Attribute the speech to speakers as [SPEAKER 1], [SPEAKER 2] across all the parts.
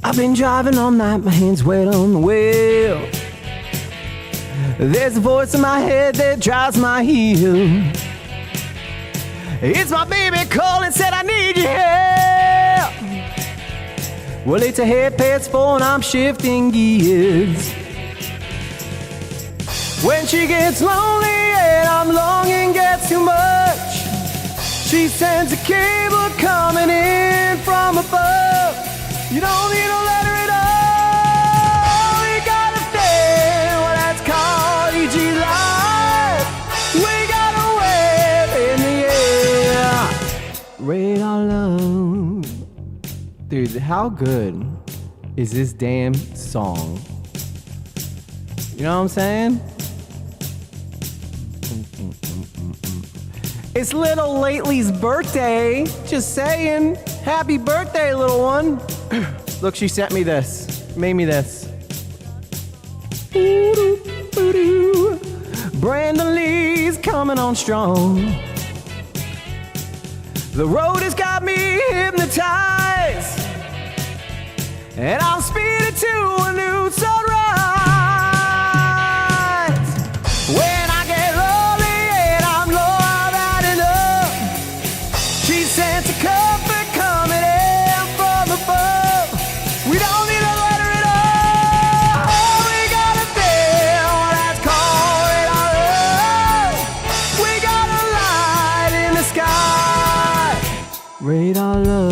[SPEAKER 1] I've been driving all night, my hands wet on the wheel. There's a voice in my head that drives my heel. It's my baby calling, said I need your help. Well, it's a half past 4 and I'm shifting gears. When she gets lonely and I'm longing gets too much, she sends a cable coming in from above. You don't need a letter at all. You got a thing, well that's called EG Live. We got a wave in the air. Radar love. Dude, how good is this damn song? You know what I'm saying? It's little Lately's birthday. Just saying. Happy birthday, little one. Look, she sent me this. Made me this. Brandon Lee's coming on strong. The road has got me hypnotized, and I'm speeding to a new sunrise. When I get lonely and I'm low, I've had enough. She sent a comfort coming in from above. We don't need a letter at all. We got a thing that's called radar love. We got a light in the sky. Radar love.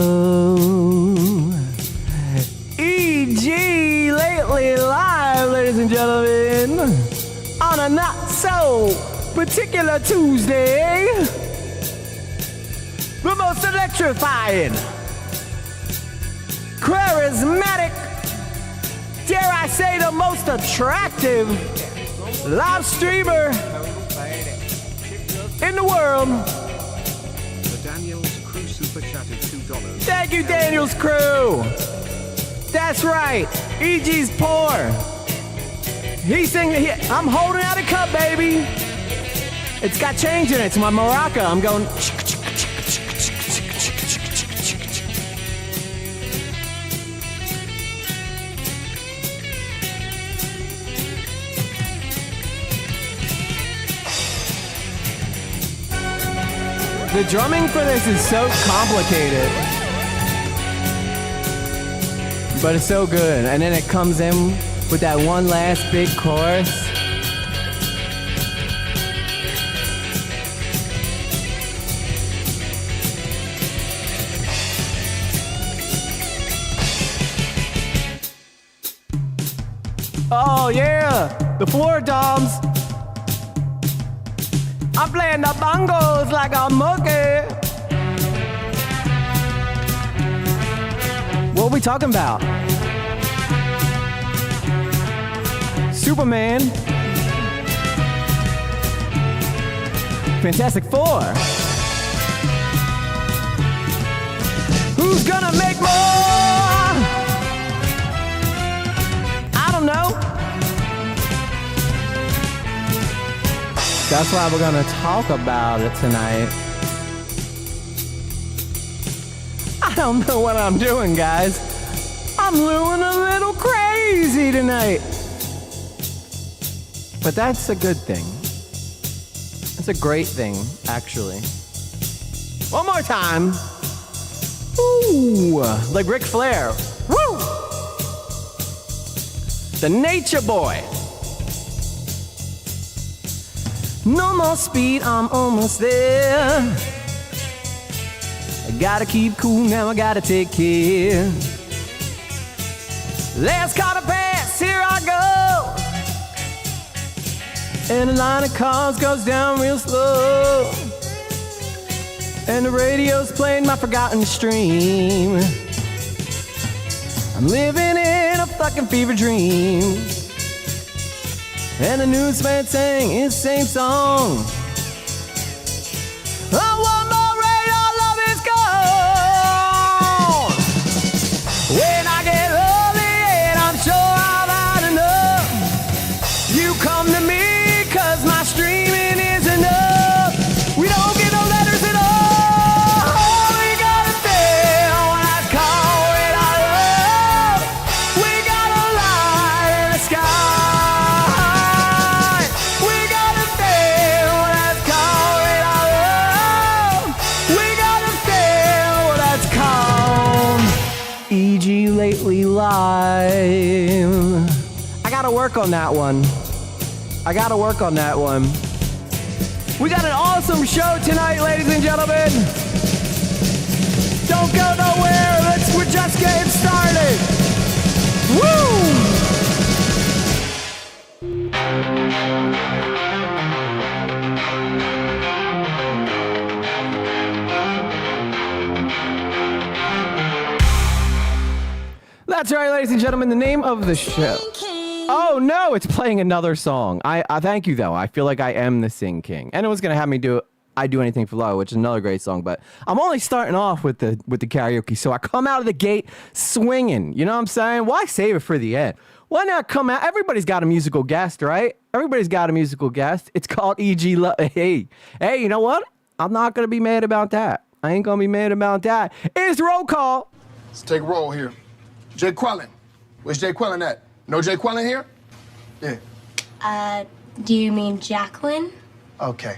[SPEAKER 1] EG Lately live, ladies and gentlemen, on a not so particular Tuesday. The most electrifying, charismatic, dare I say the most attractive live streamer in the world.
[SPEAKER 2] The Daniels Crew Super Chatted $2.
[SPEAKER 1] Thank you, Daniels Crew. That's right, EG's poor. He's singing, I'm holding out a cup, baby. It's got change in it, it's my maraca. I'm going. The drumming for this is so complicated, but it's so good. And then it comes in with that one last big chorus. Oh yeah, the floor toms. I'm playing the bongos like a monkey. What are we talking about? SuperMan. Fantastic Four. Who's gonna make more? I don't know. That's why we're gonna talk about it tonight. I don't know what I'm doing, guys. I'm doing a little crazy tonight. But that's a good thing. It's a great thing, actually. One more time. Ooh, like Ric Flair. Woo! The Nature Boy. No more speed, I'm almost there. I gotta keep cool now, I gotta take care. Last car to pass, here I go. And the line of cars goes down real slow. And the radio's playing my forgotten stream. I'm living in a fucking fever dream. And the newsman sang his same song. Oh, one more radar love is gone. When I get lonely and I'm sure I've had enough, you come to me 'cause my streaming is enough. We don't get no letters at all. We got a thing that's called radar love. Lately Live. I gotta work on that one. We got an awesome show tonight, ladies and gentlemen. Don't go nowhere. We're just getting started. Woo! That's right, ladies and gentlemen, the name of the show. Oh no, it's playing another song. I thank you though. I feel like I am the Sing King. And it was gonna have me do I Do Anything for Love, which is another great song, but I'm only starting off with the karaoke, so I come out of the gate swinging. You know what I'm saying? Why save it for the end? Why not come out? Everybody's got a musical guest, right? Everybody's got a musical guest. It's called E.G. Love. Hey, you know what? I'm not gonna be mad about that. I ain't gonna be mad about that. It's roll call.
[SPEAKER 3] Let's take a roll here. Jay Quellen. Where's Jay Quellen at? No Jay Quellen here? Yeah.
[SPEAKER 4] Do you mean Jacqueline?
[SPEAKER 3] Okay.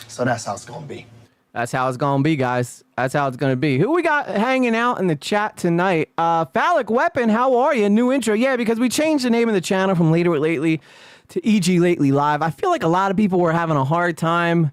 [SPEAKER 3] So that's how it's gonna be.
[SPEAKER 1] That's how it's gonna be, guys. That's how it's gonna be. Who we got hanging out in the chat tonight? Phallic Weapon, how are you? New intro. Yeah, because we changed the name of the channel from Later With Lately to EG Lately Live. I feel like a lot of people were having a hard time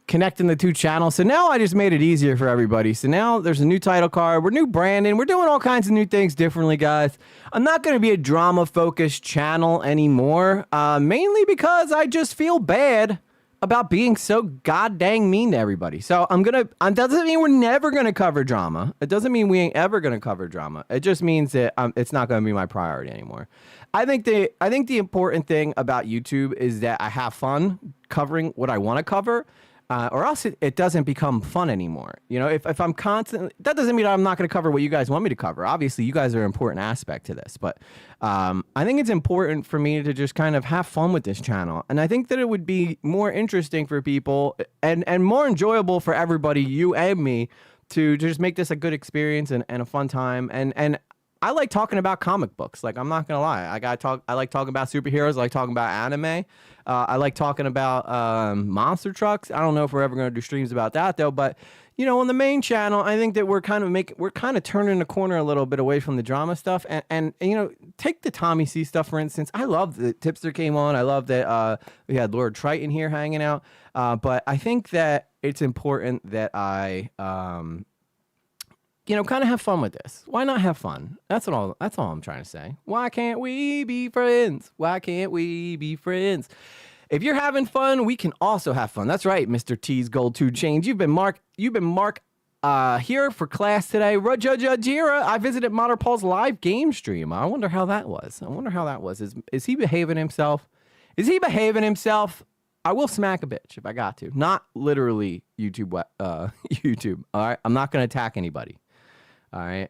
[SPEAKER 1] connecting the two channels. So now I just made it easier for everybody. So now there's a new title card. We're new branding. We're doing all kinds of new things differently, guys. I'm not going to be a drama-focused channel anymore, mainly because I just feel bad about being so goddamn mean to everybody. So it doesn't mean we're never going to cover drama. It doesn't mean we ain't ever going to cover drama. It just means that it's not going to be my priority anymore. I think the important thing about YouTube is that I have fun covering what I want to cover. Or else it doesn't become fun anymore. You know, if I'm constantly, that doesn't mean I'm not going to cover what you guys want me to cover. Obviously, you guys are an important aspect to this, but I think it's important for me to just kind of have fun with this channel. And I think that it would be more interesting for people and more enjoyable for everybody, you and me, to just make this a good experience and a fun time. And I like talking about comic books. Like, I'm not gonna lie. I like talking about superheroes. I like talking about anime. I like talking about monster trucks. I don't know if we're ever gonna do streams about that though. But you know, on the main channel, I think that we're kind of turning the corner a little bit away from the drama stuff. And you know, take the Tommy C stuff for instance. I love that Tipster came on. I love that we had Lord Triton here hanging out. But I think that it's important that I you know, kind of have fun with this. Why not have fun? That's all I'm trying to say. Why can't we be friends? Why can't we be friends? If you're having fun, we can also have fun. That's right, Mr. T's Gold 2 Chains. You've been Mark here for class today. Rajajajira, I visited Modern Paul's live game stream. I wonder how that was. Is he behaving himself? I will smack a bitch if I got to. Not literally YouTube. YouTube. All right. I'm not going to attack anybody. All right.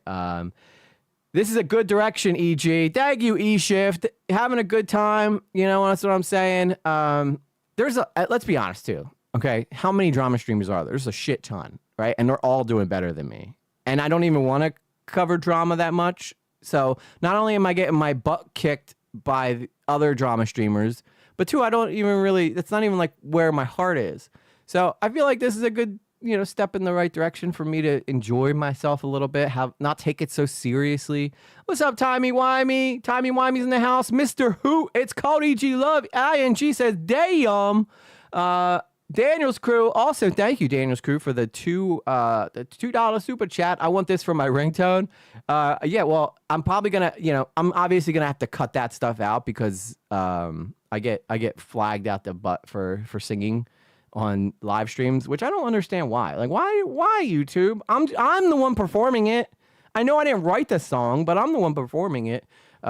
[SPEAKER 1] This is a good direction, EG. Thank you, E-Shift. Having a good time. You know, that's what I'm saying. Let's be honest too. Okay. How many drama streamers are there? There's a shit ton, right? And they're all doing better than me. And I don't even want to cover drama that much. So not only am I getting my butt kicked by the other drama streamers, but two, I don't even really, that's not even like where my heart is. So I feel like this is a good, you know, step in the right direction for me to enjoy myself a little bit, not take it so seriously. What's up, Timey Wimey? Timey Wimey's in the house. Mr. Who? It's called EG Love. ING says, damn. Daniel's Crew. Also, thank you, Daniel's Crew, for the $2 super chat. I want this for my ringtone. Yeah, well, I'm probably gonna, you know, I'm obviously gonna have to cut that stuff out because I get flagged out the butt for singing on live streams, which I don't understand why. Like, why YouTube? I'm the one performing it. I know I didn't write the song, but I'm the one performing it. So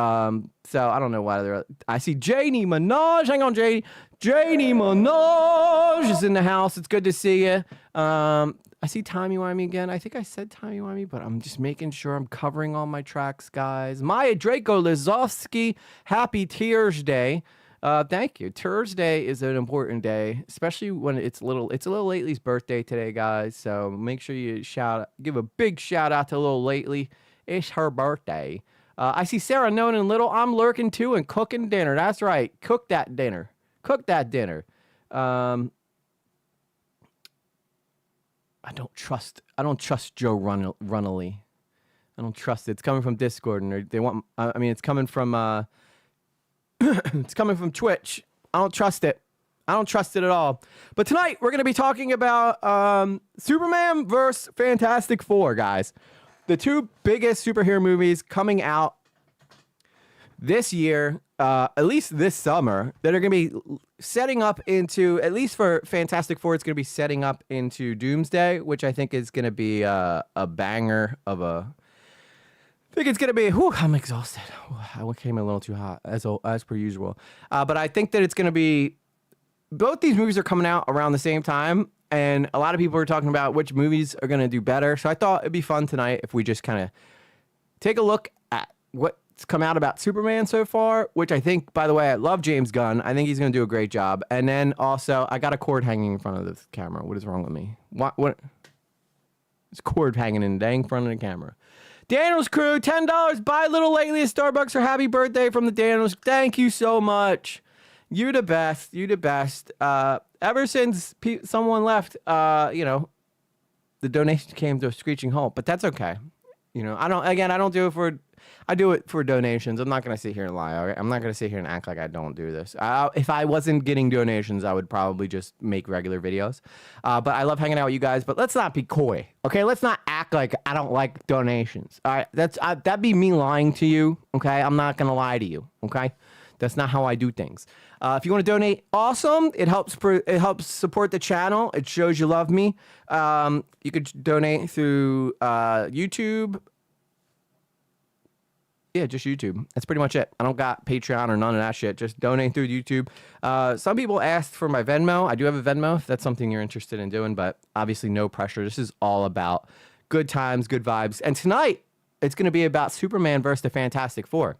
[SPEAKER 1] I don't know why I see JD Minaj. Hang on, JD. JD Minaj is in the house. It's good to see you. I see Timey Wimey again. I think I said Timey Wimey, but I'm just making sure I'm covering all my tracks, guys. Maya Draco Lizovsky, happy Tears Day. Thank you. Thursday is an important day, especially when it's a little Lately's birthday today, guys. So make sure you give a big shout out to little Lately. It's her birthday. I see Sarah Nonan Little. I'm lurking too and cooking dinner. That's right. Cook that dinner. I don't trust Joe Runnelly.
[SPEAKER 5] I don't trust it. It's coming from Discord, and they want. I mean, it's coming from. It's coming from Twitch. I don't trust it. I don't trust it at all. But tonight we're going to be talking about Superman versus Fantastic Four, guys. The two biggest superhero movies coming out this year, at least this summer, that are going to be setting up into, at least for Fantastic Four, it's going to be setting up into Doomsday, which I think is going to be a banger of a... I think it's going to be... Whew, I'm exhausted. I came in a little too hot, as per usual. But I think that it's going to be... Both these movies are coming out around the same time, and a lot of people are talking about which movies are going to do better. So I thought it'd be fun tonight if we just kind of take a look at what's come out about Superman so far, which I think, by the way, I love James Gunn. I think he's going to do a great job. And then also, I got a cord hanging in front of the camera. What is wrong with me? What? This cord hanging in the dang front of the camera. Daniel's Crew, $10. Buy Little Lately at Starbucks for happy birthday from the Daniels. Thank you so much. You the best. You the best. Ever since someone left, you know, the donation came to a screeching halt, but that's okay. You know, I don't do it for, I do it for donations. I'm not going to sit here and lie. All right? I'm not going to sit here and act like I don't do this. If I wasn't getting donations, I would probably just make regular videos. But I love hanging out with you guys, but let's not be coy. Okay. Let's not act like I don't like donations. All right. That'd be me lying to you. Okay. I'm not going to lie to you. Okay. That's not how I do things. If you want to donate, awesome. It helps support the channel. It shows you love me. You could donate through YouTube. Yeah, just YouTube. That's pretty much it. I don't got Patreon or none of that shit. Just donate through YouTube. Some people asked for my Venmo. I do have a Venmo if that's something you're interested in doing, but obviously no pressure. This is all about good times, good vibes. And tonight, it's going to be about Superman versus the Fantastic Four,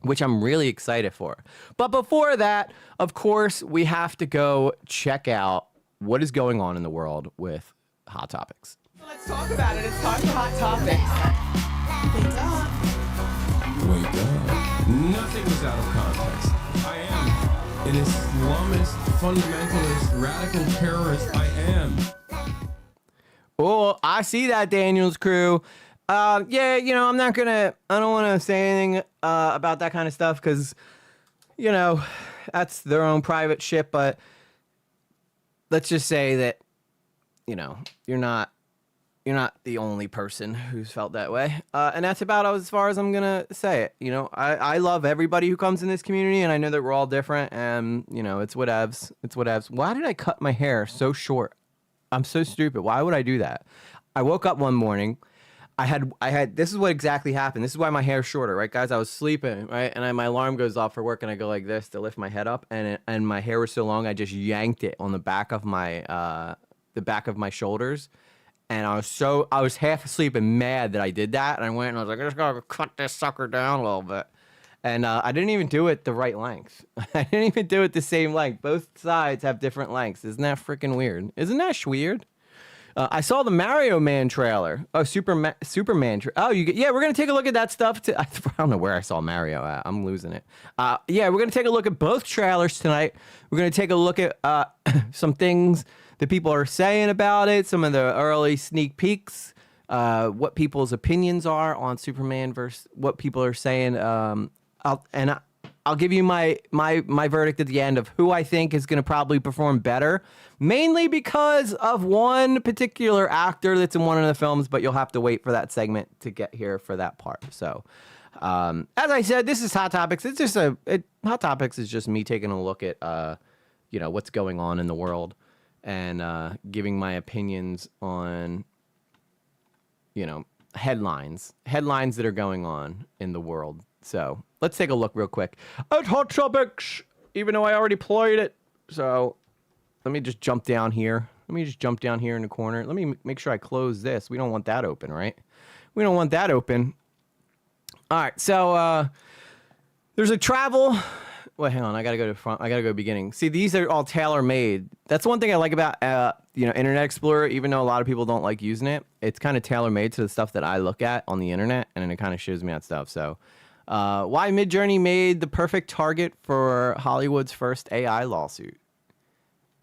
[SPEAKER 5] which I'm really excited for. But before that, of course, we have to go check out what is going on in the world with Hot Topics.
[SPEAKER 1] Let's talk about it. It's time for Hot Topics.
[SPEAKER 6] Wake up. Nothing was out of context. I am an Islamist, fundamentalist, radical terrorist. I am.
[SPEAKER 5] Oh, I see that, Daniel's Crew. Yeah, you know, I don't want to say anything about that kind of stuff because, you know, that's their own private shit, but let's just say that, you know, you're not the only person who's felt that way. And that's about as far as I'm going to say it. You know, I love everybody who comes in this community, and I know that we're all different, and, you know, it's whatevs. It's whatevs. Why did I cut my hair so short? I'm so stupid. Why would I do that? I woke up one morning. I had, this is what exactly happened. This is why my hair's shorter, right, guys? I was sleeping, right? And my alarm goes off for work, and I go like this to lift my head up, and my hair was so long, I just yanked it on the back of my shoulders. And I was half asleep and mad that I did that. And I went and I was like, I just gotta cut this sucker down a little bit. And I didn't even do it the right length. I didn't even do it the same length. Both sides have different lengths. Isn't that freaking weird? Isn't that weird? I saw the Mario Man trailer. Oh, Superman. Oh, yeah, we're going to take a look at that stuff. I don't know where I saw Mario at. I'm losing it. Yeah, we're going to take a look at both trailers tonight. We're going to take a look at some things that people are saying about it, some of the early sneak peeks, what people's opinions are on Superman versus what people are saying. I'll give you my verdict at the end of who I think is going to probably perform better, mainly because of one particular actor that's in one of the films, but you'll have to wait for that segment to get here for that part. So, as I said, this is Hot Topics. It's just Hot Topics is just me taking a look at, you know, what's going on in the world and giving my opinions on, you know, headlines that are going on in the world. So let's take a look real quick at Hot Topics, even though I already played it. So let me just jump down here. Let me just jump down here in the corner. Let me make sure I close this. We don't want that open, right? We don't want that open. All right. So there's a travel. Wait, hang on. I got to go to front. I got to go beginning. See, these are all tailor-made. That's one thing I like about, you know, Internet Explorer, even though a lot of people don't like using it. It's kind of tailor-made to the stuff that I look at on the internet, and it kind of shows me that stuff. So why Midjourney made the perfect target for Hollywood's first AI lawsuit.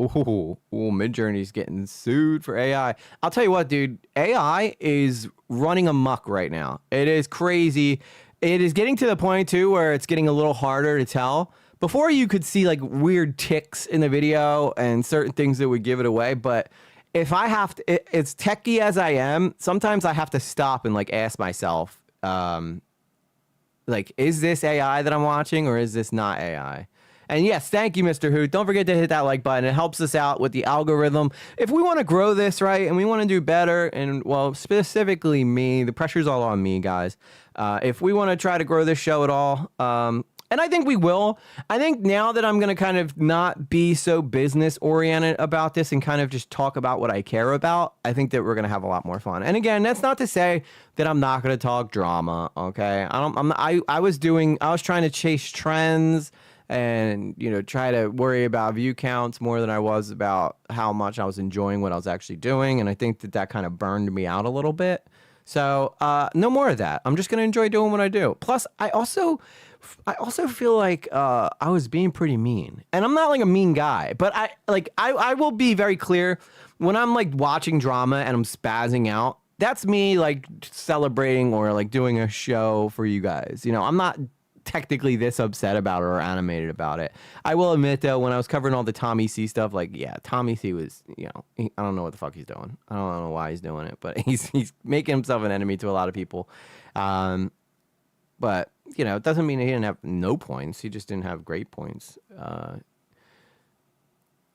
[SPEAKER 5] Ooh, Midjourney's getting sued for AI. I'll tell you what, dude. AI is running amok right now. It is crazy. It is getting to the point, too, where it's getting a little harder to tell. Before, you could see, like, weird ticks in the video and certain things that would give it away. But if I have to, as techie as I am, sometimes I have to stop and, like, ask myself, like, is this AI that I'm watching or is this not AI? And yes, thank you, Mr. Hoot. Don't forget to hit that like button. It helps us out with the algorithm. If we want to grow this, right, and we want to do better, and, well, specifically me, the pressure's all on me, guys. If we want to try to grow this show at all, and I think we will. I think now that I'm going to kind of not be so business-oriented about this and kind of just talk about what I care about, I think that we're going to have a lot more fun. And again, that's not to say that I'm not going to talk drama, okay? I was trying to chase trends and, you know, try to worry about view counts more than I was about how much I was enjoying what I was actually doing. And I think that kind of burned me out a little bit. So no more of that. I'm just going to enjoy doing what I do. Plus, I also feel like I was being pretty mean. And I'm not like a mean guy, but I will be very clear when I'm like watching drama and I'm spazzing out. That's me like celebrating or like doing a show for you guys. You know, I'm not technically this upset about it or animated about it. I will admit though, when I was covering all the Tommy C stuff, like, yeah, Tommy C was, you know, I don't know what the fuck he's doing. I don't know why he's doing it, but he's making himself an enemy to a lot of people. But, you know, it doesn't mean he didn't have no points. He just didn't have great points.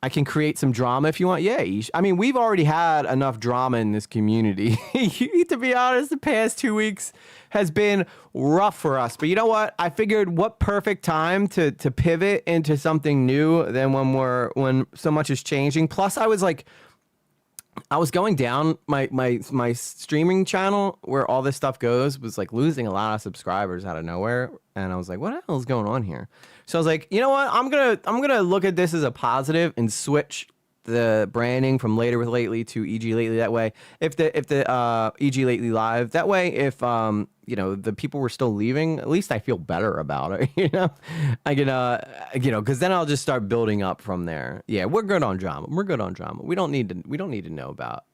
[SPEAKER 5] I can create some drama if you want. Yeah, I mean, we've already had enough drama in this community. To be honest, the past 2 weeks has been rough for us. But you know what? I figured what perfect time to pivot into something new than when so much is changing. Plus, I was going down my streaming channel where all this stuff goes was like losing a lot of subscribers out of nowhere, and I was like, what the hell is going on here? So I was like, you know what? I'm gonna look at this as a positive and switch the branding from Later with Lately to EG Lately. That way, if the EG Lately Live, that way, if you know, the people were still leaving, at least I feel better about it. You know, I can you know, because then I'll just start building up from there. Yeah, we're good on drama. We're good on drama. We don't need to know about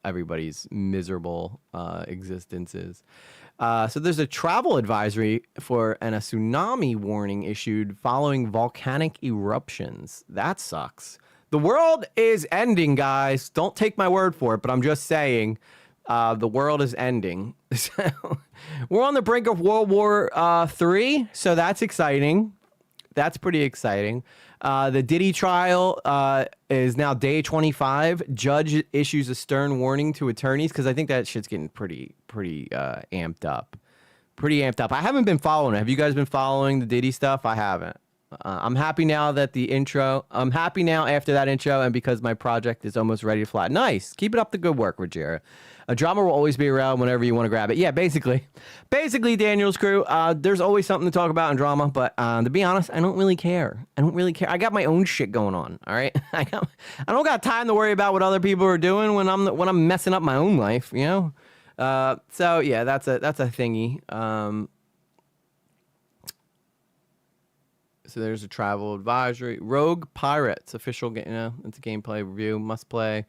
[SPEAKER 5] everybody's miserable existences. So there's a travel advisory and a tsunami warning issued following volcanic eruptions. That sucks. The world is ending, guys. Don't take my word for it, but I'm just saying the world is ending. So we're on the brink of World War III, so that's exciting. That's pretty exciting. The Diddy trial is now day 25. Judge issues a stern warning to attorneys because I think that shit's getting pretty amped up. Pretty amped up. I haven't been following it. Have you guys been following the Diddy stuff? I haven't. I'm happy now that I'm happy now after that intro and because my project is almost ready to fly. Nice. Keep it up the good work, Rogera. A drama will always be around whenever you want to grab it. Yeah, basically, Daniel's crew, there's always something to talk about in drama, but to be honest, I don't really care. I got my own shit going on, all right? I don't got time to worry about what other people are doing when I'm messing up my own life, you know? So yeah, that's a thingy. So there's a travel advisory. Rogue Pirates, official, you know, it's a gameplay review, must play.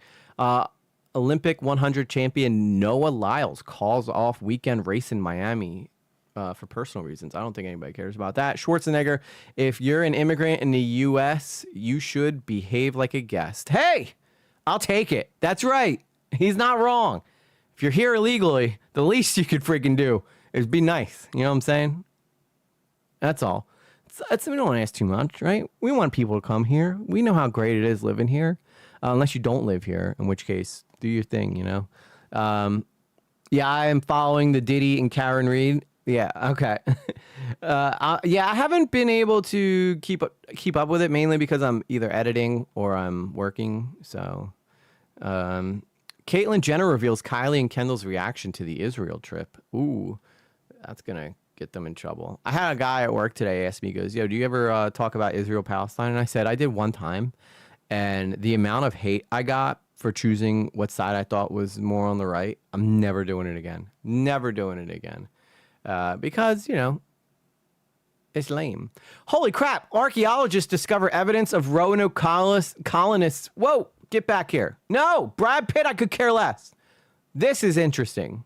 [SPEAKER 5] Olympic 100 champion Noah Lyles calls off weekend race in Miami for personal reasons. I don't think anybody cares about that. Schwarzenegger, if you're an immigrant in the U.S., you should behave like a guest. Hey, I'll take it. That's right. He's not wrong. If you're here illegally, the least you could freaking do is be nice. You know what I'm saying? That's all. We don't want to ask too much, right? We want people to come here. We know how great it is living here. Unless you don't live here, in which case, do your thing, you know? Yeah, I am following the Diddy and Karen Reed. Yeah, okay. Yeah, I haven't been able to keep up with it, mainly because I'm either editing or I'm working. So, Caitlyn Jenner reveals Kylie and Kendall's reaction to the Israel trip. Ooh, that's going to get them in trouble. I had a guy at work today ask me, he goes, yo, do you ever talk about Israel-Palestine? And I said, I did one time. And the amount of hate I got for choosing what side I thought was more on the right, I'm never doing it again. Never doing it again. Because, you know, It's lame. Holy crap. Archaeologists discover evidence of Roanoke colonists. Whoa, get back here. No, Brad Pitt, I could care less. This is interesting.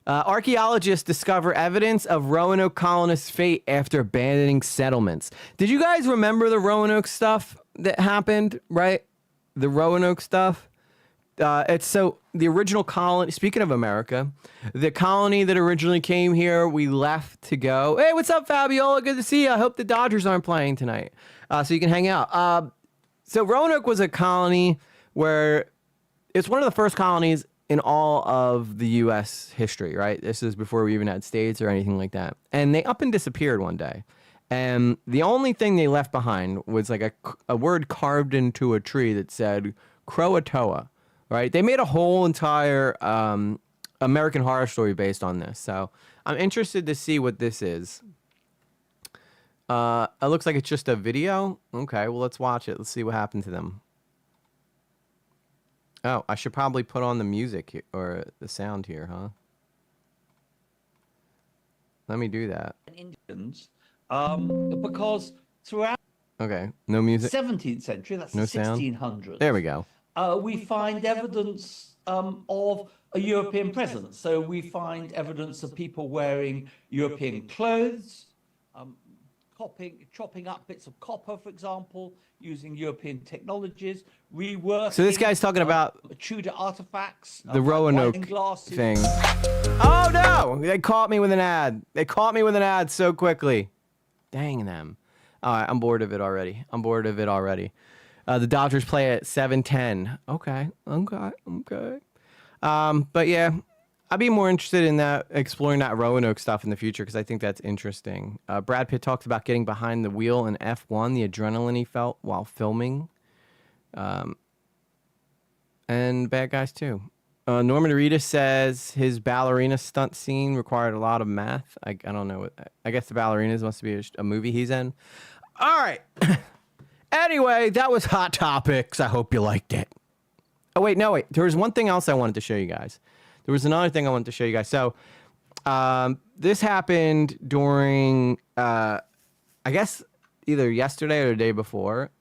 [SPEAKER 5] Archaeologists discover evidence of Roanoke colonists' fate after abandoning settlements. Did you guys remember the Roanoke stuff that happened, right? The Roanoke stuff? It's so the original colony, speaking of America, the colony that originally came here, we left to go. Hey, what's up, Fabiola? Good to see you. I hope the Dodgers aren't playing tonight, so you can hang out. So Roanoke was a colony where it's one of the first colonies in all of the U.S. history, right? This is before we even had states or anything like that. And they up and disappeared one day. And the only thing they left behind was like a word carved into a tree that said Croatoa, right? They made a whole entire American Horror Story based on this. So I'm interested to see what this is. It looks like it's just a video. Okay, well, let's watch it. Let's see what happened to them. Oh, I should probably put on the music here, or the sound here, huh? Let me do that.
[SPEAKER 7] Indians, because throughout
[SPEAKER 5] Okay, no music.
[SPEAKER 7] 17th century, that's
[SPEAKER 5] No
[SPEAKER 7] the
[SPEAKER 5] sound?
[SPEAKER 7] 1600s.
[SPEAKER 5] There we go.
[SPEAKER 7] We find evidence of a European presence. So we find evidence of people wearing European clothes, chopping up bits of copper, for example, using European technologies, reworking.
[SPEAKER 5] So this guy's talking about
[SPEAKER 7] Tudor artifacts,
[SPEAKER 5] the Roanoke
[SPEAKER 7] wine glasses.
[SPEAKER 5] thing. Oh no! They caught me with an ad. They caught me with an ad so quickly. Dang them. All right, I'm bored of it already. The Dodgers play at 7:10. Okay. But yeah, I'd be more interested in that, exploring that Roanoke stuff in the future, because I think that's interesting. Brad Pitt talks about getting behind the wheel in F1, the adrenaline he felt while filming. And bad guys too. Norman Reedus says his ballerina stunt scene required a lot of math. I don't know. I guess the ballerinas must be a movie he's in. All right. Anyway, that was Hot Topics. I hope you liked it. Oh, wait. There was one thing else I wanted to show you guys. There was another thing I wanted to show you guys. So this happened during, I guess, either yesterday or the day before.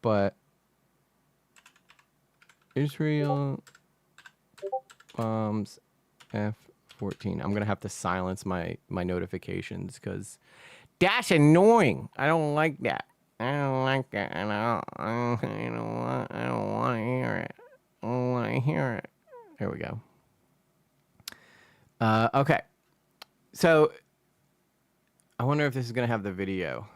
[SPEAKER 5] But Israel bombs F-14. I'm going to have to silence my notifications because that's annoying. I don't like that. I don't like that. And you know what? I don't want to hear it. I don't want to hear it. There we go. Okay. So I wonder if this is going to have the video.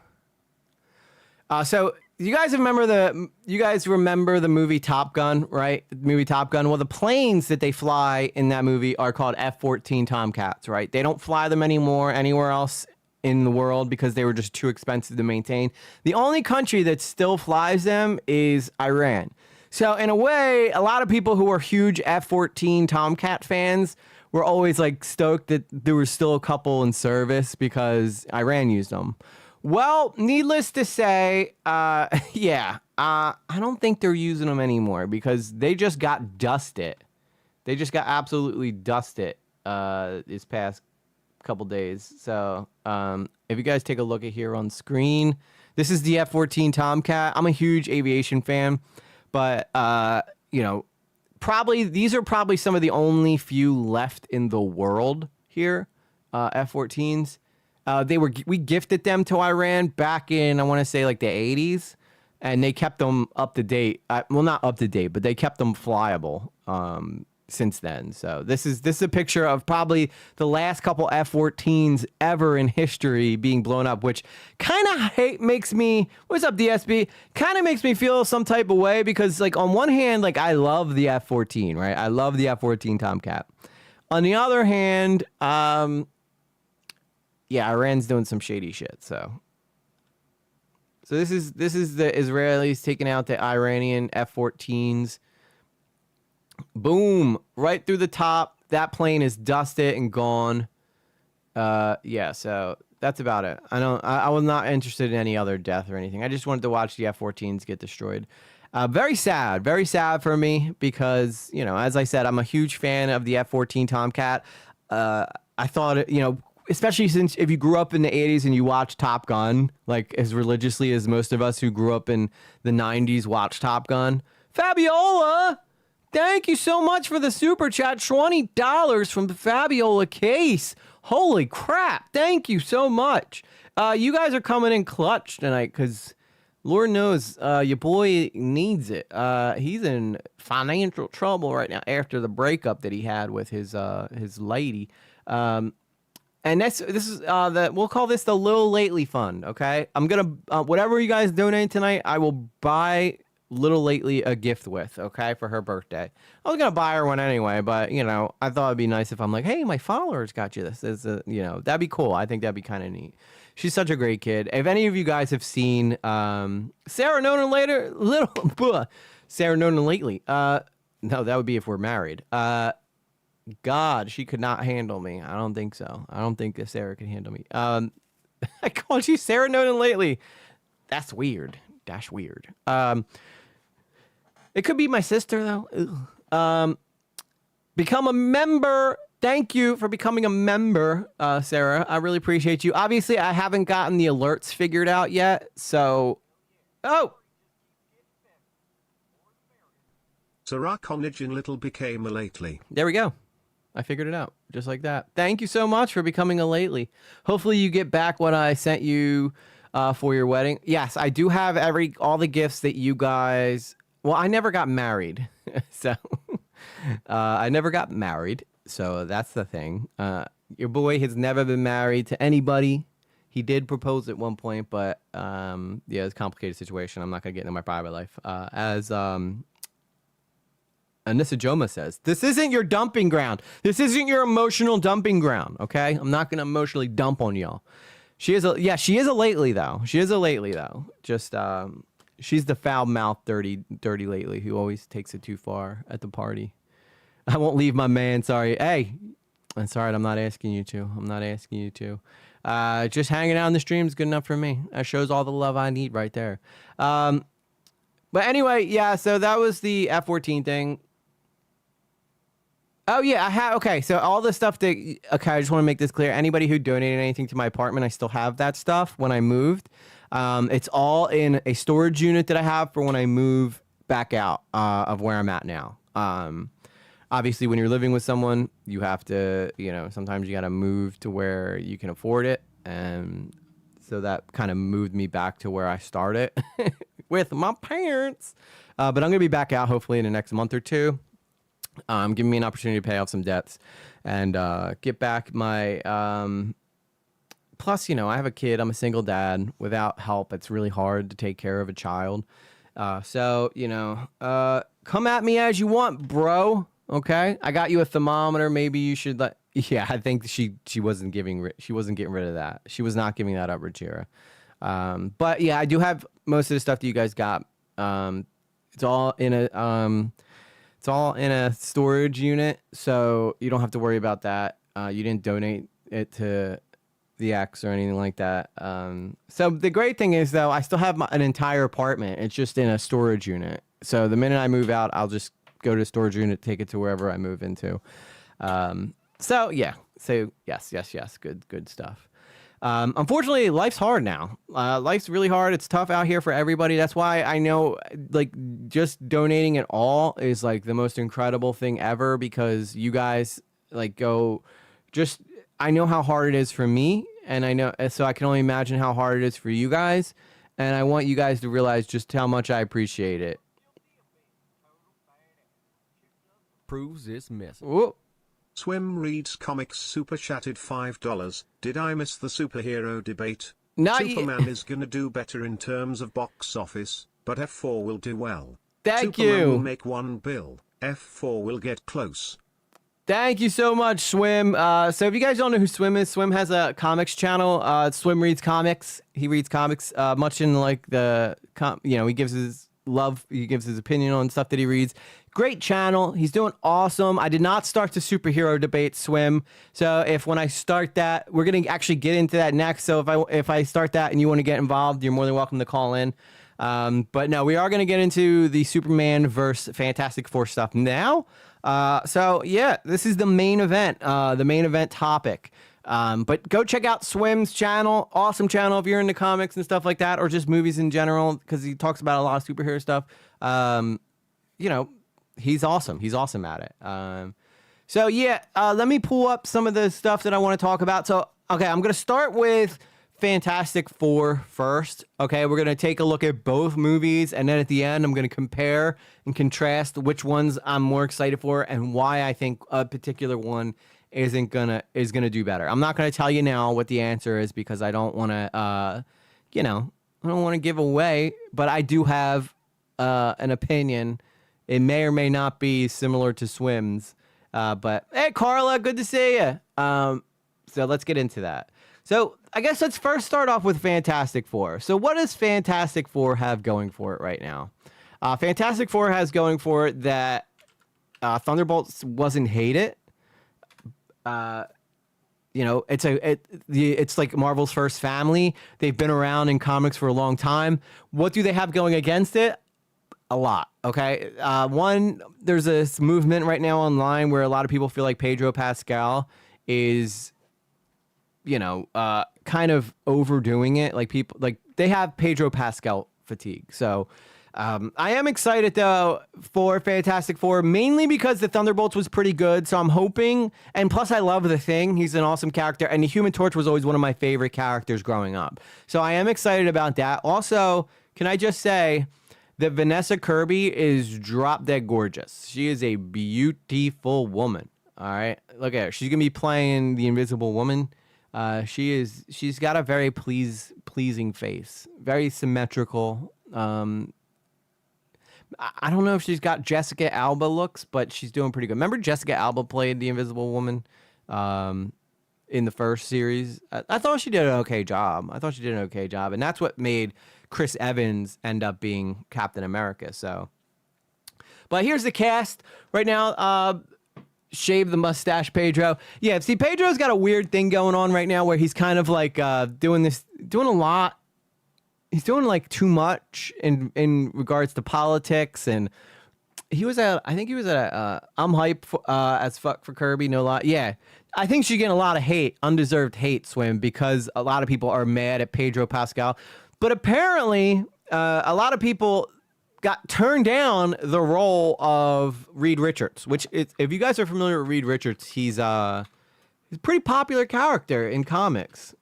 [SPEAKER 5] So you guys remember the movie Top Gun, right? The movie Top Gun. Well, the planes that they fly in that movie are called F-14 Tomcats, right? They don't fly them anymore anywhere else in the world because they were just too expensive to maintain. The only country that still flies them is Iran. So in a way, a lot of people who are huge F-14 Tomcat fans were always like stoked that there was still a couple in service because Iran used them. Well, needless to say, I don't think they're using them anymore because they just got dusted. They just got absolutely dusted this past couple days. So if you guys take a look at here on screen, this is the F-14 Tomcat. I'm a huge aviation fan, but these are probably some of the only few left in the world here, F-14s. We gifted them to Iran back in, I want to say, like the 80s, and they kept them up to date. Well, not up to date, but they kept them flyable since then. So this is a picture of probably the last couple F-14s ever in history being blown up, which kind of makes me, what's up, DSB? Kind of makes me feel some type of way because, like, on one hand, like, I love the F-14, right? I love the F-14 Tomcat. On the other hand, Iran's doing some shady shit. So this is the Israelis taking out the Iranian F-14s. Boom! Right through the top. That plane is dusted and gone. So that's about it. I was not interested in any other death or anything. I just wanted to watch the F-14s get destroyed. Very sad for me because, as I said, I'm a huge fan of the F-14 Tomcat. I thought especially since if you grew up in the 80s and you watched Top Gun, like as religiously as most of us who grew up in the 90s watched Top Gun. Fabiola, thank you so much for the super chat. $20 from Fabiola Case. Holy crap. Thank you so much. You guys are coming in clutch tonight because Lord knows your boy needs it. He's in financial trouble right now after the breakup that he had with his lady. And this is we'll call this the Little Lately Fund, okay? I'm gonna whatever you guys donate tonight, I will buy Little Lately a gift with, okay, for her birthday. I was gonna buy her one anyway, but you know, I thought it'd be nice if I'm like, hey, my followers got you this. You know, that'd be cool. I think that'd be kind of neat. She's such a great kid. If any of you guys have seen Sarah Nolan Sarah Nolan Lately, no, that would be if we're married. God, she could not handle me. I don't think so. I don't think that Sarah could handle me. I called you Sarah Nolan Lately. That's weird. Dash weird. It could be my sister though. Become a member. Thank you for becoming a member, Sarah. I really appreciate you. Obviously, I haven't gotten the alerts figured out yet, so... Oh!
[SPEAKER 2] Sarah Conagin Little became a lately.
[SPEAKER 5] There we go. I figured it out, just like that. Thank you so much for becoming a lately. Hopefully you get back what I sent you for your wedding. Yes, I do have all the gifts that you guys... Well, I never got married, so... I never got married. So that's the thing. Your boy has never been married to anybody. He did propose at one point, but yeah, it's a complicated situation. I'm not going to get into my private life. As Anissa Joma says, this isn't your dumping ground. This isn't your emotional dumping ground, okay? I'm not going to emotionally dump on y'all. She is a lately, though. She is a lately, though. Just, she's the foul-mouthed, dirty lately who always takes it too far at the party. I won't leave my man. Sorry. Hey, I'm sorry. I'm not asking you to. I'm not asking you to. Just hanging out in the stream is good enough for me. That shows all the love I need right there. But anyway, yeah. So that was the F-14 thing. Oh yeah, okay. So all the stuff that I just want to make this clear. Anybody who donated anything to my apartment, I still have that stuff when I moved. It's all in a storage unit that I have for when I move back out of where I'm at now. Obviously, when you're living with someone, you have to, you know, sometimes you got to move to where you can afford it. And so that kind of moved me back to where I started with my parents. But I'm going to be back out hopefully in the next month or two. Giving me an opportunity to pay off some debts and get back my... Plus, you know, I have a kid. I'm a single dad. Without help, it's really hard to take care of a child. So, you know, come at me as you want, bro. Okay, I got you a thermometer. Maybe you should let. Yeah, I think she wasn't getting rid of that. She was not giving that up, Rachira. But yeah, I do have most of the stuff that you guys got. It's all in a storage unit, so you don't have to worry about that. You didn't donate it to the X or anything like that. So the great thing is though, I still have an entire apartment. It's just in a storage unit. So the minute I move out, I'll just go to the storage unit, take it to wherever I move into. So yeah, so yes, good stuff. Unfortunately, life's hard now. Life's really hard. It's tough out here for everybody. That's why I know, like, just donating at all is like the most incredible thing ever, because you guys like I know how hard it is for me, and I know, so I can only imagine how hard it is for you guys, and I want you guys to realize just how much I appreciate it.
[SPEAKER 6] Proves this message.
[SPEAKER 5] Whoa.
[SPEAKER 2] SwimReadsComic super chatted $5. Did I miss the superhero debate?
[SPEAKER 5] Not
[SPEAKER 2] Superman is gonna do better in terms of box office, but F4 will do well.
[SPEAKER 5] Thank
[SPEAKER 2] Superman
[SPEAKER 5] you.
[SPEAKER 2] will make $1 billion. F4 will get close.
[SPEAKER 5] Thank you so much, Swim. So if you guys don't know who Swim is, Swim has a comics channel. Swim reads comics. He reads comics much in like he gives his love. He gives his opinion on stuff that he reads. Great channel. He's doing awesome. I did not start the superhero debate, Swim. So when I start that, we're going to actually get into that next. So if I start that and you want to get involved, you're more than welcome to call in. But no, we are going to get into the Superman versus Fantastic Four stuff now. So yeah, this is the main event topic. But go check out Swim's channel. Awesome channel if you're into comics and stuff like that, or just movies in general, because he talks about a lot of superhero stuff. You know, he's awesome. He's awesome at it. So yeah, let me pull up some of the stuff that I want to talk about. So, okay, I'm going to start with Fantastic Four first. Okay, we're going to take a look at both movies, and then at the end, I'm going to compare and contrast which ones I'm more excited for and why I think a particular one is gonna do better. I'm not going to tell you now what the answer is because I don't want to, you know, I don't want to give away, but I do have an opinion. It may or may not be similar to Swim's. But hey, Carla, good to see you. So let's get into that. So I guess let's first start off with Fantastic Four. So what does Fantastic Four have going for it right now? Fantastic Four has going for it that Thunderbolts wasn't hated. You know, it's like Marvel's first family. They've been around in comics for a long time. What do they have going against it? A lot. Okay. One, there's this movement right now online where a lot of people feel like Pedro Pascal is, you know, kind of overdoing it. Like people, like they have Pedro Pascal fatigue. So I am excited though for Fantastic Four, mainly because the Thunderbolts was pretty good. So I'm hoping, and plus I love the Thing. He's an awesome character, and the Human Torch was always one of my favorite characters growing up. So I am excited about that. Also, can I just say that Vanessa Kirby is drop dead gorgeous. She is a beautiful woman. All right, look at her. She's gonna be playing the Invisible Woman. She's got a very pleasing face, very symmetrical. I don't know if she's got Jessica Alba looks, but she's doing pretty good. Remember Jessica Alba played the Invisible Woman in the first series? I thought she did an okay job. And that's what made Chris Evans end up being Captain America. So, but here's the cast right now. Shave the mustache, Pedro. Yeah, see, Pedro's got a weird thing going on right now where he's kind of like doing a lot. He's doing like too much in regards to politics, and I think he was at I'm hype as fuck for Kirby, no lie. Yeah, I think she's getting a lot of hate, undeserved hate, Swim, because a lot of people are mad at Pedro Pascal. But apparently, a lot of people got turned down the role of Reed Richards, which if you guys are familiar with Reed Richards, he's a pretty popular character in comics.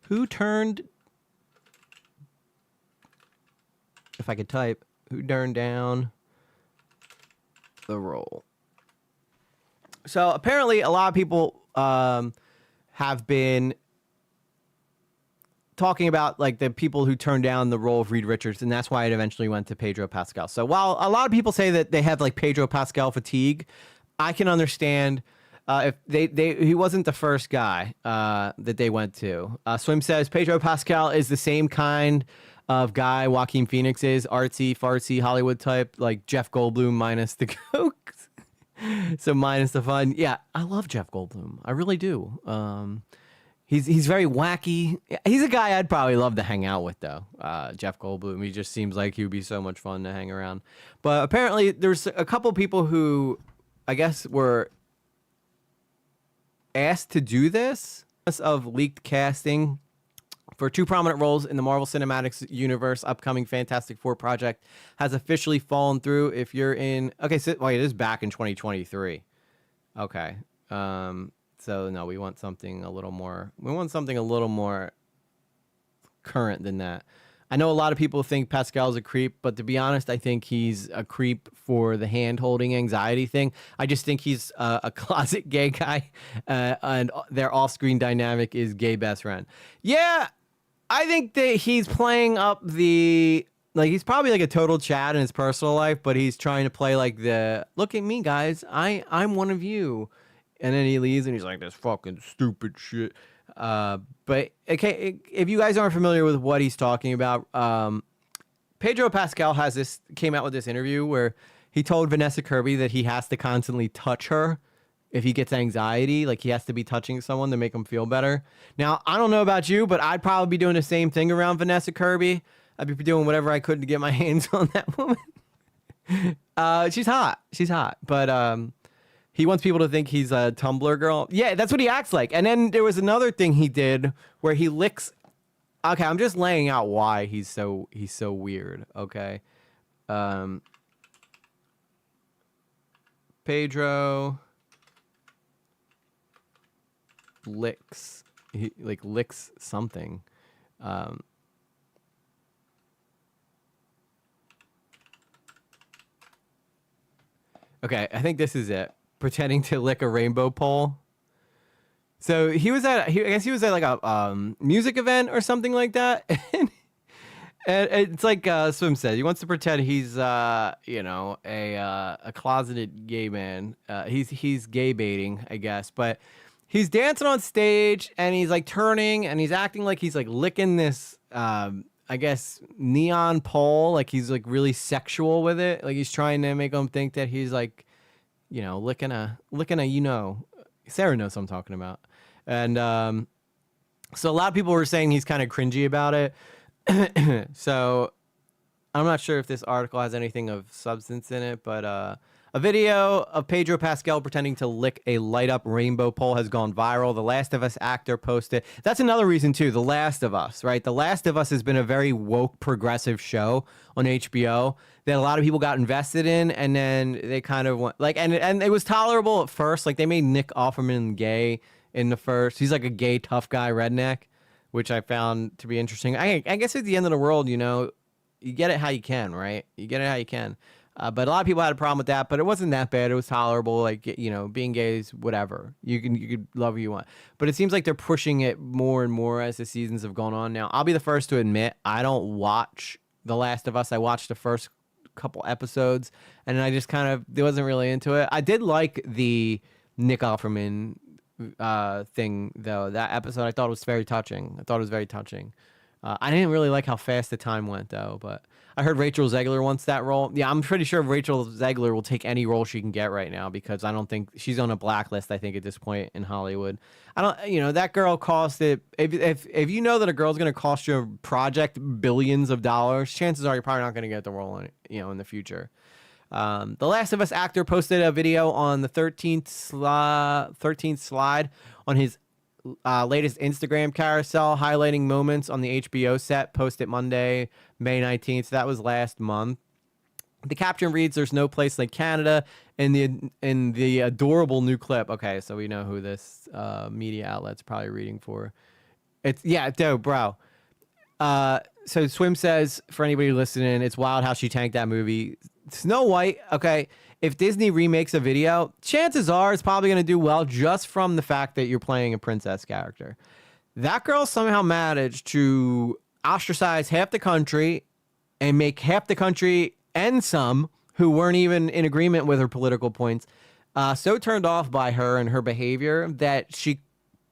[SPEAKER 5] Who turned, if I could type, who turned down the role? So apparently a lot of people have been talking about like the people who turned down the role of Reed Richards, and that's why it eventually went to Pedro Pascal. So while a lot of people say that they have like Pedro Pascal fatigue, I can understand if he wasn't the first guy that they went to. Swim says Pedro Pascal is the same kind of guy Joaquin Phoenix is, artsy, fartsy, Hollywood type, like Jeff Goldblum minus the coke. So minus the fun. Yeah, I love Jeff Goldblum. I really do. He's very wacky. He's a guy I'd probably love to hang out with, though. Jeff Goldblum. He just seems like he would be so much fun to hang around. But apparently, there's a couple people who, I guess, were asked to do this of leaked casting for two prominent roles in the Marvel Cinematic Universe. Upcoming Fantastic Four project has officially fallen through. If you're in, okay, so wait, it is back in 2023. Okay. So no, we want something a little more. We want something a little more current than that. I know a lot of people think Pascal's a creep, but to be honest, I think he's a creep for the hand-holding anxiety thing. I just think he's a closet gay guy, and their off-screen dynamic is gay best friend. Yeah, I think that he's playing up the, like, he's probably like a total Chad in his personal life, but he's trying to play like the, look at me, guys, I'm one of you. And then he leaves and he's like, this fucking stupid shit. But okay, if you guys aren't familiar with what he's talking about, Pedro Pascal came out with this interview where he told Vanessa Kirby that he has to constantly touch her if he gets anxiety. Like, he has to be touching someone to make him feel better. Now, I don't know about you, but I'd probably be doing the same thing around Vanessa Kirby. I'd be doing whatever I could to get my hands on that woman. She's hot. But He wants people to think he's a Tumblr girl. Yeah, that's what he acts like. And then there was another thing he did where he licks. Okay, I'm just laying out why he's so weird. Okay, Pedro licks. He like licks something. Okay, I think this is it. Pretending to lick a rainbow pole. So I guess he was at like a music event or something like that. And it's like Swim said, he wants to pretend he's a closeted gay man. He's gay baiting, I guess, but he's dancing on stage and he's like turning and he's acting like he's like licking this I guess neon pole, like he's like really sexual with it. Like he's trying to make them think that he's like, licking a Sarah knows what I'm talking about. And so a lot of people were saying he's kind of cringy about it. So I'm not sure if this article has anything of substance in it, but a video of Pedro Pascal pretending to lick a light up rainbow pole has gone viral. The Last of Us actor posted. That's another reason too. The Last of Us, right? The Last of Us has been a very woke, progressive show on HBO that a lot of people got invested in, and then they kind of went like, and it was tolerable at first. Like they made Nick Offerman gay in the first. He's like a gay tough guy redneck, which I found to be interesting. I guess at the end of the world, you get it how you can, right? You get it how you can. But a lot of people had a problem with that, but it wasn't that bad. It was tolerable. Like, being gay is whatever. You could love who you want. But it seems like they're pushing it more and more as the seasons have gone on. Now, I'll be the first to admit, I don't watch The Last of Us. I watched the first couple episodes, and I just wasn't really into it. I did like the Nick Offerman thing, though. That episode, I thought was very touching. I didn't really like how fast the time went, though, but I heard Rachel Zegler wants that role. Yeah, I'm pretty sure Rachel Zegler will take any role she can get right now because I don't think she's on a blacklist, I think, at this point in Hollywood. That girl costed, if you know that a girl's going to cost you a project billions of dollars, chances are you're probably not going to get the role in the future. The Last of Us actor posted a video on the 13th slide on his latest Instagram carousel highlighting moments on the HBO set, posted Monday, May 19th. That was last month. The caption reads, "There's no place like Canada," in the adorable new clip. Okay, so we know who this media outlet's probably reading for. Bro. So Swim says, for anybody listening, it's wild how she tanked that movie. Snow White, okay, if Disney remakes a video, chances are it's probably going to do well just from the fact that you're playing a princess character. That girl somehow managed to ostracize half the country and make half the country and some who weren't even in agreement with her political points so turned off by her and her behavior that she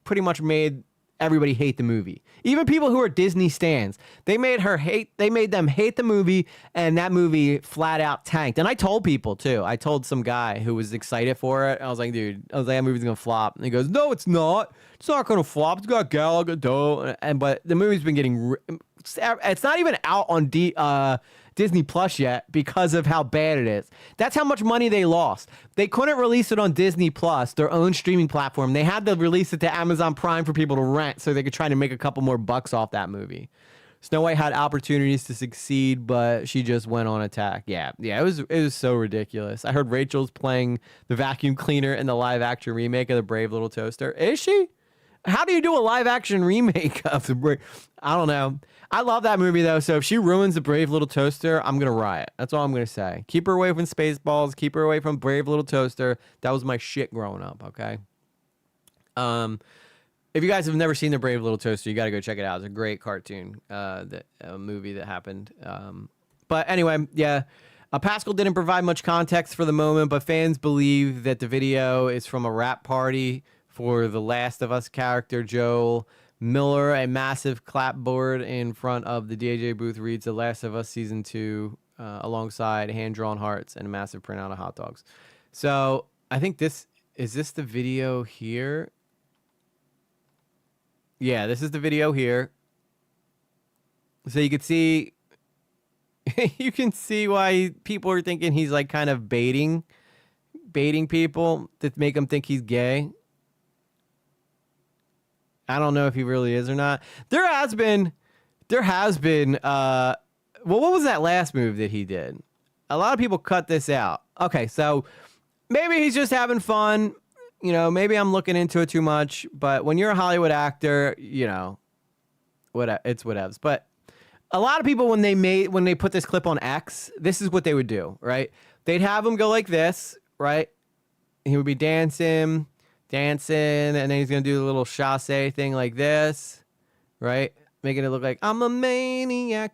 [SPEAKER 5] pretty much made everybody hate the movie. Even people who are Disney stans, they made them hate the movie, and that movie flat out tanked. And I told people too. I told some guy who was excited for it. I was like, that movie's gonna flop. And he goes, "No, it's not. It's not gonna flop. It's got Gal Gadot." But the movie's been getting. It's not even out on Disney Plus yet because of how bad it is. That's how much money they lost. They couldn't release it on Disney Plus, their own streaming platform. They had to release it to Amazon Prime for people to rent so they could try to make a couple more bucks off that movie. Snow White had opportunities to succeed, but she just went on attack. Yeah, it was so ridiculous. I heard Rachel's playing the vacuum cleaner in the live action remake of The Brave Little Toaster. Is she? How do you do a live action remake of The Brave? I don't know. I love that movie, though, so if she ruins The Brave Little Toaster, I'm going to riot. That's all I'm going to say. Keep her away from Spaceballs. Keep her away from Brave Little Toaster. That was my shit growing up, okay? If you guys have never seen The Brave Little Toaster, you got to go check it out. It's a great cartoon, a movie that happened. But anyway, yeah. Pascal didn't provide much context for the moment, but fans believe that the video is from a rap party for the Last of Us character, Joel Miller. A massive clapboard in front of the DJ booth reads The Last of Us Season 2 alongside hand-drawn hearts and a massive printout of hot dogs. So I think is this the video here? Yeah, this is the video here. So you can see why people are thinking he's like kind of baiting baiting people to make them think he's gay. I don't know if he really is or not. There has been, well, what was that last move that he did? A lot of people cut this out. Okay, so maybe he's just having fun. You know, maybe I'm looking into it too much, but when you're a Hollywood actor, you know, it's whatevs. But a lot of people, when they put this clip on X, this is what they would do, right? They'd have him go like this, right? He would be dancing, and then he's gonna do a little chasse thing like this, right? Making it look like I'm a maniac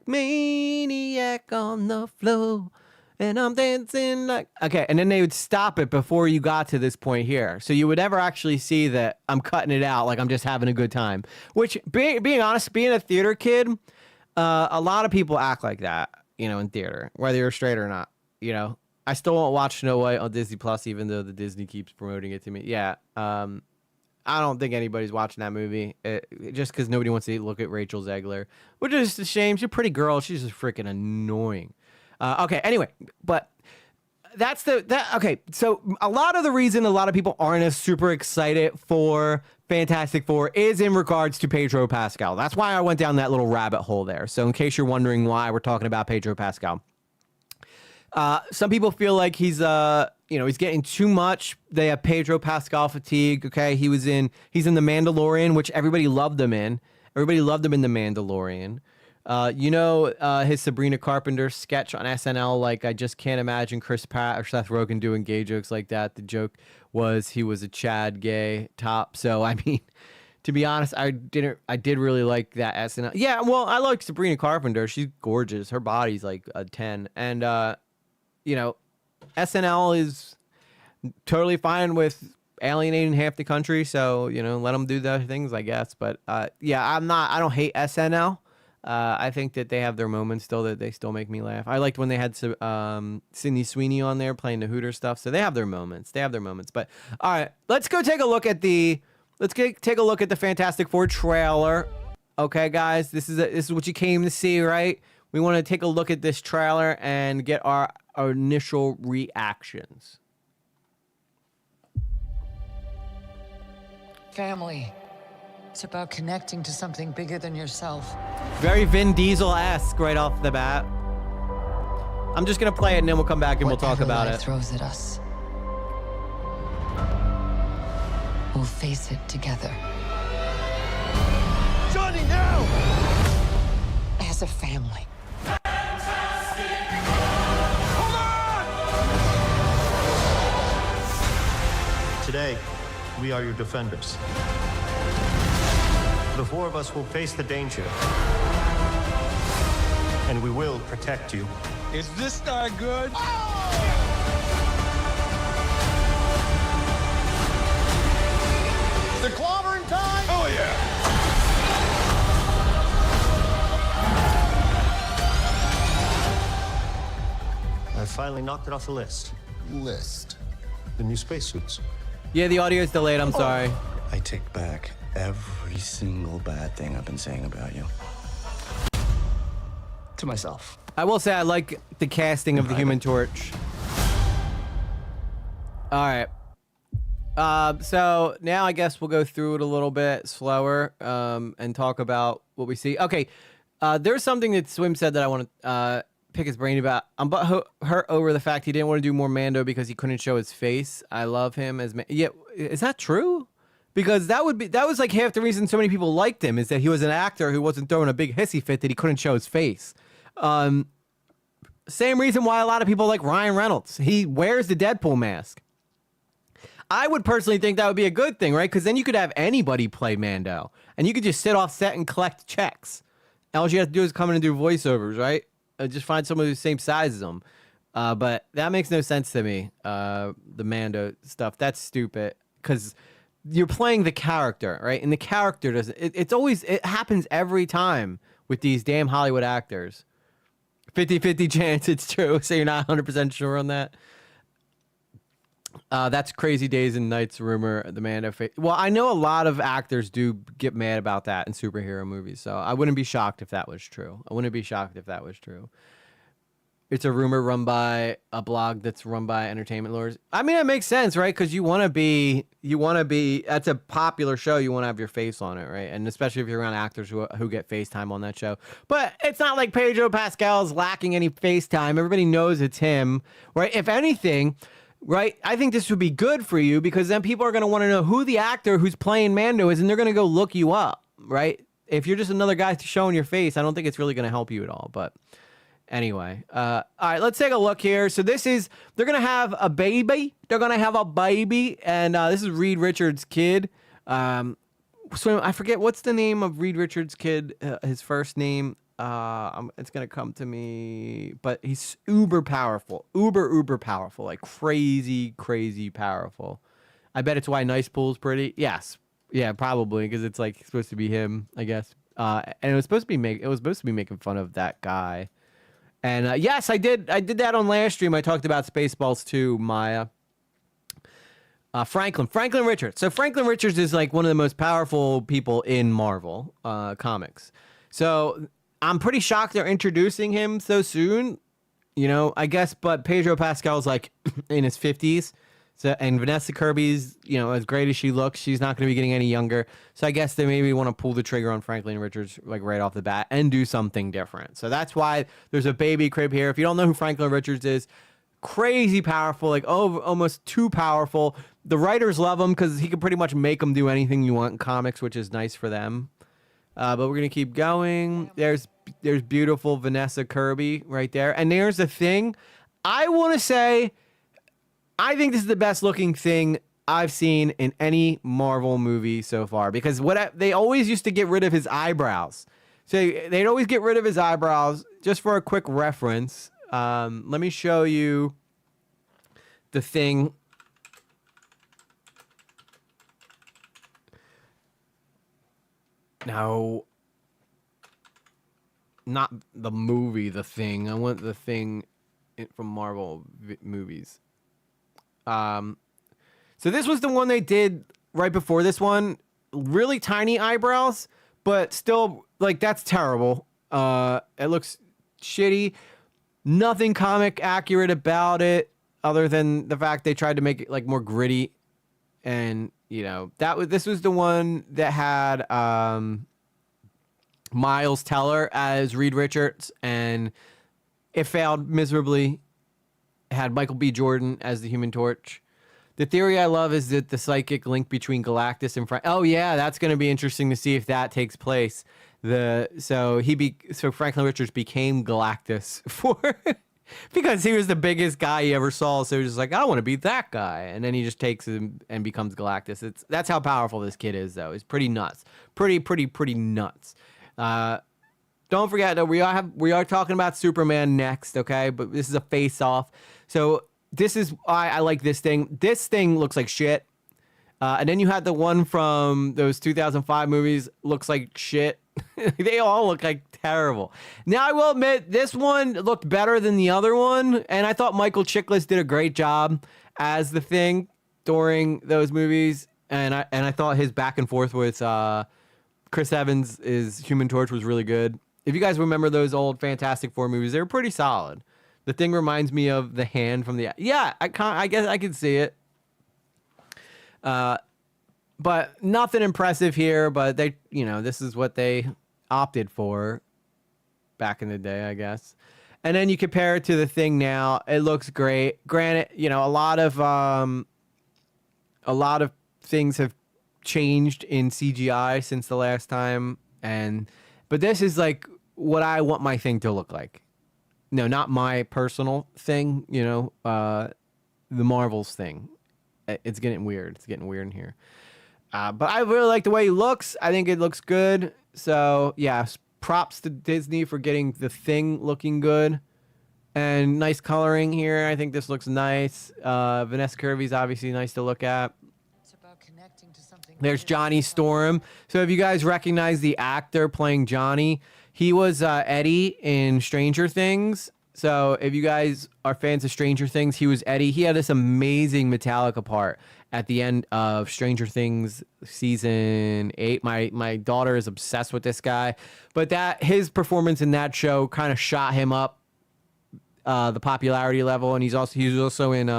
[SPEAKER 5] on the floor, and I'm dancing like... Okay, and then they would stop it before you got to this point here. So you would never actually see that I'm cutting it out like I'm just having a good time. Which, being honest, being a theater kid, a lot of people act like that, you know, in theater, whether you're straight or not, you know. I still won't watch Snow White on Disney Plus, even though the Disney keeps promoting it to me. Yeah, I don't think anybody's watching that movie just because nobody wants to look at Rachel Zegler, which is a shame. She's a pretty girl. She's just freaking annoying. Okay, anyway, but okay. So a lot of the reason a lot of people aren't as super excited for Fantastic Four is in regards to Pedro Pascal. That's why I went down that little rabbit hole there. So in case you're wondering why we're talking about Pedro Pascal. Some people feel like he's getting too much. They have Pedro Pascal fatigue. Okay, he's in The Mandalorian, which everybody loved him in. Everybody loved him in The Mandalorian. His Sabrina Carpenter sketch on SNL. Like, I just can't imagine Chris Pratt or Seth Rogen doing gay jokes like that. The joke was he was a Chad gay top. So I mean, to be honest, I did really like that SNL. Yeah, well, I like Sabrina Carpenter. She's gorgeous. Her body's like a 10, and SNL is totally fine with alienating half the country, so, you know, let them do their things, I guess. But, I don't hate SNL. I think that they have their moments still, that they still make me laugh. I liked when they had Sydney Sweeney on there playing the Hooter stuff, so they have their moments. But, all right, let's go take a look at the Fantastic Four trailer. Okay, guys, this is what you came to see, right? We want to take a look at this trailer and get our initial reactions.
[SPEAKER 8] Family. It's about connecting to something bigger than yourself.
[SPEAKER 5] Very Vin Diesel-esque right off the bat. I'm just going to play it and then we'll come back and we'll talk about it.
[SPEAKER 8] Throws at us. We'll face it together.
[SPEAKER 1] Johnny, now!
[SPEAKER 8] As a family.
[SPEAKER 9] Today, we are your defenders. The four of us will face the danger. And we will protect you.
[SPEAKER 1] Is this guy good? The clobbering time? Oh, yeah.
[SPEAKER 9] I finally knocked it off the list.
[SPEAKER 3] List.
[SPEAKER 9] The new spacesuits.
[SPEAKER 5] Yeah, the audio is delayed. I'm sorry.
[SPEAKER 10] I take back every single bad thing I've been saying about you.
[SPEAKER 3] To myself.
[SPEAKER 5] I will say I like the casting of the Human Torch. All right. So now I guess we'll go through it a little bit slower and talk about what we see. Okay. There's something that Swim said that I want to pick his brain about. I'm hurt over the fact he didn't want to do more Mando because he couldn't show his face. I love him as yeah. Is that true? Because that was like half the reason so many people liked him, is that he was an actor who wasn't throwing a big hissy fit that he couldn't show his face. Same reason why a lot of people like Ryan Reynolds. He wears the Deadpool mask. I would personally think that would be a good thing, right? Because then you could have anybody play Mando, and you could just sit off set and collect checks. All you have to do is come in and do voiceovers, right? Just find someone who's the same size as them. But that makes no sense to me. The Mando stuff, that's stupid, because you're playing the character, right? And the character doesn't. It happens every time with these damn Hollywood actors. 50-50 chance it's true, so you're not 100% sure on that. That's Crazy Days and Nights rumor, the Mando face. Well, I know a lot of actors do get mad about that in superhero movies, so I wouldn't be shocked if that was true. It's a rumor run by a blog that's run by entertainment lords. I mean, it makes sense, right? Because you want to be, that's a popular show. You want to have your face on it, right? And especially if you're around actors who get FaceTime on that show. But it's not like Pedro Pascal's lacking any FaceTime. Everybody knows it's him, right? If anything, right, I think this would be good for you because then people are going to want to know who the actor who's playing Mando is, and they're going to go look you up, right? If you're just another guy showing your face, I don't think it's really going to help you at all, but... Anyway, all right, let's take a look here. So they're going to have a baby. They're going to have a baby, and this is Reed Richards' kid. I forget, what's the name of Reed Richards' kid, his first name? It's going to come to me, but he's uber powerful, uber powerful, like crazy powerful. I bet it's why Nice Pool's pretty. Yes. Yeah, probably, because it's like supposed to be him, I guess. And it was supposed to be making fun of that guy. And yes, I did that on last stream. I talked about Spaceballs 2, Maya. Franklin Richards. So Franklin Richards is like one of the most powerful people in Marvel comics. So I'm pretty shocked they're introducing him so soon. You know, I guess, but Pedro Pascal's like in his 50s. So, and Vanessa Kirby's, you know, as great as she looks, she's not going to be getting any younger. So I guess they maybe want to pull the trigger on Franklin Richards like right off the bat and do something different. So that's why there's a baby crib here. If you don't know who Franklin Richards is, crazy powerful, like almost too powerful. The writers love him because he can pretty much make them do anything you want in comics, which is nice for them. But we're going to keep going. There's beautiful Vanessa Kirby right there. And there's the Thing. I want to say... I think this is the best looking Thing I've seen in any Marvel movie so far because they always used to get rid of his eyebrows. So they'd always get rid of his eyebrows. Just for a quick reference, let me show you the Thing. No, not the movie, The Thing. I want the Thing from Marvel movies. So this was the one they did right before this one. Really tiny eyebrows, but still, like, that's terrible. It looks shitty. Nothing comic accurate about it, other than the fact they tried to make it like more gritty. And you know this was the one that had Miles Teller as Reed Richards, and it failed miserably. Had Michael B. Jordan as the Human Torch. The theory I love is that the psychic link between Galactus and oh yeah, that's going to be interesting to see if that takes place. So Franklin Richards became Galactus because he was the biggest guy he ever saw. So he was just like, I want to be that guy, and then he just takes him and becomes Galactus. That's how powerful this kid is, though. He's pretty nuts, pretty nuts. Don't forget that we are talking about Superman next, okay? But this is a face-off. So this is why I like this thing. This thing looks like shit. And then you had the one from those 2005 movies, looks like shit. They all look like terrible. Now, I will admit, this one looked better than the other one. And I thought Michael Chiklis did a great job as the Thing during those movies. And I thought his back and forth with Chris Evans' Human Torch was really good. If you guys remember those old Fantastic Four movies, they were pretty solid. The Thing reminds me of the hand from the... Yeah, I guess I can see it. But nothing impressive here, but they, this is what they opted for back in the day, I guess. And then you compare it to the Thing now, it looks great. Granted, a lot of things have changed in CGI since the last time, but this is like what I want my Thing to look like. No, not my personal Thing, the Marvel's Thing. It's getting weird. It's getting weird in here. But I really like the way he looks. I think it looks good. So, yeah, props to Disney for getting the Thing looking good. And nice coloring here. I think this looks nice. Vanessa Kirby's obviously nice to look at.
[SPEAKER 8] It's about connecting to something.
[SPEAKER 5] There's Johnny Storm. So if you guys recognize the actor playing Johnny, he was Eddie in Stranger Things. So if you guys are fans of Stranger Things, he was Eddie. He had this amazing Metallica part at the end of Stranger Things season 8. My daughter is obsessed with this guy. But his performance in that show kind of shot him up the popularity level, and he was also in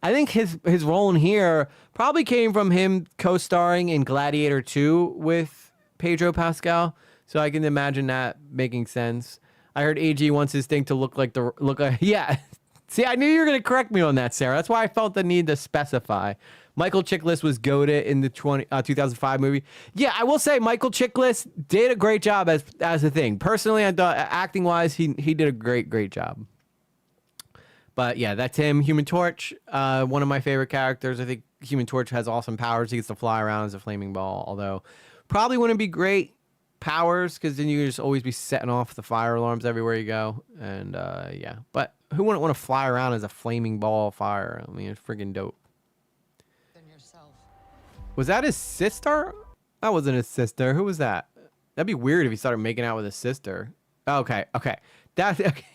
[SPEAKER 5] I think his role in here probably came from him co-starring in Gladiator 2 with Pedro Pascal. So I can imagine that making sense. I heard AG wants his thing to look like yeah. See, I knew you were gonna correct me on that, Sarah. That's why I felt the need to specify. Michael Chiklis was goated in the 2005 movie. Yeah, I will say Michael Chiklis did a great job as a thing. Personally, I thought acting wise, he did a great job. But yeah, that's him. Human Torch, one of my favorite characters. I think Human Torch has awesome powers. He gets to fly around as a flaming ball, although probably wouldn't be great powers because then you just always be setting off the fire alarms everywhere you go. And yeah, but who wouldn't want to fly around as a flaming ball of fire? I mean, it's freaking dope. Was that his sister? That wasn't his sister. Who was that? That'd be weird if he started making out with his sister. Okay. That's okay.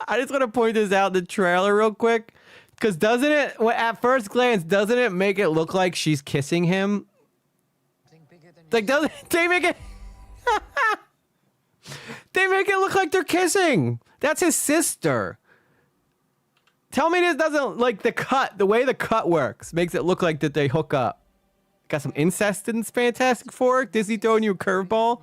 [SPEAKER 5] I just want to point this out in the trailer real quick. Because doesn't it, at first glance, doesn't it make it look like she's kissing him? Like, doesn't they make it... They make it look like they're kissing. That's his sister. Tell me this doesn't, like, the way the cut works makes it look like that they hook up. Got some incest in Fantastic Four? Disney throwing you a curveball?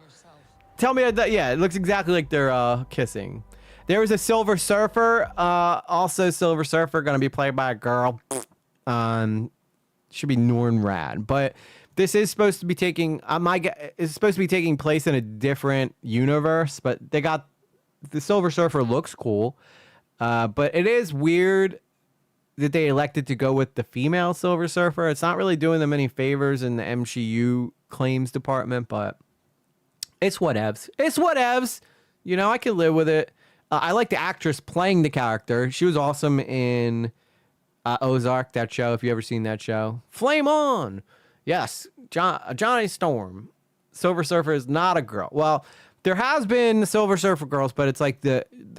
[SPEAKER 5] Tell me that, yeah, it looks exactly like they're kissing. There was a Silver Surfer. Also, Silver Surfer going to be played by a girl. Should be Norn Rad. But this is supposed to be taking... it's supposed to be taking place in a different universe. But they got... The Silver Surfer looks cool. But it is weird that they elected to go with the female Silver Surfer. It's not really doing them any favors in the MCU claims department. But it's whatevs. It's whatevs. You know, I can live with it. I like the actress playing the character. She was awesome in Ozark, that show, if you ever seen that show. Flame on! Yes, Johnny Storm. Silver Surfer is not a girl. Well, there has been Silver Surfer girls, but it's like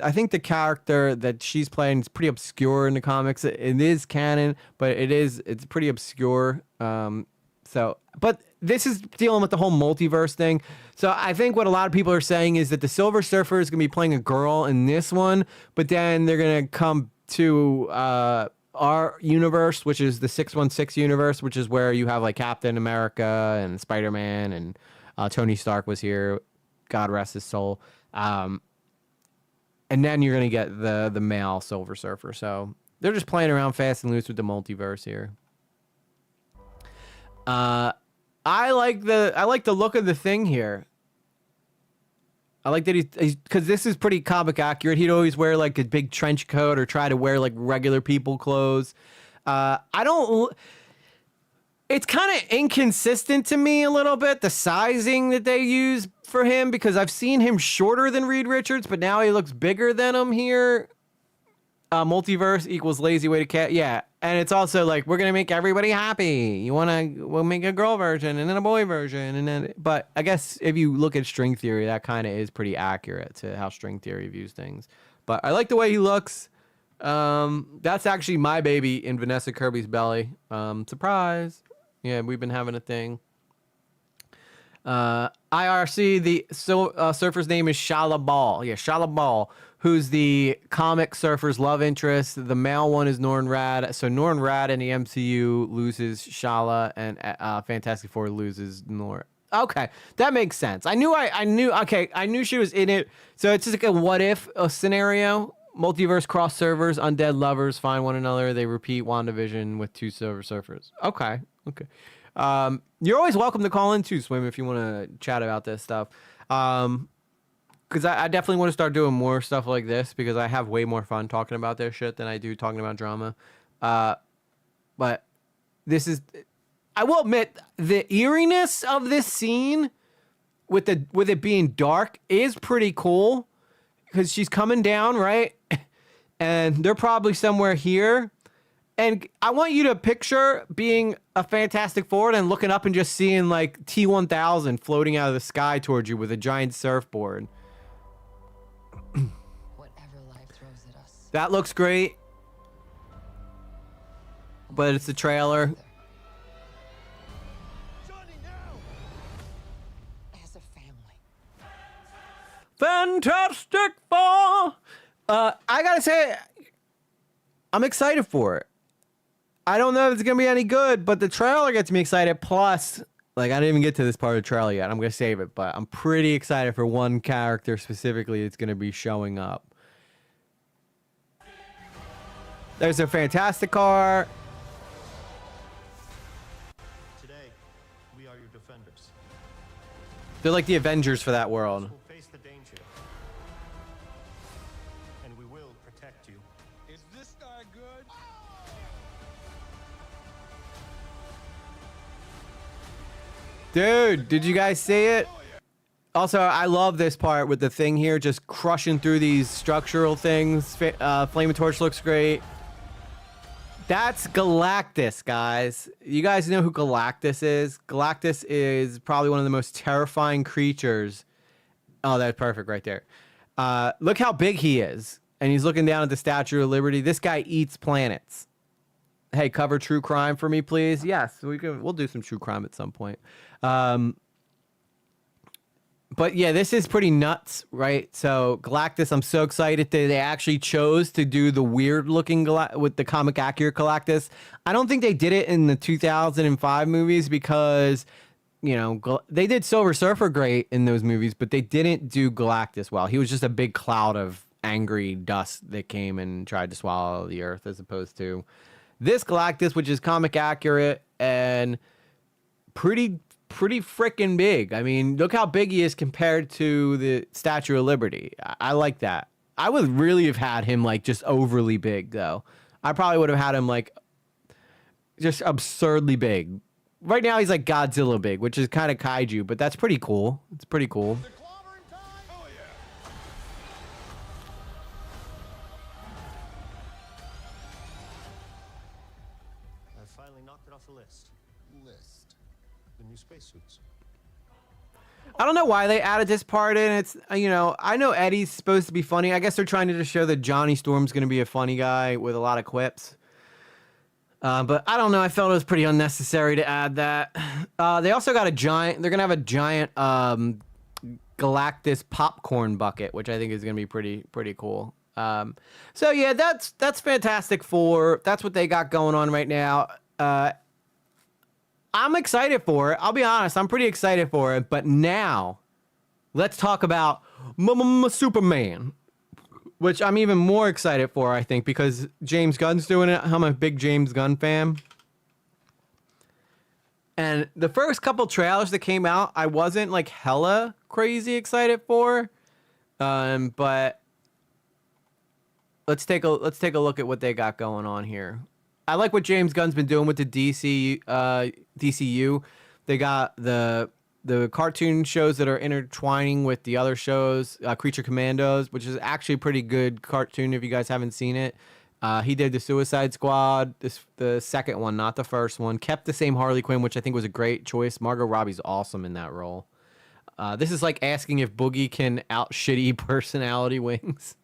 [SPEAKER 5] I think the character that she's playing is pretty obscure in the comics. It is canon, but it's pretty obscure. But this is dealing with the whole multiverse thing. So I think what a lot of people are saying is that the Silver Surfer is going to be playing a girl in this one, but then they're going to come to our universe, which is the 616 universe, which is where you have like Captain America and Spider-Man and Tony Stark was here. God rest his soul. And then you're going to get the male Silver Surfer. So they're just playing around fast and loose with the multiverse here. I like the look of the Thing here. I like that he's because this is pretty comic accurate. He'd always wear like a big trench coat or try to wear like regular people clothes. It's kind of inconsistent to me a little bit, the sizing that they use for him, because I've seen him shorter than Reed Richards, but now he looks bigger than him here. Multiverse equals lazy way to cat. Yeah. And it's also like, we're going to make everybody happy. We'll make a girl version and then a boy version. But I guess if you look at string theory, that kind of is pretty accurate to how string theory views things. But I like the way he looks. That's actually my baby in Vanessa Kirby's belly. Surprise. Yeah, we've been having a thing. IRC, the surfer's name is Shala Ball. Yeah, Shala Ball, who's the comic surfer's love interest. The male one is Norn Rad. So Norn Rad in the MCU loses Shala, and Fantastic Four loses Norn. Okay, that makes sense. I knew she was in it. So it's just like a what if scenario. Multiverse cross servers, undead lovers find one another. They repeat WandaVision with two Silver Surfers. Okay. You're always welcome to call in too, Swim, if you want to chat about this stuff. Because I definitely want to start doing more stuff like this because I have way more fun talking about this shit than I do talking about drama. But this is, I will admit, the eeriness of this scene with it being dark is pretty cool because she's coming down, right? And they're probably somewhere here. And I want you to picture being a Fantastic Four and looking up and just seeing like T-1000 floating out of the sky towards you with a giant surfboard.
[SPEAKER 8] Whatever life throws at us.
[SPEAKER 5] That looks great. But it's a trailer.
[SPEAKER 8] As a family.
[SPEAKER 5] Fantastic Four! I gotta say, I'm excited for it. I don't know if it's gonna be any good, but the trailer gets me excited. Plus, like, I didn't even get to this part of the trailer yet. I'm gonna save it, but I'm pretty excited for one character specifically that's gonna be showing up. There's a Fantastic Car.
[SPEAKER 9] Today, we are your defenders.
[SPEAKER 5] They're like the Avengers for that world.
[SPEAKER 9] We'll face the danger. And we will protect you.
[SPEAKER 1] Is this guy good?
[SPEAKER 5] Dude, did you guys see it? Also, I love this part with the thing here just crushing through these structural things. Flame Torch looks great. That's Galactus, guys. You guys know who Galactus is? Galactus is probably one of the most terrifying creatures. Oh, that's perfect right there. Look how big he is. And he's looking down at the Statue of Liberty. This guy eats planets. Hey, cover true crime for me, please. Yes, we'll do some true crime at some point. But yeah, this is pretty nuts, right? So Galactus, I'm so excited that they actually chose to do the weird looking with the comic accurate Galactus. I don't think they did it in the 2005 movies because, you know, they did Silver Surfer great in those movies, but they didn't do Galactus well. He was just a big cloud of angry dust that came and tried to swallow the earth, as opposed to this Galactus, which is comic accurate and pretty freaking big. I mean, look how big he is compared to the Statue of Liberty. I like that. I would really have had him like just overly big though. I probably would have had him like just absurdly big. Right now he's like Godzilla big, which is kind of kaiju, but that's pretty cool. It's pretty cool.
[SPEAKER 9] I finally knocked it off the list. The new spacesuits.
[SPEAKER 5] I don't know why they added this part in. It's, you know, I know Eddie's supposed to be funny. I guess they're trying to just show that Johnny Storm's going to be a funny guy with a lot of quips. But I don't know. I felt it was pretty unnecessary to add that. They also got a giant, they're going to have a giant Galactus popcorn bucket, which I think is going to be pretty cool. So yeah, that's Fantastic Four. That's what they got going on right now. I'm excited for it. I'll be honest. I'm pretty excited for it. But now, let's talk about SuperMan, which I'm even more excited for, I think, because James Gunn's doing it. I'm a big James Gunn fan. And the first couple trailers that came out, I wasn't like hella crazy excited for. But let's take a look at what they got going on here. I like what James Gunn's been doing with the DCU. They got the cartoon shows that are intertwining with the other shows, Creature Commandos, which is actually a pretty good cartoon if you guys haven't seen it. He did the Suicide Squad, the second one, not the first one. Kept the same Harley Quinn, which I think was a great choice. Margot Robbie's awesome in that role. This is like asking if Boogie can out shitty personality wings.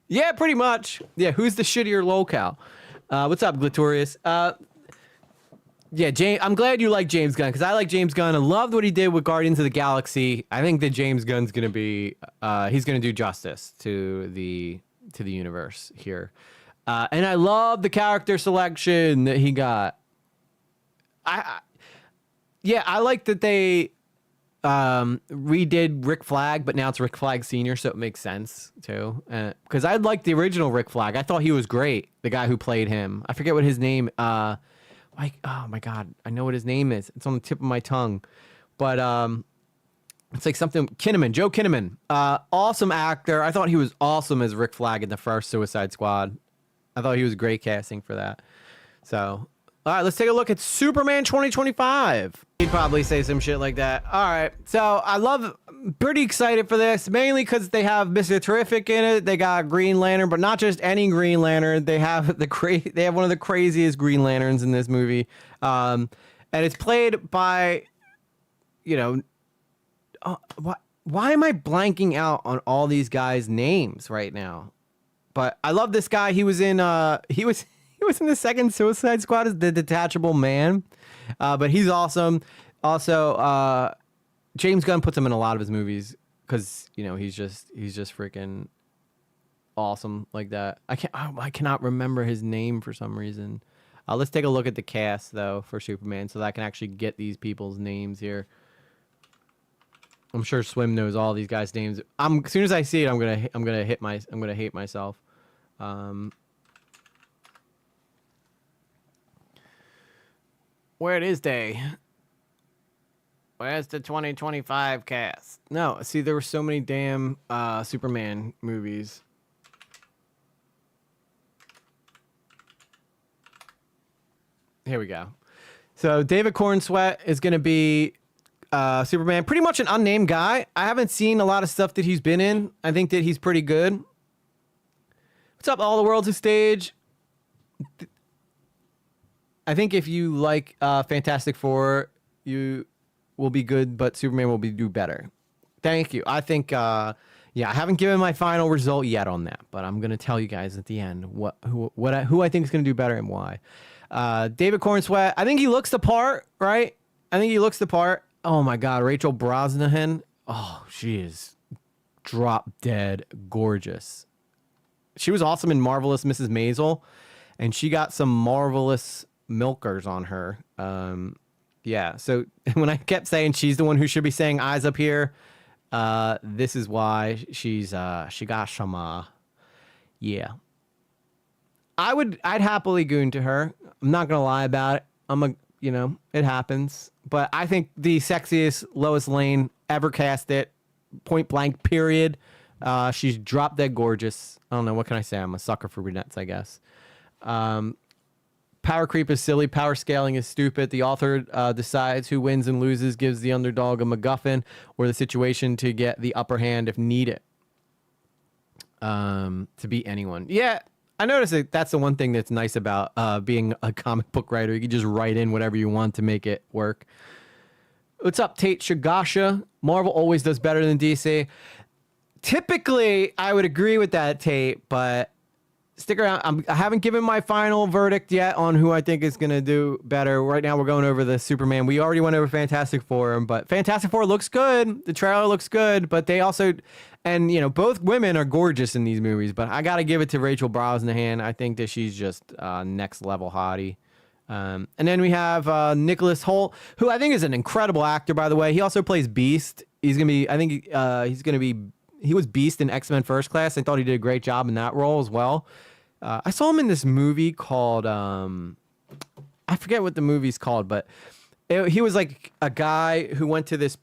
[SPEAKER 5] Yeah, pretty much. Yeah, who's the shittier locale? What's up, Glatorius? Yeah, I'm glad you like James Gunn, because I like James Gunn. I loved what he did with Guardians of the Galaxy. I think that James Gunn's gonna be, he's gonna do justice to the universe here, and I love the character selection that he got. Yeah, I like that they redid Rick Flag, but now it's Rick Flag Sr., so it makes sense too. Because I liked the original Rick Flag. I thought he was great. The guy who played him, I forget what his name. Oh my god, I know what his name is. It's on the tip of my tongue, but it's like something Kinnaman, Joe Kinnaman. Awesome actor. I thought he was awesome as Rick Flag in the first Suicide Squad. I thought he was great casting for that. So, all right, let's take a look at Superman 2025. He'd probably say some shit like that. All right, so pretty excited for this, mainly because they have Mr. Terrific in it. They got Green Lantern, but not just any Green Lantern. They have they have one of the craziest Green Lanterns in this movie, and it's played by, you know, why am I blanking out on all these guys' names right now? But I love this guy. He was in he was in the second Suicide Squad as the Detachable Man, but he's awesome. Also, James Gunn puts him in a lot of his movies because, you know, he's just freaking awesome like that. I cannot remember his name for some reason. Let's take a look at the cast though for Superman, so that I can actually get these people's names here. I'm sure Swim knows all these guys' names. As soon as I see it, I'm gonna hate myself. Where is they? Where's the 2025 cast? No, see, there were so many damn Superman movies. Here we go. So David Cornsweet is going to be Superman. Pretty much an unnamed guy. I haven't seen a lot of stuff that he's been in. I think that he's pretty good. What's up, All the World's a Stage? I think if you like Fantastic Four, you will be good, but Superman will do better. Thank you. I think, yeah, I haven't given my final result yet on that, but I'm going to tell you guys at the end who I think is going to do better and why. David Cornsweet, I think he looks the part, right? I think he looks the part. Oh my God, Rachel Brosnahan. Oh, she is drop dead gorgeous. She was awesome in Marvelous Mrs. Maisel, and she got some marvelous milkers on her. Yeah, so when I kept saying she's the one who should be saying eyes up here, this is why she got some, yeah. I'd happily goon to her. I'm not gonna lie about it. It happens. But I think the sexiest Lois Lane ever cast it, point blank, period. She's drop dead gorgeous. I don't know, what can I say? I'm a sucker for brunettes, I guess. Power creep is silly. Power scaling is stupid. The author decides who wins and loses, gives the underdog a MacGuffin or the situation to get the upper hand if needed. To beat anyone. Yeah, I noticed that that's the one thing that's nice about being a comic book writer. You can just write in whatever you want to make it work. What's up, Tate Shigasha? Marvel always does better than DC. Typically, I would agree with that, Tate, but stick around. I haven't given my final verdict yet on who I think is going to do better. Right now, we're going over the Superman. We already went over Fantastic Four, but Fantastic Four looks good. The trailer looks good, but they also... And, both women are gorgeous in these movies, but I got to give it to Rachel Brosnahan. I think that she's just next level hottie. And then we have Nicholas Hoult, who I think is an incredible actor, by the way. He also plays Beast. He's going to be, I think he's going to be, he was Beast in X-Men First Class. I thought he did a great job in that role as well. I saw him in this movie called, I forget what the movie's called, but he was like a guy who went to this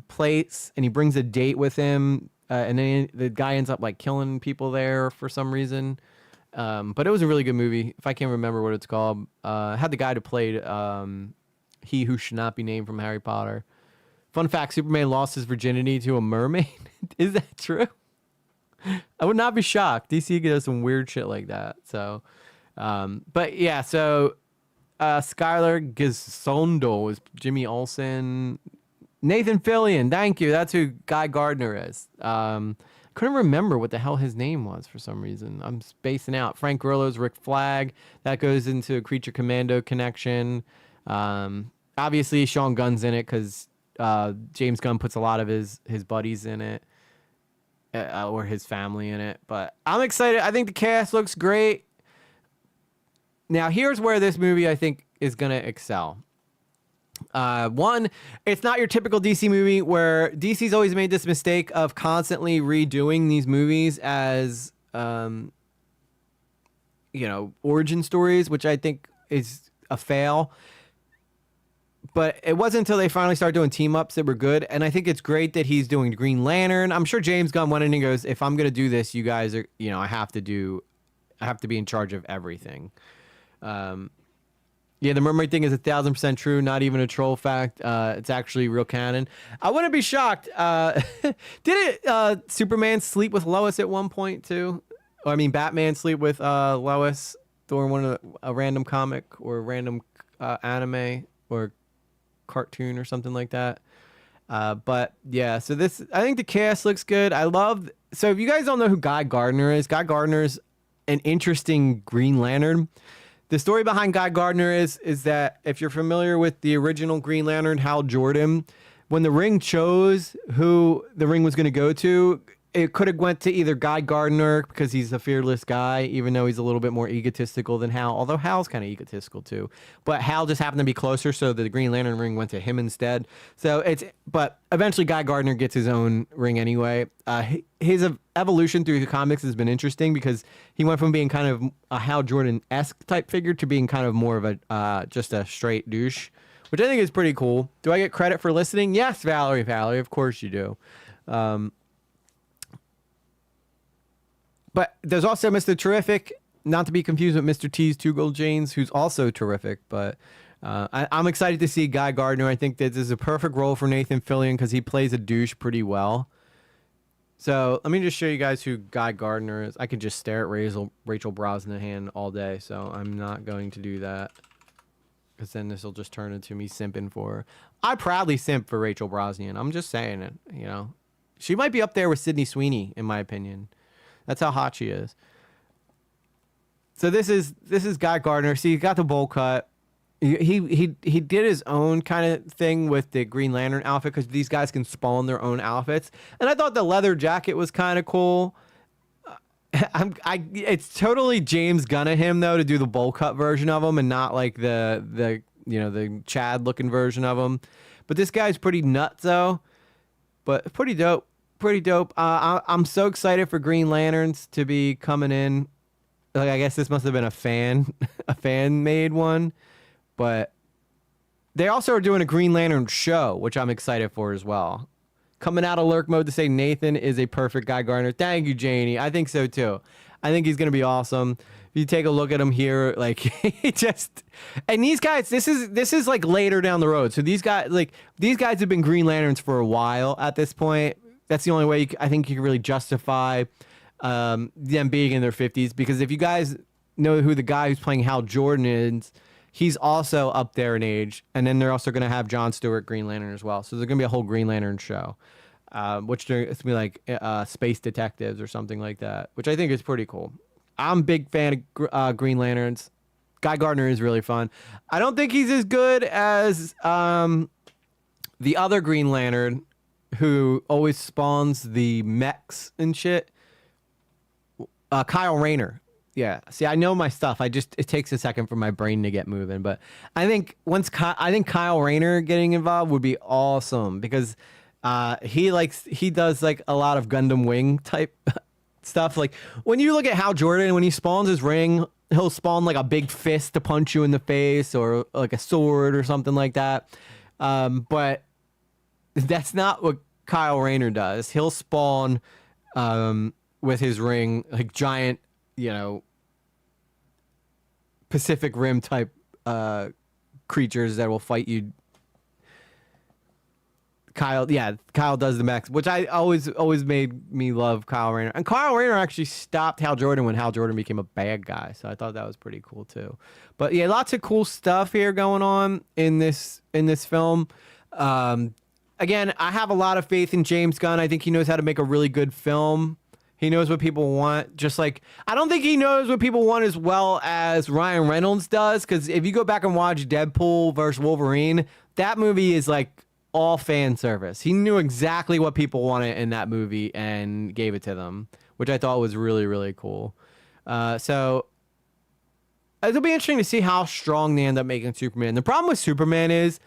[SPEAKER 5] place and he brings a date with him and then the guy ends up like killing people there for some reason, but it was a really good movie. If I can't remember what it's called, had the guy who played He Who Should Not Be Named from Harry Potter. Fun fact, Superman lost his virginity to a mermaid. Is that true? I would not be shocked. DC does some weird shit like that. So but yeah, so Skylar Gisondo is Jimmy Olsen. Nathan Fillion, thank you. That's who Guy Gardner is. Couldn't remember what the hell his name was for some reason. I'm spacing out. Frank Grillo's Rick Flag. That goes into a Creature Commando connection. Obviously, Sean Gunn's in it because James Gunn puts a lot of his buddies in it. Or his family in it. But I'm excited. I think the cast looks great. Now, here's where this movie, I think, is going to excel. One, it's not your typical DC movie where DC's always made this mistake of constantly redoing these movies as, origin stories, which I think is a fail. But it wasn't until they finally started doing team-ups that were good. And I think it's great that he's doing Green Lantern. I'm sure James Gunn went in and goes, if I'm going to do this, you guys are, I have to be in charge of everything. Yeah, the mermaid thing is 1,000% true. Not even a troll fact. It's actually real canon. I wouldn't be shocked. Did Superman sleep with Lois at one point too? Or, I mean, Batman sleep with Lois during a random comic or a random anime or cartoon or something like that. But yeah, so I think the cast looks good. So if you guys don't know who Guy Gardner is, Guy Gardner's an interesting Green Lantern. The story behind Guy Gardner is that if you're familiar with the original Green Lantern, Hal Jordan, when the Ring chose who the ring was going to go to, it could have went to either Guy Gardner because he's a fearless guy, even though he's a little bit more egotistical than Hal. Although Hal's kind of egotistical too, but Hal just happened to be closer, so the Green Lantern ring went to him instead. But eventually Guy Gardner gets his own ring anyway. His evolution through the comics has been interesting because he went from being kind of a Hal Jordan-esque type figure to being kind of more of a just a straight douche, which I think is pretty cool. Do I get credit for listening? Yes, Valerie, of course you do. But there's also Mr. Terrific, not to be confused with Mr. T's Two Gold Chains, who's also terrific. But I'm excited to see Guy Gardner. I think that this is a perfect role for Nathan Fillion because he plays a douche pretty well. So let me just show you guys who Guy Gardner is. I could just stare at Rachel Brosnahan all day, so I'm not going to do that. Because then this will just turn into me simping for her. I proudly simp for Rachel Brosnahan. I'm just saying it, you know. She might be up there with Sydney Sweeney, in my opinion. That's how hot she is. So this is Guy Gardner. See, he got the bowl cut. He did his own kind of thing with the Green Lantern outfit because these guys can spawn their own outfits. And I thought the leather jacket was kind of cool. It's totally James Gunn of him though to do the bowl cut version of him and not like the Chad looking version of him. But this guy's pretty nuts though. But pretty dope. I'm so excited for Green Lanterns to be coming in. Like I guess this must have been a fan made one. But they also are doing a Green Lantern show, which I'm excited for as well. Coming out of lurk mode to say Nathan is a perfect Guy Gardner. Thank you, Janie. I think so too. I think he's gonna be awesome. If you take a look at him here, like he just and these guys, this is like later down the road. So these guys have been Green Lanterns for a while at this point. That's the only way I think you can really justify them being in their 50s. Because if you guys know who the guy who's playing Hal Jordan is, he's also up there in age. And then they're also going to have John Stewart Green Lantern as well. So there's going to be a whole Green Lantern show, which it's going to be like Space Detectives or something like that, which I think is pretty cool. I'm a big fan of Green Lanterns. Guy Gardner is really fun. I don't think he's as good as the other Green Lantern who always spawns the mechs and shit. Kyle Rayner. Yeah. See, I know my stuff. it takes a second for my brain to get moving. But I think Kyle Rayner getting involved would be awesome because he does like a lot of Gundam Wing type stuff. Like when you look at Hal Jordan, when he spawns his ring, he'll spawn like a big fist to punch you in the face or like a sword or something like that. But that's not what Kyle Rayner does. He'll spawn with his ring like giant, Pacific Rim type creatures that will fight you. Kyle does the max, which I always made me love Kyle Rayner. And Kyle Rayner actually stopped Hal Jordan when Hal Jordan became a bad guy. So I thought that was pretty cool too. But yeah, lots of cool stuff here going on in this film. Again, I have a lot of faith in James Gunn. I think he knows how to make a really good film. He knows what people want. Just like, I don't think he knows what people want as well as Ryan Reynolds does. Because if you go back and watch Deadpool versus Wolverine, that movie is like all fan service. He knew exactly what people wanted in that movie and gave it to them, which I thought was really, really cool. So it'll be interesting to see how strong they end up making Superman. The problem with Superman is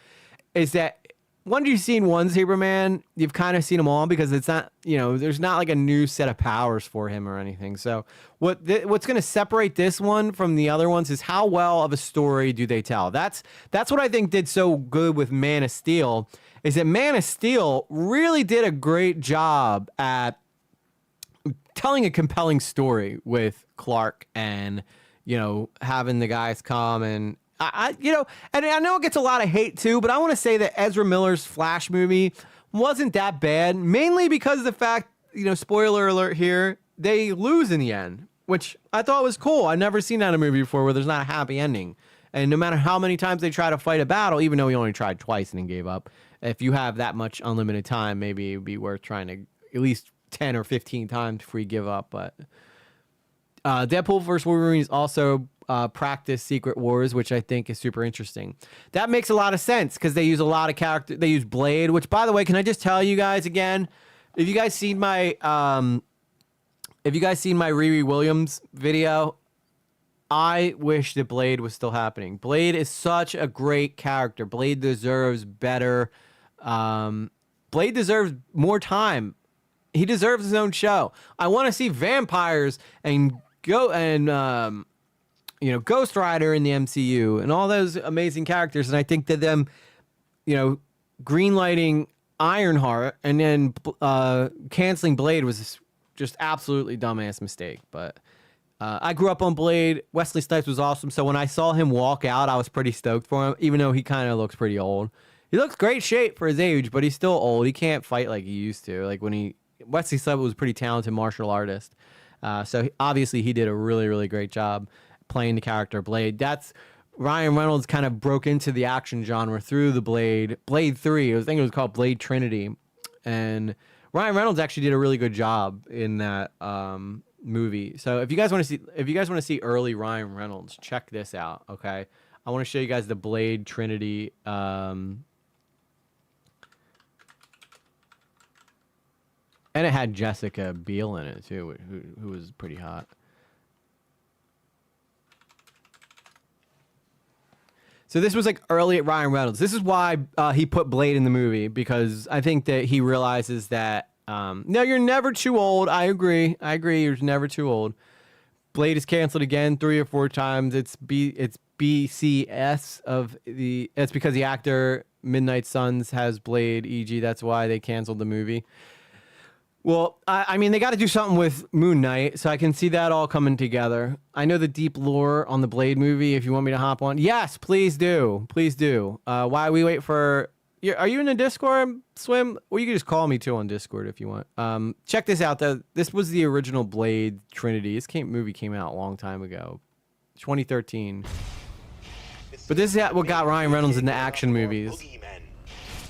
[SPEAKER 5] that once you've seen one Superman, you've kind of seen them all because it's not, there's not like a new set of powers for him or anything. So what's going to separate this one from the other ones is how well of a story do they tell. That's what I think did so good with Man of Steel, is that Man of Steel really did a great job at telling a compelling story with Clark and, having the guys come and and I know it gets a lot of hate too, but I want to say that Ezra Miller's Flash movie wasn't that bad, mainly because of the fact, spoiler alert here, they lose in the end, which I thought was cool. I've never seen that in a movie before where there's not a happy ending. And no matter how many times they try to fight a battle, even though he only tried twice and then gave up, if you have that much unlimited time, maybe it would be worth trying to at least 10 or 15 times before you give up. But Deadpool vs. Wolverine is also practice Secret Wars, which I think is super interesting. That makes a lot of sense because they use a lot of character. They use Blade, which, by the way, can I just tell you guys again? If you guys seen my Riri Williams video, I wish that Blade was still happening. Blade is such a great character. Blade deserves better. Blade deserves more time. He deserves his own show. I want to see vampires and Ghost Rider in the MCU and all those amazing characters. And I think that them, greenlighting Ironheart and then canceling Blade was just absolutely dumbass mistake. But I grew up on Blade. Wesley Snipes was awesome. So when I saw him walk out, I was pretty stoked for him, even though he kind of looks pretty old. He looks great shape for his age, but he's still old. He can't fight like he used to. Like Wesley Snipes was a pretty talented martial artist. So obviously he did a really, really great job playing the character Blade. That's Ryan Reynolds kind of broke into the action genre through the Blade 3. I think it was called Blade Trinity. And Ryan Reynolds actually did a really good job in that movie. So if you guys want to see early Ryan Reynolds, check this out, okay? I want to show you guys the Blade Trinity and it had Jessica Biel in it too, who was pretty hot. So this was like early Ryan Reynolds. This is why he put Blade in the movie, because I think that he realizes that no, you're never too old. I agree. You're never too old. Blade is canceled again 3 or 4 times. It's BCS of the. It's because the actor Midnight Suns has Blade, e.g. That's why they canceled the movie. Well, I mean, they got to do something with Moon Knight, so I can see that all coming together. I know the deep lore on the Blade movie, if you want me to hop on. Yes, please do. Please do. While we wait for... Are you in the Discord, Swim? Well, you can just call me, too, on Discord if you want. Check this out. This was the original Blade Trinity. This movie came out a long time ago. 2013. But this is what got Ryan Reynolds into action movies.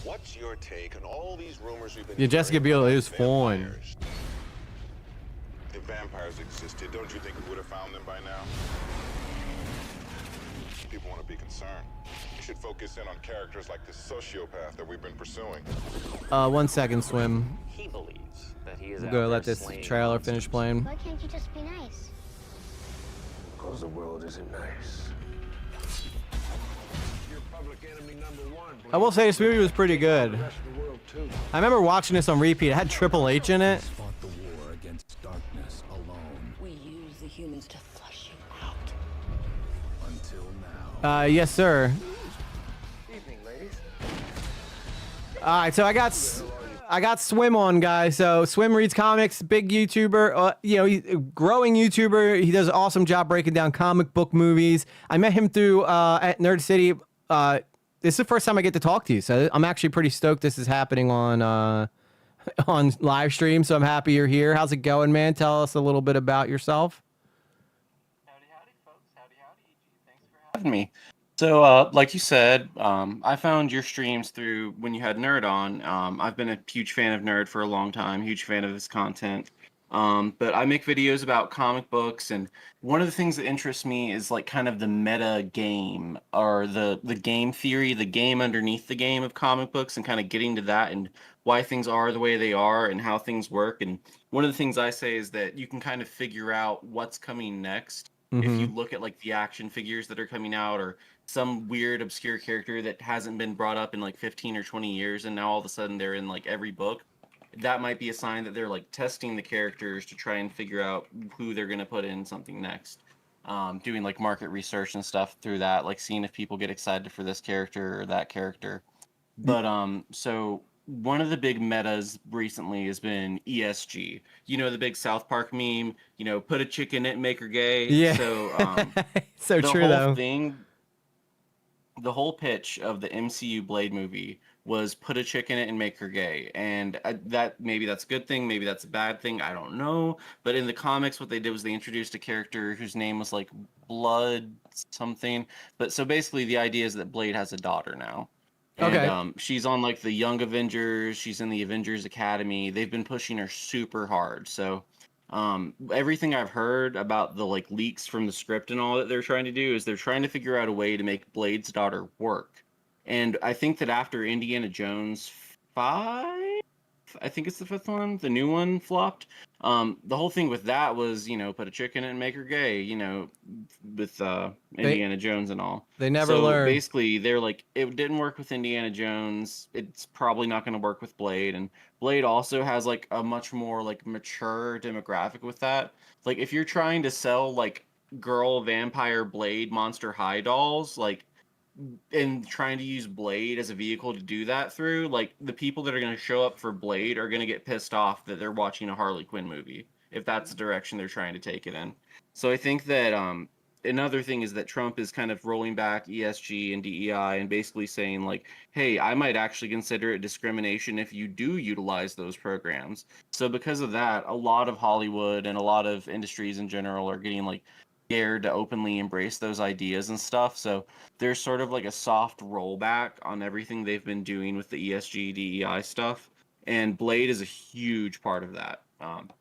[SPEAKER 11] What's your take on all these rumors we've been
[SPEAKER 5] Yeah, Jessica Biel is fine.
[SPEAKER 11] If vampires existed, don't you think we would have found them by now? People want to be concerned. You should focus in on characters like this sociopath that we've been pursuing.
[SPEAKER 5] 1 second, Swim.
[SPEAKER 12] He believes that he is
[SPEAKER 5] We're gonna let this trailer finish playing.
[SPEAKER 13] Why can't you just be nice?
[SPEAKER 9] Because the world isn't nice.
[SPEAKER 5] I will say this movie was pretty good. I remember watching this on repeat. It had Triple H in it.
[SPEAKER 14] Fought the war against darkness alone.
[SPEAKER 13] We use the humans to flush you out.
[SPEAKER 14] Until now.
[SPEAKER 5] Yes, sir.
[SPEAKER 9] Evening, ladies.
[SPEAKER 5] All right, so I got Swim on, guys. So Swim reads comics, big YouTuber. He's a growing YouTuber. He does an awesome job breaking down comic book movies. I met him through at Nerd City. This is the first time I get to talk to you, so I'm actually pretty stoked this is happening on live stream. So I'm happy you're here. How's it going, man? Tell us a little bit about yourself.
[SPEAKER 15] Howdy, folks. Howdy. Thanks for having me. So, like you said, I found your streams through when you had Nerd on. I've been a huge fan of Nerd for a long time, huge fan of his content. But I make videos about comic books, and one of the things that interests me is like kind of the meta game, or the game theory, the game underneath the game of comic books, and kind of getting to that and why things are the way they are and how things work. And one of the things I say is that you can kind of figure out what's coming next if you look at like the action figures that are coming out, or some weird obscure character that hasn't been brought up in like 15 or 20 years, and now all of a sudden they're in like every book. That might be a sign that they're like testing the characters to try and figure out who they're going to put in something next. Doing like market research and stuff through that, like seeing if people get excited for this character or that character. But so one of the big metas recently has been ESG. You know, the big South Park meme, put a chick in it and make her gay.
[SPEAKER 5] Yeah.
[SPEAKER 15] So
[SPEAKER 5] so true though.
[SPEAKER 15] The whole pitch of the MCU Blade movie was put a chick in it and make her gay. And that maybe that's a good thing, maybe that's a bad thing, I don't know. But in the comics, what they did was they introduced a character whose name was like Blood something. But so basically the idea is that Blade has a daughter now. And,
[SPEAKER 5] okay.
[SPEAKER 15] She's on like the Young Avengers. She's in the Avengers Academy. They've been pushing her super hard. So everything I've heard about the like leaks from the script and all that they're trying to do is they're trying to figure out a way to make Blade's daughter work. And I think that after Indiana Jones 5, I think it's the fifth one. The new one flopped. The whole thing with that was, put a chick in it and make her gay, with Indiana Jones and all.
[SPEAKER 5] They never
[SPEAKER 15] so
[SPEAKER 5] learned.
[SPEAKER 15] Basically, they're like, it didn't work with Indiana Jones. It's probably not going to work with Blade. And Blade also has like a much more like mature demographic with that. Like if you're trying to sell like girl vampire Blade Monster High dolls, like and trying to use Blade as a vehicle to do that through, like the people that are going to show up for Blade are going to get pissed off that they're watching a Harley Quinn movie if that's the direction they're trying to take it in. So I think that another thing is that Trump is kind of rolling back ESG and DEI and basically saying like, hey, I might actually consider it discrimination if you do utilize those programs. So because of that, a lot of Hollywood and a lot of industries in general are getting like scared to openly embrace those ideas and stuff. So there's sort of like a soft rollback on everything they've been doing with the ESG DEI stuff, and Blade is a huge part of that.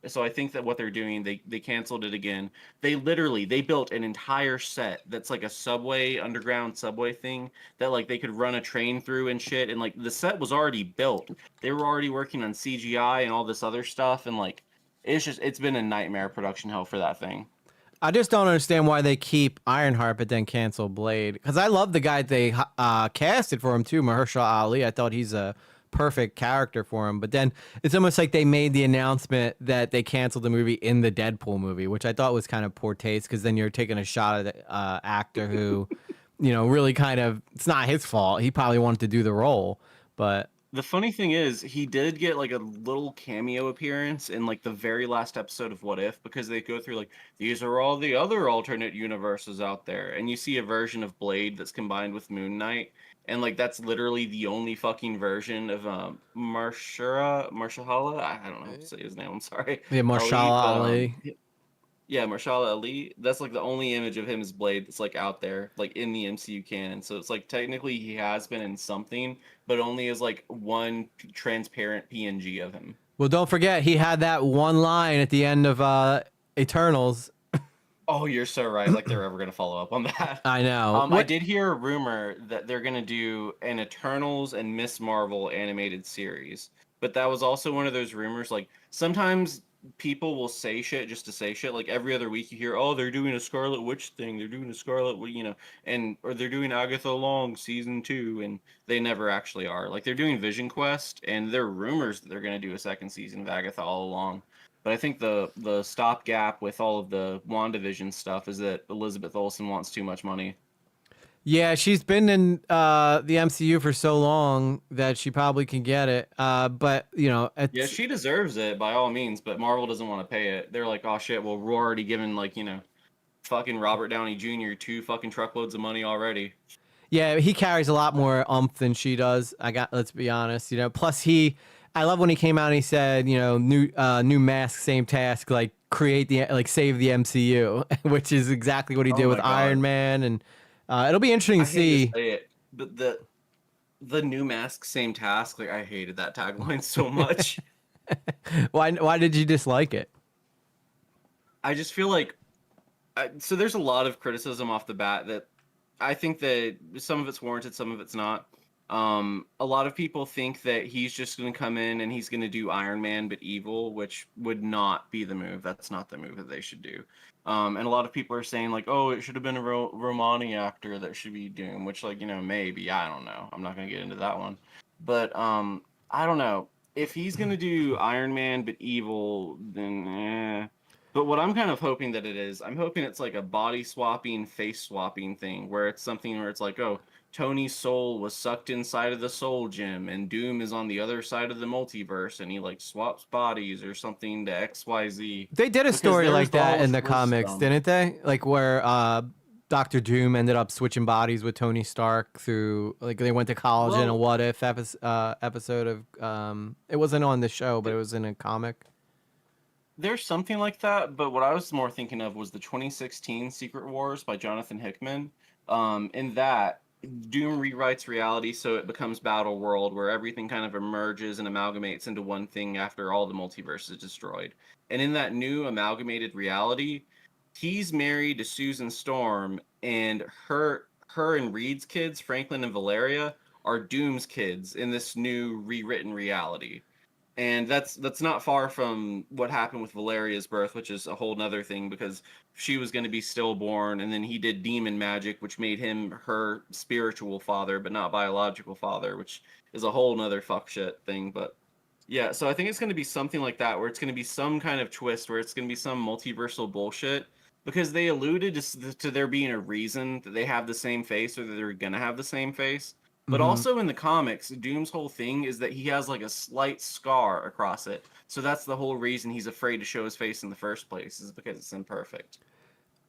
[SPEAKER 15] So I think that what they're doing, they canceled it again. They built an entire set that's like a underground subway thing that like they could run a train through and shit, and like the set was already built. They were already working on CGI and all this other stuff, and like it's been a nightmare production hell for that thing.
[SPEAKER 5] I just don't understand why they keep Ironheart but then cancel Blade. Because I love the guy they casted for him too, Mahershala Ali. I thought he's a perfect character for him. But then it's almost like they made the announcement that they canceled the movie in the Deadpool movie, which I thought was kind of poor taste. Because then you're taking a shot at the actor who, really kind of, it's not his fault. He probably wanted to do the role, but.
[SPEAKER 15] The funny thing is, he did get like a little cameo appearance in like the very last episode of What If, because they go through like, these are all the other alternate universes out there, and you see a version of Blade that's combined with Moon Knight, and like that's literally the only fucking version of Marshala. I don't know how to say his name. I'm sorry.
[SPEAKER 5] Yeah, Marshala Ali.
[SPEAKER 15] Yeah, Marshala Ali. That's like the only image of him as Blade that's like out there, like in the MCU canon. So it's like technically he has been in something, but only as like one transparent PNG of him.
[SPEAKER 5] Well, don't forget he had that one line at the end of Eternals.
[SPEAKER 15] Oh, you're so right. Like they're ever gonna follow up on that.
[SPEAKER 5] I know.
[SPEAKER 15] I did hear a rumor that they're gonna do an Eternals and Miss Marvel animated series, but that was also one of those rumors. Like sometimes people will say shit just to say shit. Like every other week you hear, oh, they're doing a Scarlet Witch thing, they're doing a Scarlet, or they're doing Agatha Long season 2, and they never actually are. Like they're doing Vision Quest, and there are rumors that they're going to do a second season of Agatha all along. But I think the stopgap with all of the WandaVision stuff is that Elizabeth Olsen wants too much money.
[SPEAKER 5] Yeah, she's been in the MCU for so long that she probably can get it. But
[SPEAKER 15] yeah, she deserves it by all means. But Marvel doesn't want to pay it. They're like, oh shit, well we're already giving like fucking Robert Downey Jr. 2 fucking truckloads of money already.
[SPEAKER 5] Yeah, he carries a lot more oomph than she does. Let's be honest. Plus I love when he came out and he said, new mask, same task, like save the MCU, which is exactly what he did with Iron Man and. It'll be interesting to see.
[SPEAKER 15] To say it, but the new mask, same task. Like I hated that tagline so much.
[SPEAKER 5] Why did you dislike it?
[SPEAKER 15] I just feel like so there's a lot of criticism off the bat that I think that some of it's warranted, some of it's not. A lot of people think that he's just going to come in and he's going to do Iron Man but evil, which would not be the move. That's not the move that they should do. And a lot of people are saying like, oh, it should have been a Romani actor that should be doing, which like, maybe, I don't know. I'm not going to get into that one. But I don't know. If he's going to do Iron Man but evil, then But what I'm kind of hoping that it is, I'm hoping it's like a body swapping, face swapping thing, where it's something where it's like, oh, Tony's soul was sucked inside of the soul gem, and Doom is on the other side of the multiverse, and he like swaps bodies or something to XYZ.
[SPEAKER 5] They did a story like that in the comics, didn't they? Like where Dr. Doom ended up switching bodies with Tony Stark through, like they went to college in a What If episode of, it wasn't on the show, but it was in a comic.
[SPEAKER 15] There's something like that, but what I was more thinking of was the 2016 Secret Wars by Jonathan Hickman. In that, Doom rewrites reality so it becomes Battle World, where everything kind of emerges and amalgamates into one thing after all the multiverse is destroyed. And in that new amalgamated reality, he's married to Susan Storm, and her and Reed's kids, Franklin and Valeria, are Doom's kids in this new rewritten reality. And that's not far from what happened with Valeria's birth, which is a whole nother thing because she was going to be stillborn, and then he did demon magic, which made him her spiritual father, but not biological father, which is a whole nother fuck shit thing. But yeah, so I think it's going to be something like that, where it's going to be some kind of twist, where it's going to be some multiversal bullshit, because they alluded to there being a reason that they have the same face, or that they're going to have the same face. But also in the comics, Doom's whole thing is that he has like a slight scar across it. So that's the whole reason he's afraid to show his face in the first place, is because it's imperfect.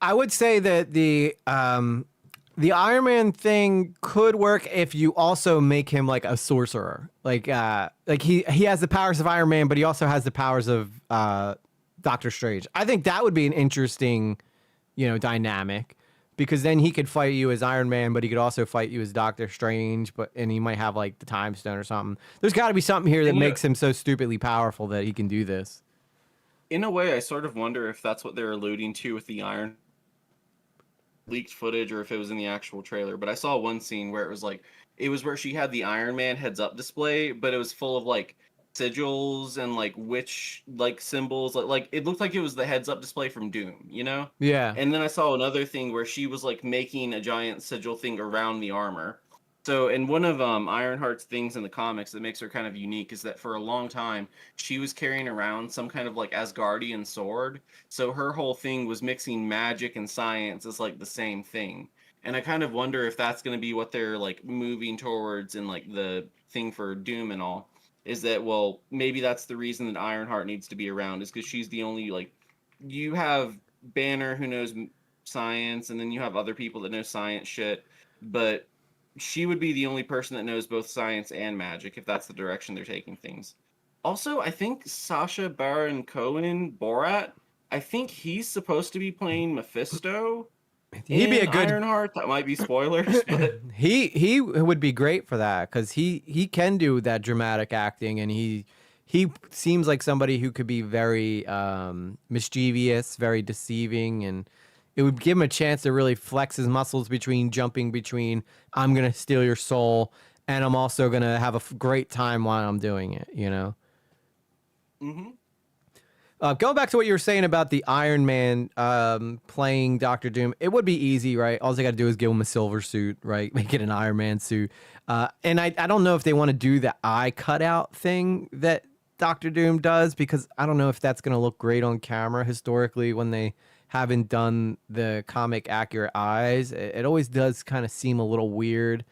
[SPEAKER 5] I would say that the Iron Man thing could work if you also make him like a sorcerer. Like he has the powers of Iron Man, but he also has the powers of Doctor Strange. I think that would be an interesting, dynamic. Because then he could fight you as Iron Man, but he could also fight you as Doctor Strange, and he might have like the Time Stone or something. There's got to be something here that makes him so stupidly powerful that he can do this.
[SPEAKER 15] In a way, I sort of wonder if that's what they're alluding to with the Iron leaked footage, or if it was in the actual trailer. But I saw one scene where it was where she had the Iron Man heads up display, but it was full of like sigils and like witch like symbols, like it looked like it was the heads up display from Doom,
[SPEAKER 5] Yeah.
[SPEAKER 15] And then I saw another thing where she was like making a giant sigil thing around the armor. So, and one of Ironheart's things in the comics that makes her kind of unique is that for a long time she was carrying around some kind of like Asgardian sword. So her whole thing was mixing magic and science as like the same thing. And I kind of wonder if that's going to be what they're like moving towards in like the thing for Doom and all. Is that, well, maybe that's the reason that Ironheart needs to be around, is because she's the only, like, you have Banner who knows science, and then you have other people that know science shit, but she would be the only person that knows both science and magic, if that's the direction they're taking things. Also, I think Sacha Baron Cohen, Borat, I think he's supposed to be playing Mephisto.
[SPEAKER 5] He'd be a good
[SPEAKER 15] Ironheart. That might be spoilers, but
[SPEAKER 5] he would be great for that, because he can do that dramatic acting, and he seems like somebody who could be very mischievous, very deceiving, and it would give him a chance to really flex his muscles jumping between I'm gonna steal your soul and I'm also gonna have a great time while I'm doing it.
[SPEAKER 15] Mm-hmm.
[SPEAKER 5] Going back to what you were saying about the Iron Man playing Doctor Doom, it would be easy, right? All they got to do is give him a silver suit, right? Make it an Iron Man suit. And I don't know if they want to do the eye cutout thing that Doctor Doom does, because I don't know if that's going to look great on camera historically when they haven't done the comic accurate eyes. It always does kind of seem a little weird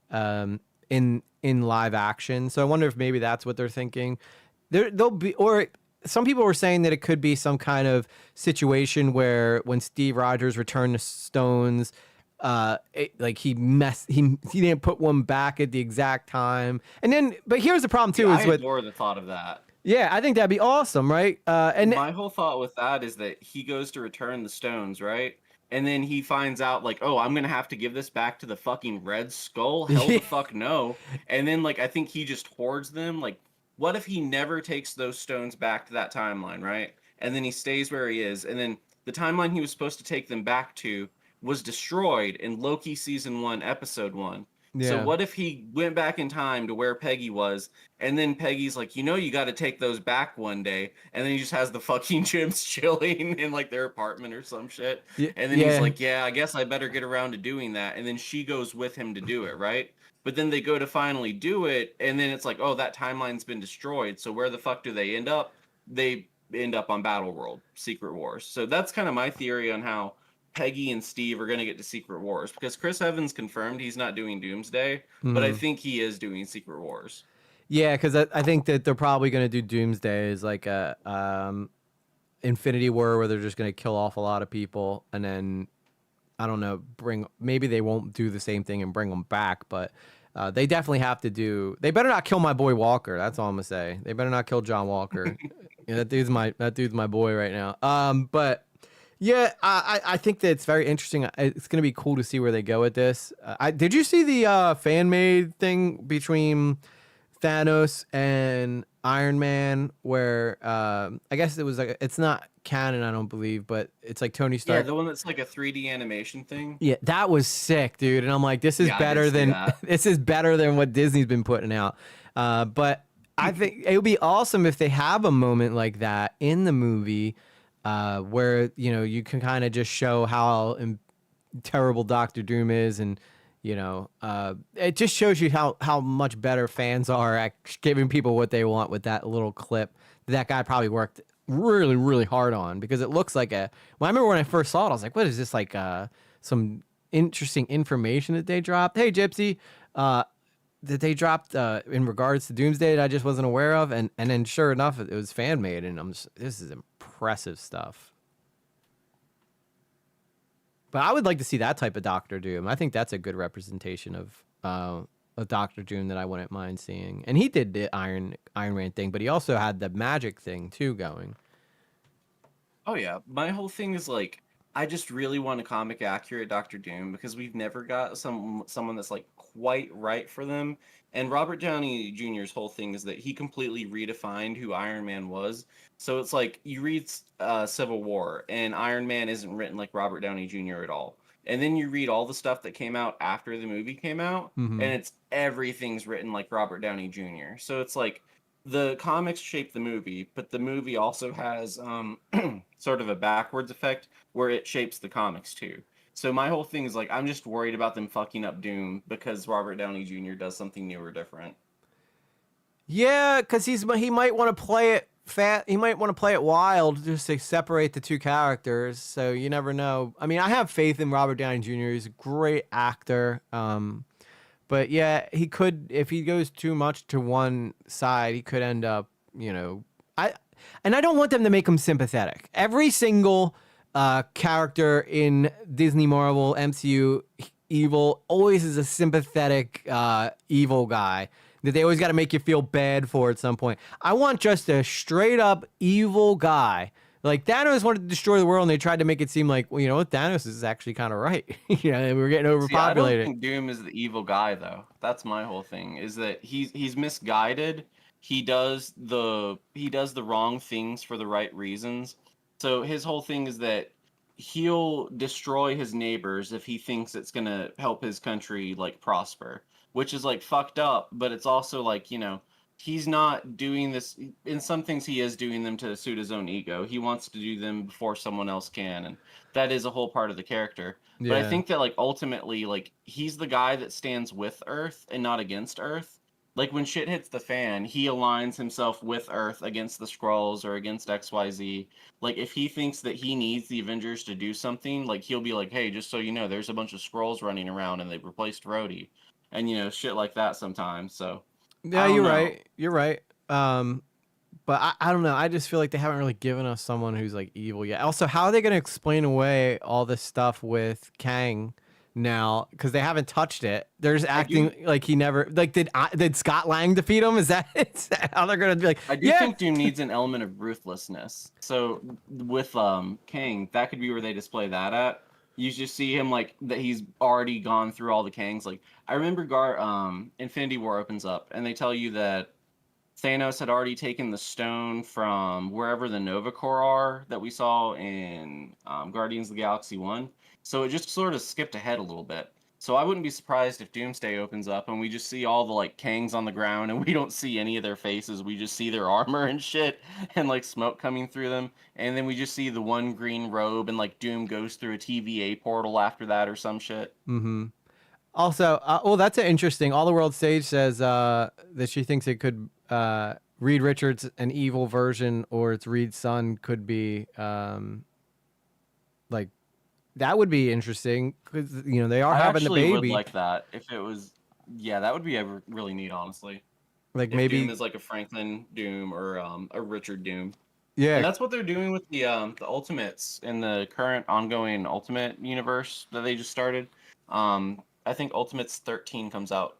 [SPEAKER 5] in live action. So I wonder if maybe that's what they're thinking. They'll be, or some people were saying that it could be some kind of situation where when Steve Rogers returned the stones, he didn't put one back at the exact time. And then, but here's the problem too:
[SPEAKER 15] I adore the thought of that.
[SPEAKER 5] Yeah, I think that'd be awesome, right? And
[SPEAKER 15] my whole thought with that is that he goes to return the stones, right? And then he finds out, like, oh, I'm gonna have to give this back to the fucking Red Skull. Hell the fuck no. And then, like, I think he just hoards them. Like, what if he never takes those stones back to that timeline, right? And then he stays where he is, and then the timeline he was supposed to take them back to was destroyed in Loki season 1, episode 1.
[SPEAKER 5] Yeah.
[SPEAKER 15] So what if he went back in time to where Peggy was, and then Peggy's like, you got to take those back one day, and then he just has the fucking gems chilling in like their apartment or some shit, and then he's like, yeah, I guess I better get around to doing that, and then she goes with him to do it, right? But then they go to finally do it, and then it's like, oh, that timeline's been destroyed, so where the fuck do they end up? They end up on Battleworld, Secret Wars. So that's kind of my theory on how Peggy and Steve are going to get to Secret Wars, because Chris Evans confirmed he's not doing Doomsday, but I think he is doing Secret Wars.
[SPEAKER 5] Yeah, because I think that they're probably going to do Doomsday as like a Infinity War where they're just going to kill off a lot of people, and then I don't know, maybe they won't do the same thing and bring them back, but they definitely have to do. They better not kill my boy Walker. That's all I'm gonna say. They better not kill John Walker. That dude's my boy right now. But yeah, I think that it's very interesting. It's gonna be cool to see where they go with this. Did you see the fan made thing between Thanos and Iron Man, where I guess it was like, it's not canon, I don't believe, but it's like Tony Stark.
[SPEAKER 15] Yeah, the one that's like a 3D animation thing.
[SPEAKER 5] Yeah, that was sick, dude. And I'm like, this is better than this is better than what Disney's been putting out. But I think it would be awesome if they have a moment like that in the movie, where you can kind of just show how terrible Doctor Doom is, and it just shows you how much better fans are at giving people what they want with that little clip that guy probably worked really, really hard on, because it looks like I remember when I first saw it, I was like, what is this, like some interesting information that they dropped? Hey, Gypsy, that they dropped in regards to Doomsday that I just wasn't aware of, and then sure enough, it was fan made, and this is impressive stuff. But I would like to see that type of Doctor Doom. I think that's a good representation of a Doctor Doom that I wouldn't mind seeing. And he did the Iron Man thing, but he also had the magic thing too going.
[SPEAKER 15] Oh yeah, my whole thing is like, I just really want a comic accurate Doctor Doom, because we've never got someone that's like quite right for them. And Robert Downey Jr.'s whole thing is that he completely redefined who Iron Man was. So it's like, you read Civil War, and Iron Man isn't written like Robert Downey Jr. at all. And then you read all the stuff that came out after the movie came out, and everything's written like Robert Downey Jr. So it's like, the comics shape the movie, but the movie also has sort of a backwards effect where it shapes the comics too. So my whole thing is like, I'm just worried about them fucking up Doom because Robert Downey Jr. does something new or different.
[SPEAKER 5] Yeah, because he might want to play it fat. He might want to play it wild just to separate the two characters. So you never know. I mean, I have faith in Robert Downey Jr. He's a great actor. But yeah, he could, if he goes too much to one side, he could end up, I don't want them to make him sympathetic. Every single character in Disney, Marvel, MCU, evil always is a sympathetic evil guy that they always got to make you feel bad for at some point. I want just a straight up evil guy. Like, Thanos wanted to destroy the world, and they tried to make it seem like, well, you know what, Thanos is actually kind of right. And we're getting overpopulated.
[SPEAKER 15] I don't think Doom is the evil guy, though. That's my whole thing, is that he's misguided. He does the wrong things for the right reasons. So his whole thing is that he'll destroy his neighbors if he thinks it's going to help his country, like, prosper, which is, like, fucked up, but it's also, like, he's not doing this. In some things, he is doing them to suit his own ego. He wants to do them before someone else can, and that is a whole part of the character. Yeah. But I think that, like, ultimately, like, he's the guy that stands with Earth and not against Earth. Like, when shit hits the fan, he aligns himself with Earth against the Skrulls or against XYZ. Like, if he thinks that he needs the Avengers to do something, like, he'll be like, hey, just so you know, there's a bunch of Skrulls running around and they've replaced Rhodey. And, shit like that sometimes, so...
[SPEAKER 5] Yeah, you're right. You're right. But I don't know. I just feel like they haven't really given us someone who's like evil yet. Also, how are they going to explain away all this stuff with Kang now? Because they haven't touched it. They're just acting like he never. Like, did Scott Lang defeat him? Is that how they're going to be like?
[SPEAKER 15] I do think Doom needs an element of ruthlessness. So with Kang, that could be where they display that at. You just see him like that he's already gone through all the Kangs. Like, I remember Infinity War opens up and they tell you that Thanos had already taken the stone from wherever the Nova Corps are that we saw in Guardians of the Galaxy 1. So it just sort of skipped ahead a little bit. So I wouldn't be surprised if Doomsday opens up and we just see all the like Kangs on the ground and we don't see any of their faces. We just see their armor and shit and like smoke coming through them. And then we just see the one green robe and like Doom goes through a TVA portal after that or some shit.
[SPEAKER 5] Mm-hmm. Also, well, that's interesting. All the World Stage says that she thinks it could Reed Richards, an evil version, or it's Reed's son could be like. That would be interesting because they are having the baby.
[SPEAKER 15] I actually would like that if it was. Yeah, that would be really neat, honestly.
[SPEAKER 5] Like,
[SPEAKER 15] if
[SPEAKER 5] maybe
[SPEAKER 15] Doom is like a Franklin Doom or a Richard Doom.
[SPEAKER 5] Yeah,
[SPEAKER 15] and that's what they're doing with the Ultimates in the current ongoing Ultimate universe that they just started. I think Ultimates 13 comes out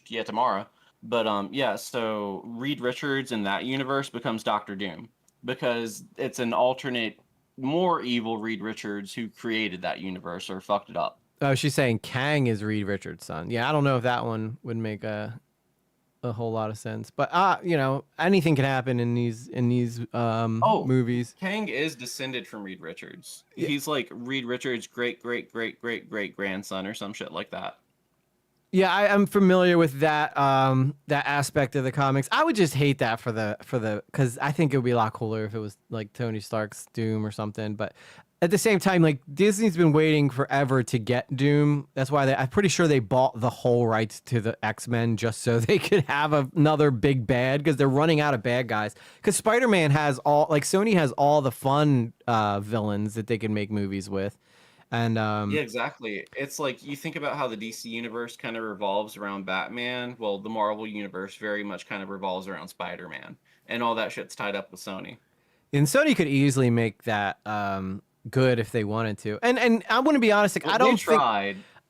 [SPEAKER 15] tomorrow. But yeah, so Reed Richards in that universe becomes Doctor Doom because it's an alternate. More evil Reed Richards who created that universe or fucked it up.
[SPEAKER 5] Oh, she's saying Kang is Reed Richards' son. Yeah, I don't know if that one would make a whole lot of sense. But anything can happen in these movies.
[SPEAKER 15] Kang is descended from Reed Richards. Yeah. He's like Reed Richards' great grandson or some shit like that.
[SPEAKER 5] Yeah, I'm familiar with that that aspect of the comics. I would just hate that for the because I think it would be a lot cooler if it was like Tony Stark's Doom or something. But at the same time, like Disney's been waiting forever to get Doom. That's why I'm pretty sure they bought the whole rights to the X-Men just so they could have another big bad because they're running out of bad guys. Because Spider-Man has all like Sony has all the fun villains that they can make movies with. And
[SPEAKER 15] Yeah, exactly. It's like you think about how the DC universe kind of revolves around Batman. Well, the Marvel universe very much kind of revolves around Spider-Man, and all that shit's tied up with Sony.
[SPEAKER 5] And Sony could easily make that good if they wanted to. And I want to be honest, like
[SPEAKER 15] Well,
[SPEAKER 5] I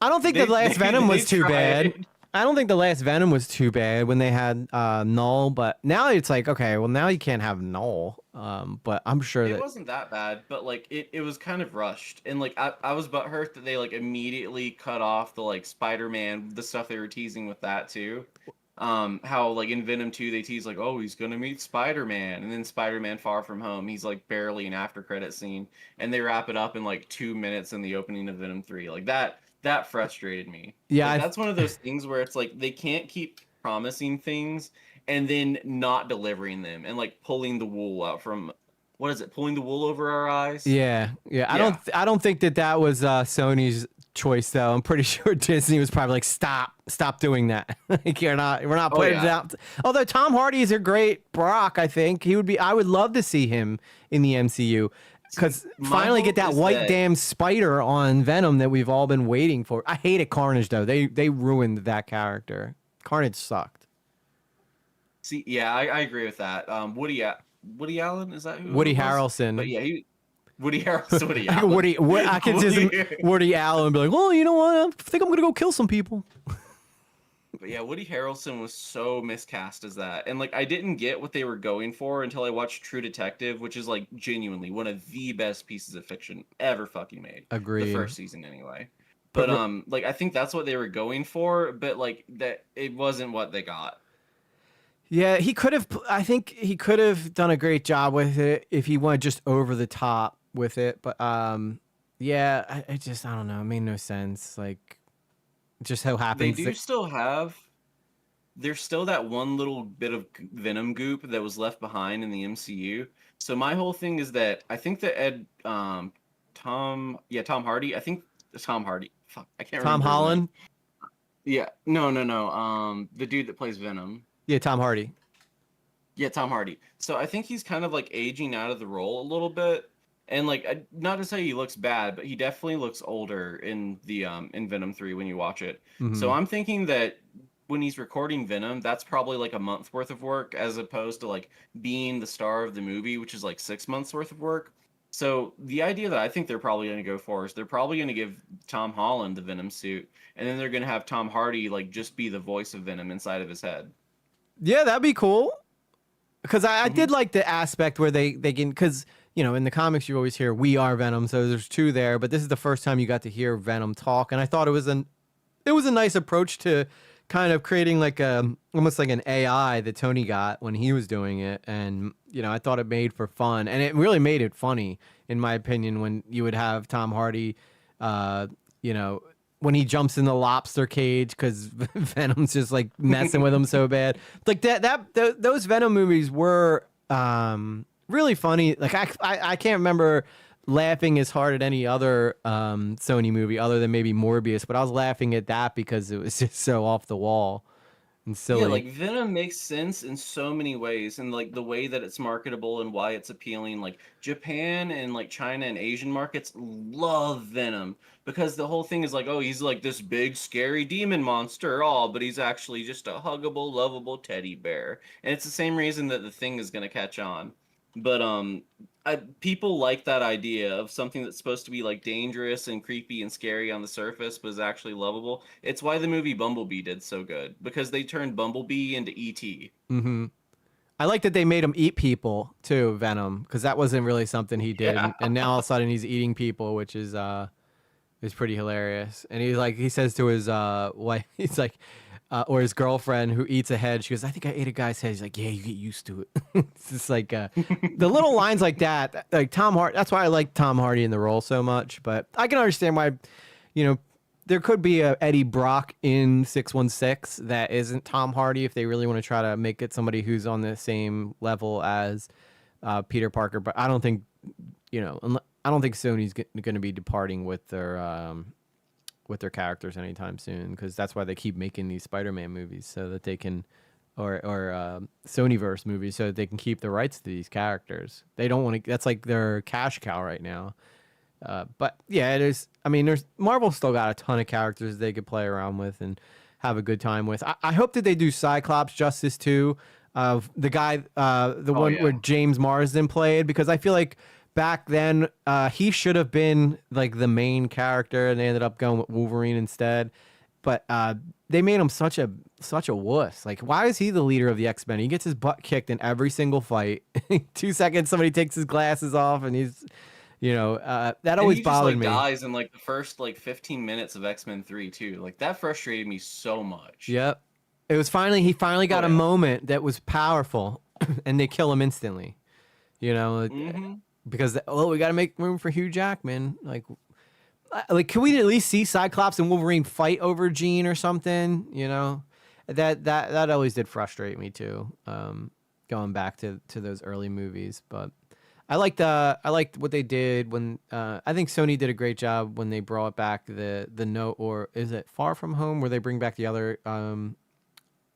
[SPEAKER 5] don't think the last Venom was too bad. I don't think the last Venom was too bad when they had Null, but now it's like, okay, well now you can't have Null. But I'm sure
[SPEAKER 15] It
[SPEAKER 5] that
[SPEAKER 15] wasn't that bad, but like it was kind of rushed, and like I was butthurt that they like immediately cut off the like Spider-Man, the stuff they were teasing with that too. How like in Venom 2 they tease like, oh, he's gonna meet Spider-Man, and then Spider-Man Far From Home, he's like barely an after credit scene, and they wrap it up in like 2 minutes in the opening of Venom 3. Like that frustrated me.
[SPEAKER 5] Yeah,
[SPEAKER 15] Like, that's one of those things where it's like they can't keep promising things and then not delivering them and like pulling the wool out from what is it? Pulling the wool over our eyes?
[SPEAKER 5] yeah. I don't think that was Sony's choice though. I'm pretty sure Disney was probably like, stop doing that. Like we're not putting it out. Although Tom Hardy is a great Brock, I think I would love to see him in the MCU. Because finally get that white damn spider on Venom that we've all been waiting for. I hated Carnage though. They ruined that character. Carnage sucked.
[SPEAKER 15] See, yeah, I agree with that. Woody Allen, is that who?
[SPEAKER 5] Woody
[SPEAKER 15] it was?
[SPEAKER 5] Harrelson.
[SPEAKER 15] But yeah, Woody Harrelson. Woody Allen.
[SPEAKER 5] I can just Woody Allen be like, well, you know what? I think I'm gonna go kill some people.
[SPEAKER 15] But yeah, Woody Harrelson was so miscast as that. And like I didn't get what they were going for until I watched True Detective, which is like genuinely one of the best pieces of fiction ever fucking made.
[SPEAKER 5] Agreed.
[SPEAKER 15] The first season anyway. But like I think that's what they were going for, but like that it wasn't what they got.
[SPEAKER 5] Yeah, I think he could have done a great job with it if he went just over the top with it. But yeah, I don't know. It made no sense. Like, just so happens
[SPEAKER 15] They do still have. There's still that one little bit of Venom goop that was left behind in the MCU. So my whole thing is that I think that Tom Hardy. I think Tom Hardy. Fuck, I can't remember.
[SPEAKER 5] Tom Holland.
[SPEAKER 15] Yeah, no. The dude that plays Venom.
[SPEAKER 5] Yeah, Tom Hardy.
[SPEAKER 15] Yeah, Tom Hardy. So I think he's kind of like aging out of the role a little bit. And like, not to say he looks bad, but he definitely looks older in the in Venom 3 when you watch it.
[SPEAKER 5] Mm-hmm.
[SPEAKER 15] So I'm thinking that when he's recording Venom, that's probably like a month's worth of work as opposed to like being the star of the movie, which is like 6 months worth of work. So the idea that I think they're probably going to go for is they're probably going to give Tom Holland the Venom suit, and then they're going to have Tom Hardy like just be the voice of Venom inside of his head.
[SPEAKER 5] Yeah, that'd be cool. Because I did like the aspect where they can, because, you know, in the comics you always hear "we are Venom," so there's two there, but this is the first time you got to hear Venom talk, and I thought it was a nice approach to kind of creating like almost like an AI that Tony got when he was doing it, and you know, I thought it made for fun, and it really made it funny in my opinion when you would have Tom Hardy, you know, when he jumps in the lobster cage because Venom's just like messing with him so bad. Like those Venom movies were really funny. Like I can't remember laughing as hard at any other Sony movie other than maybe Morbius, but I was laughing at that because it was just so off the wall and silly.
[SPEAKER 15] Yeah, like Venom makes sense in so many ways, and like the way that it's marketable and why it's appealing. Like Japan and like China and Asian markets love Venom because the whole thing is like, oh, he's like this big scary demon monster, but he's actually just a huggable, lovable teddy bear. And it's the same reason that the Thing is gonna catch on. But people like that idea of something that's supposed to be like dangerous and creepy and scary on the surface, but is actually lovable. It's why the movie Bumblebee did so good, because they turned Bumblebee into E.T.
[SPEAKER 5] Mm-hmm. I like that they made him eat people too, Venom, because that wasn't really something he did,
[SPEAKER 15] Yeah.
[SPEAKER 5] and now all of a sudden he's eating people, which is pretty hilarious. And he says to his wife, he's like, or his girlfriend who eats a head, she goes, "I think I ate a guy's head." He's like, "Yeah, you get used to it." It's just like the little lines like that, like Tom Hardy. That's why I like Tom Hardy in the role so much. But I can understand why, you know, there could be a Eddie Brock in 616 that isn't Tom Hardy if they really want to try to make it somebody who's on the same level as Peter Parker. But I don't think, I don't think Sony's going to be departing with their characters anytime soon, because that's why they keep making these Spider-Man movies, so that they can, or Sonyverse movies, so that they can keep the rights to these characters. They don't want to. That's like their cash cow right now. But yeah, it is. I mean, Marvel's still got a ton of characters they could play around with and have a good time with. I hope that they do Cyclops justice too, of the guy, one where James Marsden played, because I feel like back then he should have been like the main character, and they ended up going with Wolverine instead. But they made him such a wuss. Like, why is he the leader of the X-Men? He gets his butt kicked in every single fight. 2 seconds, somebody takes his glasses off, and he's. That always bothered me.
[SPEAKER 15] He dies in like the first 15 minutes of X-Men 3 too. Like, that frustrated me so much.
[SPEAKER 5] Yep. It was he finally got a moment that was powerful, and they kill him instantly. Because we got to make room for Hugh Jackman. Like, can we at least see Cyclops and Wolverine fight over Jean or something? That always did frustrate me too. Going back to those early movies, but. I liked what they did when I think Sony did a great job when they brought back the Note, or is it Far From Home, where they bring back the other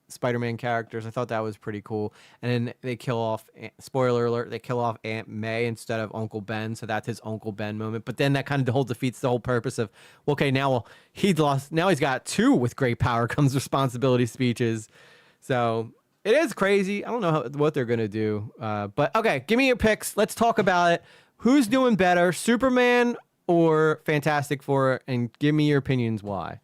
[SPEAKER 5] Spider-Man characters. I thought that was pretty cool. And then they kill off, spoiler alert, they kill off Aunt May instead of Uncle Ben, so that's his Uncle Ben moment. But then that kind of defeats the whole purpose of, okay, now he's got two with great power comes responsibility speeches. So it is crazy. I don't know what they're going to do. But, okay, give me your picks. Let's talk about it. Who's doing better, Superman or Fantastic Four? And give me your opinions why.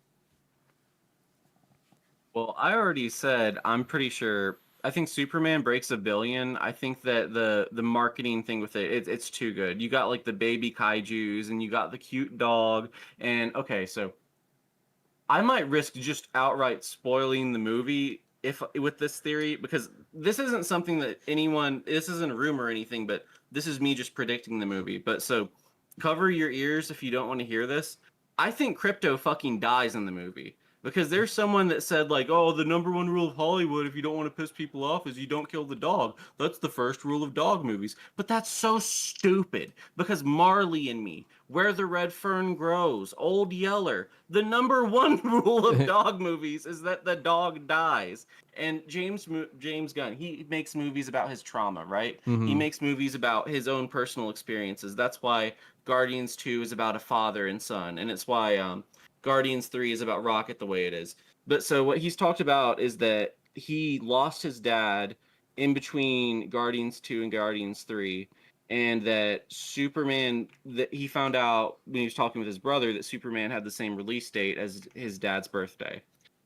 [SPEAKER 15] Well, I already said I'm pretty sure. I think Superman breaks $1 billion. I think that the marketing thing with it's too good. You got like the baby kaijus, and you got the cute dog. And, okay, so I might risk just outright spoiling the movie with this theory, because this isn't something that this isn't a rumor or anything, but this is me just predicting the movie. But so cover your ears if you don't want to hear this. I think Crypto fucking dies in the movie, because there's someone that said like, oh, the #1 rule of Hollywood, if you don't want to piss people off, is you don't kill the dog. That's the first rule of dog movies. But that's so stupid, because Marley and Me, Where the Red Fern Grows, Old Yeller, the #1 rule of dog movies is that the dog dies. And James Gunn, he makes movies about his trauma, right? Mm-hmm. He makes movies about his own personal experiences. That's why Guardians 2 is about a father and son, and it's why Guardians 3 is about Rocket the way it is. But so what he's talked about is that he lost his dad in between Guardians 2 and Guardians 3, and that Superman, that he found out when he was talking with his brother that Superman had the same release date as his dad's birthday.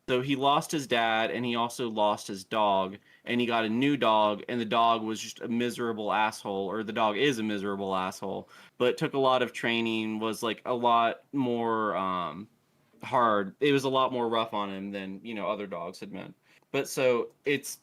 [SPEAKER 15] So he lost his dad, and he also lost his dog, and he got a new dog, and the dog was just a miserable asshole, or the dog is a miserable asshole, but it took a lot of training, was like a lot more hard. It was a lot more rough on him than, other dogs had been. But so it's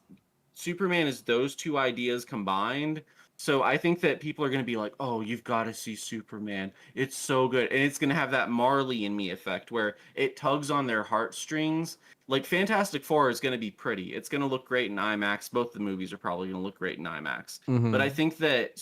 [SPEAKER 15] Superman is those two ideas combined. So I think that people are going to be like, oh, you've got to see Superman. It's so good. And it's going to have that Marley and Me effect where it tugs on their heartstrings. Like Fantastic Four is going to be pretty. It's going to look great in IMAX. Both the movies are probably going to look great in IMAX. Mm-hmm. But I think that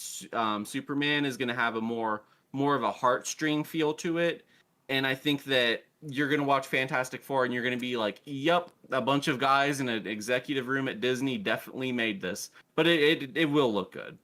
[SPEAKER 15] Superman is going to have a more of a heartstring feel to it. And I think that you're going to watch Fantastic Four and you're going to be like, yep, a bunch of guys in an executive room at Disney definitely made this. But it will look good.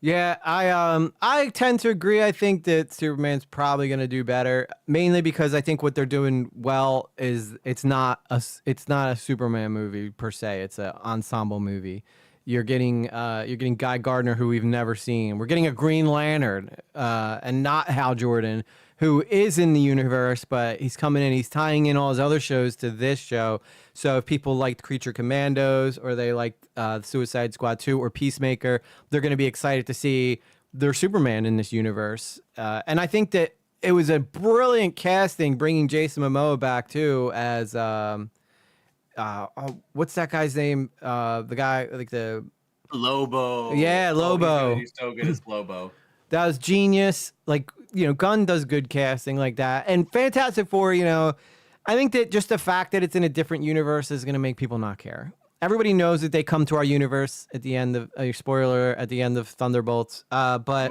[SPEAKER 5] Yeah, I tend to agree. I think that Superman's probably going to do better, mainly because I think what they're doing well is it's not a Superman movie per se. It's an ensemble movie. You're getting Guy Gardner, who we've never seen. We're getting a Green Lantern, and not Hal Jordan, who is in the universe, but he's coming in. He's tying in all his other shows to this show. So if people liked Creature Commandos, or they liked Suicide Squad 2 or Peacemaker, they're going to be excited to see their Superman in this universe. And I think that it was a brilliant casting, bringing Jason Momoa back too as what's that guy's name? The guy like the
[SPEAKER 15] Lobo.
[SPEAKER 5] Yeah, Lobo.
[SPEAKER 15] He's so good as Lobo.
[SPEAKER 5] that was genius. Like, Gunn does good casting like that. And Fantastic Four, I think that just the fact that it's in a different universe is going to make people not care. Everybody knows that they come to our universe at the end of spoiler at the end of Thunderbolts. But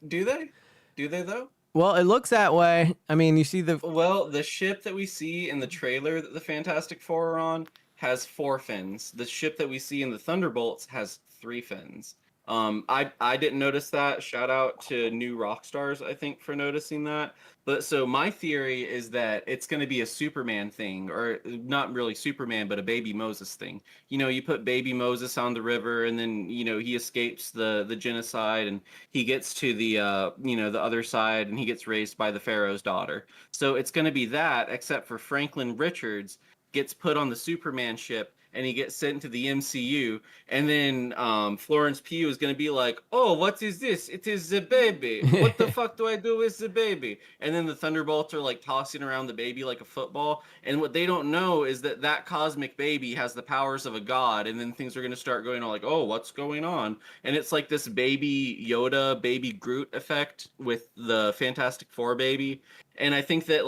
[SPEAKER 15] do they? Do they though?
[SPEAKER 5] Well, it looks that way. I mean, you see
[SPEAKER 15] the ship that we see in the trailer that the Fantastic Four are on has 4 fins. The ship that we see in the Thunderbolts has 3 fins. I didn't notice that. Shout out to New Rockstars, I think, for noticing that. But so my theory is that it's going to be a Superman thing, or not really Superman, but a Baby Moses thing. You put Baby Moses on the river, and then he escapes the genocide, and he gets to the the other side, and he gets raised by the Pharaoh's daughter. So it's going to be that, except for Franklin Richards gets put on the Superman ship, and he gets sent to the MCU, and then Florence Pugh is going to be like, oh, what is this? It is the baby. What the fuck do I do with the baby? And then the Thunderbolts are like tossing around the baby like a football, and what they don't know is that cosmic baby has the powers of a god, and then things are going to start going on like, oh, what's going on? And it's like this baby Yoda, baby Groot effect with the Fantastic Four baby. And I think that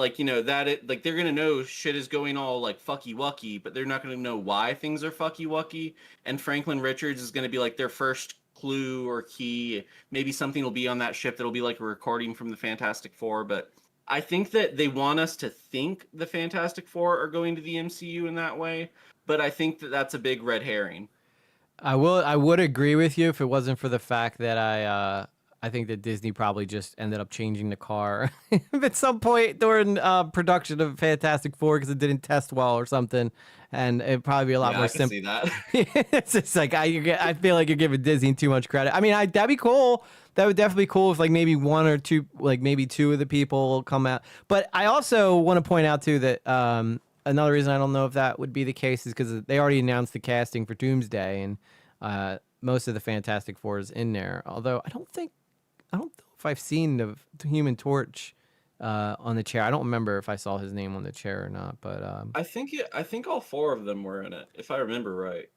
[SPEAKER 15] they're gonna know shit is going all like fucky wucky, but they're not gonna know why things are fucky wucky. And Franklin Richards is gonna be like their first clue or key. Maybe something will be on that ship that'll be like a recording from the Fantastic Four. But I think that they want us to think the Fantastic Four are going to the MCU in that way. But I think that that's a big red herring.
[SPEAKER 5] I would agree with you if it wasn't for the fact that I think that Disney probably just ended up changing the car at some point during production of Fantastic Four because it didn't test well or something, and it'd probably be a lot more simple.
[SPEAKER 15] I can see that.
[SPEAKER 5] It's just like I feel like you're giving Disney too much credit. I mean, that'd be cool. That would definitely be cool if like maybe 1 or 2, like maybe 2 of the people come out. But I also want to point out too that another reason I don't know if that would be the case is because they already announced the casting for Doomsday, and most of the Fantastic Four is in there. Although I don't know if I've seen the Human Torch on the chair. I don't remember if I saw his name on the chair or not, but
[SPEAKER 15] I think all 4 of them were in it, if I remember right.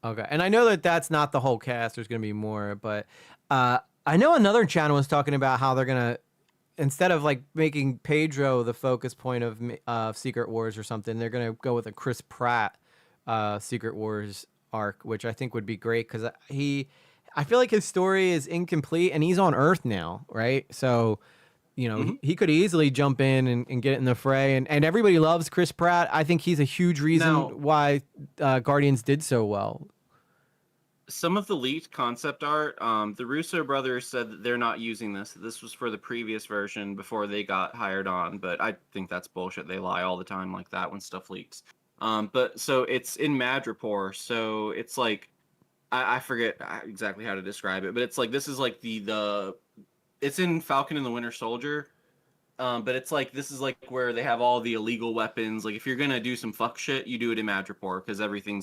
[SPEAKER 5] Okay, and I know that that's not the whole cast. There's going to be more, but I know another channel was talking about how they're going to, instead of like making Pedro the focus point of Secret Wars or something, they're going to go with a Chris Pratt Secret Wars arc, which I think would be great because I feel like his story is incomplete, and he's on Earth now, right? So, he could easily jump in and get in the fray, and everybody loves Chris Pratt. I think he's a huge reason why Guardians did so well.
[SPEAKER 15] Some of the leaked concept art, the Russo brothers said that they're not using this. This was for the previous version before they got hired on, but I think that's bullshit. They lie all the time like that when stuff leaks. But so it's in Madripoor, so it's like, I forget exactly how to describe it, but it's like this is like it's in Falcon and the Winter Soldier, but it's like this is like where they have all the illegal weapons. Like if you're gonna do some fuck shit, you do it in Madripoor because everything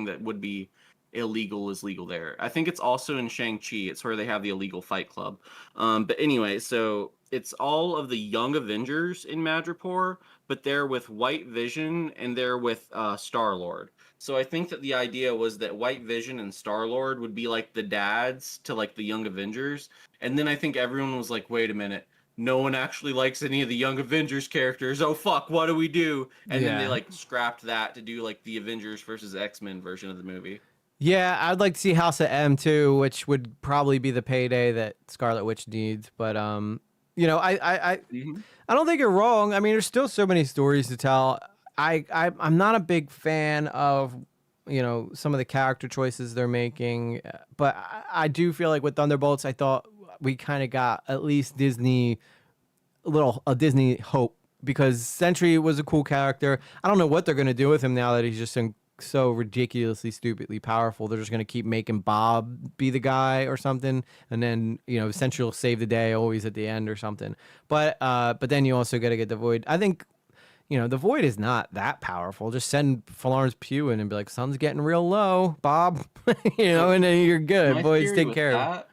[SPEAKER 15] that would be illegal is legal there. I think it's also in Shang-Chi. It's where they have the illegal fight club. But anyway, so it's all of the young Avengers in Madripoor, but they're with White Vision and they're with Star-Lord. So I think that the idea was that White Vision and Star-Lord would be like the dads to like the Young Avengers. And then I think everyone was like, wait a minute, no one actually likes any of the Young Avengers characters. Oh fuck, what do we do? And then they like scrapped that to do like the Avengers versus X-Men version of the movie.
[SPEAKER 5] Yeah, I'd like to see House of M too, which would probably be the payday that Scarlet Witch needs. But I don't think you're wrong. I mean, there's still so many stories to tell. I'm not a big fan of, some of the character choices they're making, but I do feel like with Thunderbolts, I thought we kind of got at least a Disney hope because Sentry was a cool character. I don't know what they're going to do with him now that he's just so ridiculously, stupidly powerful. They're just going to keep making Bob be the guy or something. And then, Sentry will save the day always at the end or something. But then you also got to get the Void. I think, the Void is not that powerful. Just send Florence Pugh in and be like, sun's getting real low, Bob. And then you're good. Voids take care of it.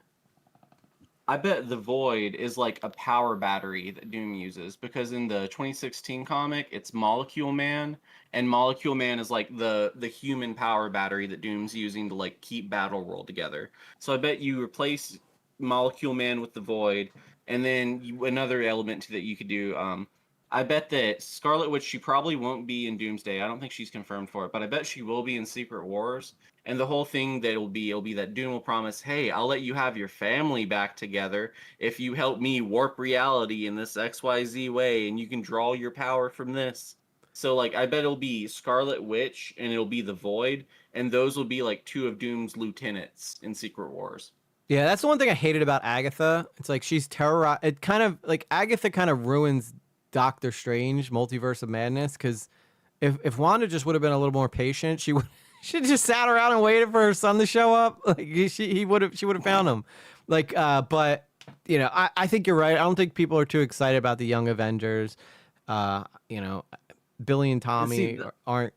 [SPEAKER 15] I bet the Void is like a power battery that Doom uses because in the 2016 comic, it's Molecule Man, and Molecule Man is like the human power battery that Doom's using to like keep Battle World together. So I bet you replace Molecule Man with the Void, and then another element that you could do. I bet that Scarlet Witch, she probably won't be in Doomsday. I don't think she's confirmed for it, but I bet she will be in Secret Wars. And the whole thing that it'll be that Doom will promise, hey, I'll let you have your family back together if you help me warp reality in this XYZ way, and you can draw your power from this. So, like, I bet it'll be Scarlet Witch and it'll be the Void, and those will be, like, two of Doom's lieutenants in Secret Wars.
[SPEAKER 5] Yeah, that's the one thing I hated about Agatha. It's like she's terrorized. It kind of, like, Agatha kind of ruins Doctor Strange, Multiverse of Madness, because if Wanda just would have been a little more patient, she just sat around and waited for her son to show up. Like she would have found him. Like, but you know, I think you're right. I don't think people are too excited about the Young Avengers. You know, Billy and Tommy aren't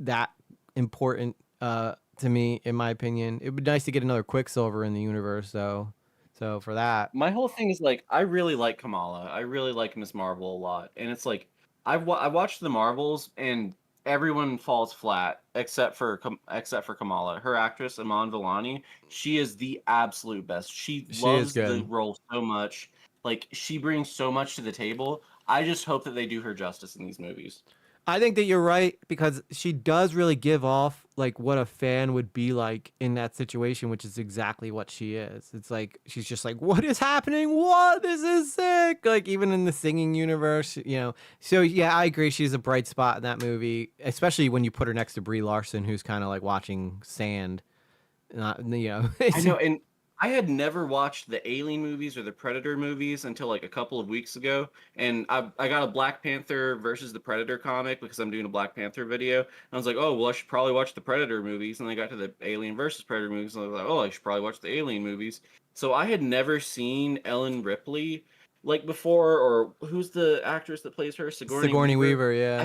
[SPEAKER 5] that important to me, in my opinion. It'd be nice to get another Quicksilver in the universe, though. So for that,
[SPEAKER 15] my whole thing is like, I really like Kamala. I really like Miss Marvel a lot, and it's like I watched the Marvels, and everyone falls flat except for Kamala. Her actress Iman Vellani, she is the absolute best. She loves the role so much. Like, she brings so much to the table. I just hope that they do her justice in these movies.
[SPEAKER 5] I think that you're right, because she does really give off like what a fan would be like in that situation, which is exactly what she is. It's like she's just like, what is happening? What? This is sick. Like, even in the singing universe, you know. So yeah, I agree. She's a bright spot in that movie, especially when you put her next to Brie Larson, who's kind of like watching sand. Not, you know.
[SPEAKER 15] I know, and I had never watched the Alien movies or the Predator movies until like a couple of weeks ago, and I got a Black Panther versus the Predator comic because I'm doing a Black Panther video. And I was like, oh, well, I should probably watch the Predator movies. And I got to the Alien versus Predator movies, and I was like, oh, I should probably watch the Alien movies. So I had never seen Ellen Ripley like before, or who's the actress that plays her?
[SPEAKER 5] Sigourney Weaver, yeah.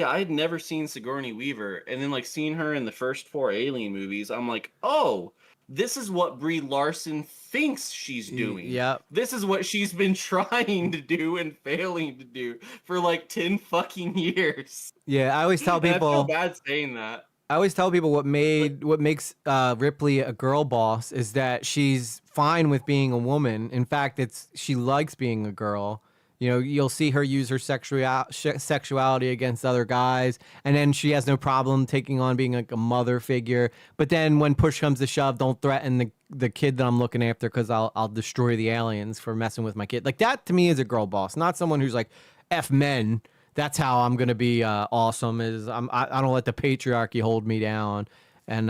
[SPEAKER 15] I had never seen Sigourney Weaver, and then like seeing her in the first 4 Alien movies, I'm like, oh, this is what Brie Larson thinks she's doing.
[SPEAKER 5] Yeah.
[SPEAKER 15] This is what she's been trying to do and failing to do for like 10 fucking years.
[SPEAKER 5] Yeah, I always tell people.
[SPEAKER 15] I feel bad saying that.
[SPEAKER 5] I always tell people what makes Ripley a girl boss is that she's fine with being a woman. In fact, she likes being a girl. You know, you'll see her use her sexuality against other guys, and then she has no problem taking on being like a mother figure. But then when push comes to shove, don't threaten the kid that I'm looking after, because I'll destroy the aliens for messing with my kid. Like, that to me is a girl boss, not someone who's like, F men. That's how I'm gonna be awesome. I don't let the patriarchy hold me down, and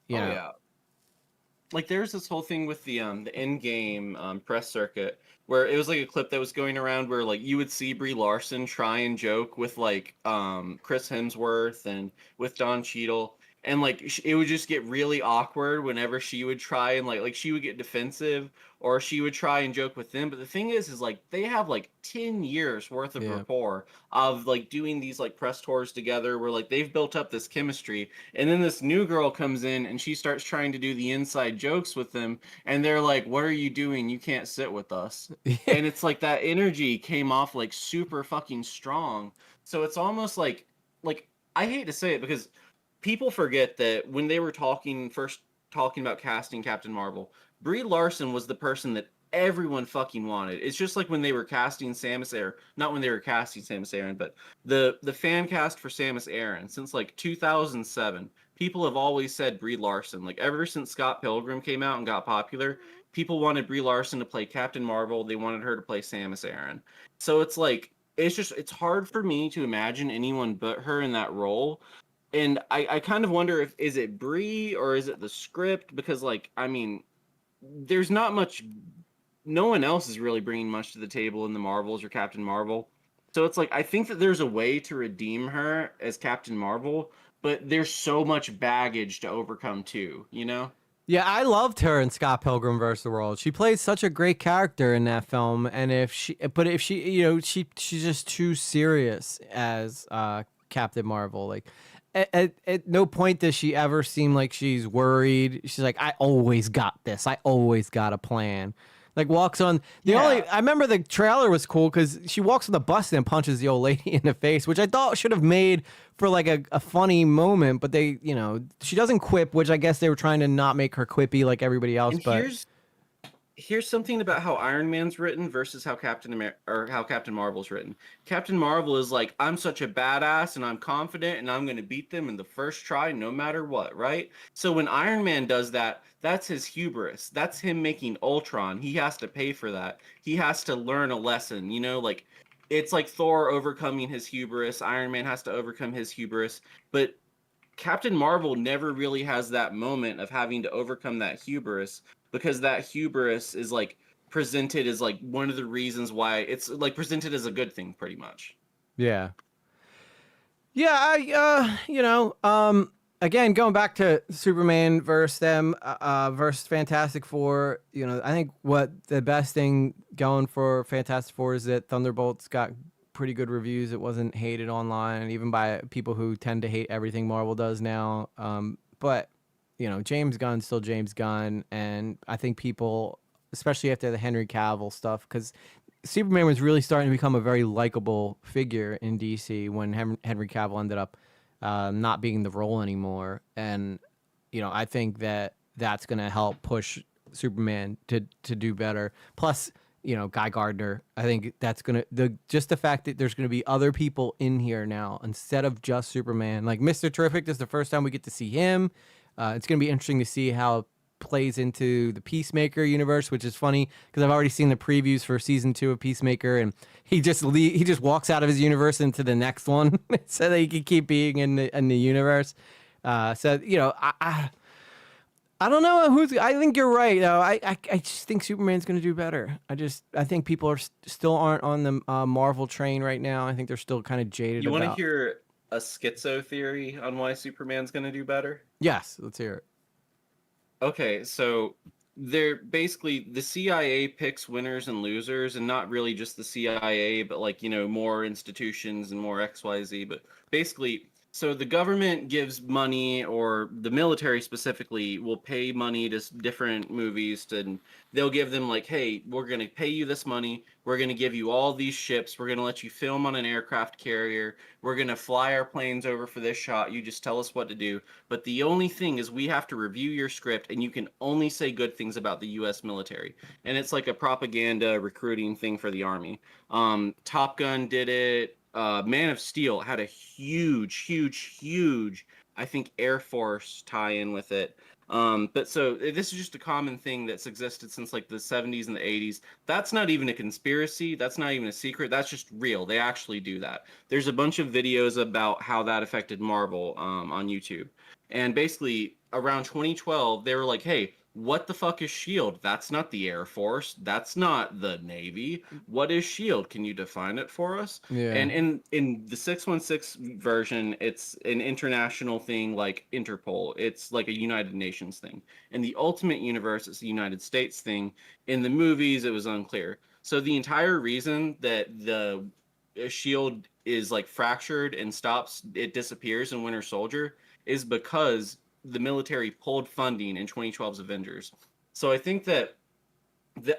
[SPEAKER 5] you know.
[SPEAKER 15] Yeah. Like, there's this whole thing with the Endgame press circuit, where it was like a clip that was going around where like you would see Brie Larson try and joke with like Chris Hemsworth and with Don Cheadle, and like it would just get really awkward whenever she would try and like she would get defensive, or she would try and joke with them. But the thing is like they have like 10 years worth of rapport of like doing these like press tours together, where like they've built up this chemistry, and then this new girl comes in and she starts trying to do the inside jokes with them, and they're like, what are you doing? You can't sit with us. And it's like that energy came off like super fucking strong. So it's almost like I hate to say it, because people forget that when they were first talking about casting Captain Marvel, Brie Larson was the person that everyone fucking wanted. It's just like when they were casting Samus Aran, not when they were casting Samus Aran, but the fan cast for Samus Aran since like 2007. People have always said Brie Larson. Like, ever since Scott Pilgrim came out and got popular, people wanted Brie Larson to play Captain Marvel. They wanted her to play Samus Aran. So it's like, it's hard for me to imagine anyone but her in that role. And I kind of wonder is it Brie or is it the script? Because like, I mean, there's not much, no one else is really bringing much to the table in the Marvels or Captain Marvel. So it's like, I think that there's a way to redeem her as Captain Marvel, but there's so much baggage to overcome too, you know?
[SPEAKER 5] Yeah, I loved her in Scott Pilgrim vs. the World. She plays such a great character in that film, and if she, you know, she's just too serious as Captain Marvel. Like, at no point does she ever seem like she's worried. She's like, I always got this. I always got a plan. Like, walks on I remember the trailer was cool because she walks on the bus and punches the old lady in the face, which I thought should have made for like a funny moment, but they, you know, she doesn't quip, which I guess they were trying to not make her quippy like everybody else.
[SPEAKER 15] And
[SPEAKER 5] but
[SPEAKER 15] here's something about how Iron Man's written versus how how Captain Marvel's written. Captain Marvel is like, I'm such a badass and I'm confident and I'm going to beat them in the first try no matter what, right? So when Iron Man does that, that's his hubris. That's him making Ultron. He has to pay for that. He has to learn a lesson, you know, like it's like Thor overcoming his hubris. Iron Man has to overcome his hubris, but Captain Marvel never really has that moment of having to overcome that hubris, because that hubris is like presented as like one of the reasons why it's like presented as a good thing pretty much.
[SPEAKER 5] Yeah. Yeah, again, going back to Superman versus them, versus Fantastic Four, I think what the best thing going for Fantastic Four is that Thunderbolts got pretty good reviews. It wasn't hated online, even by people who tend to hate everything Marvel does now. But James Gunn's still James Gunn, and I think people, especially after the Henry Cavill stuff, because Superman was really starting to become a very likable figure in DC when Henry Cavill ended up not being the role anymore. And, I think that that's going to help push Superman to do better. Plus, Guy Gardner, I think that's going to, just the fact that there's going to be other people in here now instead of just Superman. Like Mr. Terrific, this is the first time we get to see him. It's going to be interesting to see how it plays into the Peacemaker universe, which is funny because I've already seen the previews for season 2 of Peacemaker, and he just walks out of his universe into the next one so that he can keep being in the universe. I don't know I think you're right though. I just think Superman's going to do better. I think people still aren't on the Marvel train right now. I think they're still kind of jaded.
[SPEAKER 15] You want to hear a schizo theory on why Superman's going to do better?
[SPEAKER 5] Yes, let's hear it.
[SPEAKER 15] Okay, so they're basically the CIA picks winners and losers, and not really just the CIA, but like, more institutions and more XYZ. But basically, so the government gives money, or the military specifically will pay money to different movies, and they'll give them like, hey, we're going to pay you this money. We're going to give you all these ships. We're going to let you film on an aircraft carrier. We're going to fly our planes over for this shot. You just tell us what to do. But the only thing is we have to review your script, and you can only say good things about the U.S. military. And it's like a propaganda recruiting thing for the Army. Top Gun did it. Man of Steel had a huge, I think, Air Force tie-in with it. But so this is just a common thing that's existed since like the 70s and the 80s. That's not even a conspiracy. That's not even a secret. That's just real. They actually do that. There's a bunch of videos about how that affected Marvel on YouTube. And basically around 2012, they were like, hey, what the fuck is SHIELD? That's not the Air Force. That's not the Navy. What is SHIELD? Can you define it for us?
[SPEAKER 5] Yeah.
[SPEAKER 15] And in the 616 version, it's an international thing like Interpol. It's like a United Nations thing. In the Ultimate Universe, it's a United States thing. In the movies, it was unclear. So the entire reason that the SHIELD is like fractured and stops, it disappears in Winter Soldier, is because the military pulled funding in 2012's Avengers. So I think that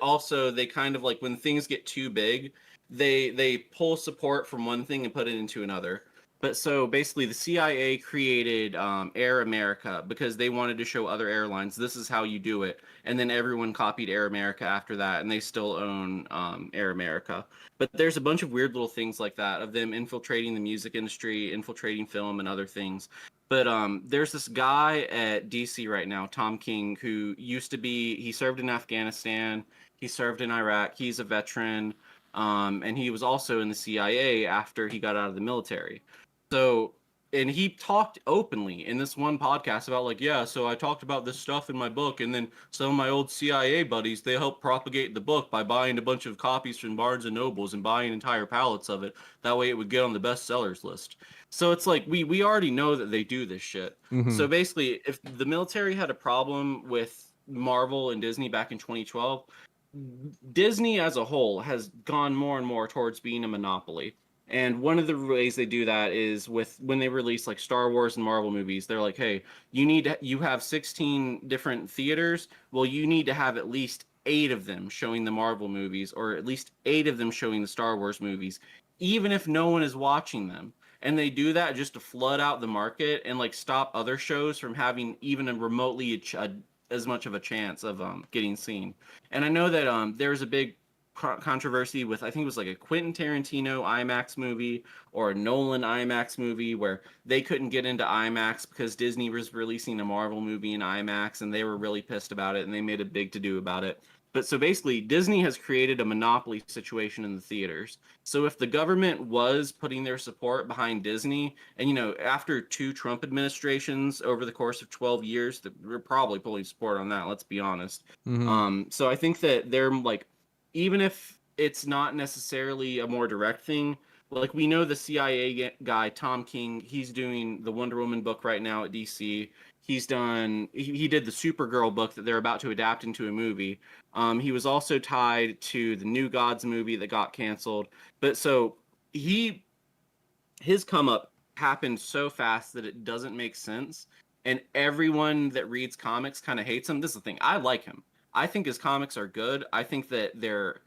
[SPEAKER 15] also they kind of like, when things get too big, they pull support from one thing and put it into another. But so basically the CIA created Air America because they wanted to show other airlines, this is how you do it. And then everyone copied Air America after that, and they still own Air America. But there's a bunch of weird little things like that of them infiltrating the music industry, infiltrating film and other things. But there's this guy at DC right now, Tom King, who he served in Afghanistan, he served in Iraq, he's a veteran, and he was also in the CIA after he got out of the military. So, and he talked openly in this one podcast about like, yeah, so I talked about this stuff in my book, and then some of my old CIA buddies, they helped propagate the book by buying a bunch of copies from Barnes and Nobles and buying entire pallets of it. That way it would get on the bestsellers list. So it's like, we already know that they do this shit.
[SPEAKER 5] Mm-hmm.
[SPEAKER 15] So basically, if the military had a problem with Marvel and Disney back in 2012, Disney as a whole has gone more and more towards being a monopoly. And one of the ways they do that is when they release like Star Wars and Marvel movies, they're like, hey, you have 16 different theaters. Well, you need to have at least 8 of them showing the Marvel movies, or at least 8 of them showing the Star Wars movies, even if no one is watching them. And they do that just to flood out the market and like stop other shows from having even a remotely as much of a chance of getting seen. And I know that there was a big controversy with, I think it was like a Quentin Tarantino IMAX movie or a Nolan IMAX movie where they couldn't get into IMAX because Disney was releasing a Marvel movie in IMAX and they were really pissed about it and they made a big to-do about it. But so basically, Disney has created a monopoly situation in the theaters. So if the government was putting their support behind Disney, and after 2 Trump administrations over the course of 12 years, we're probably pulling support on that. Let's be honest. So I think that they're like, even if it's not necessarily a more direct thing, like we know the CIA guy Tom King, he's doing the Wonder Woman book right now at DC. He did the Supergirl book that they're about to adapt into a movie. He was also tied to the New Gods movie that got canceled. But so his come up happened so fast that it doesn't make sense. And everyone that reads comics kind of hates him. This is the thing. I like him. I think his comics are good. I think that they're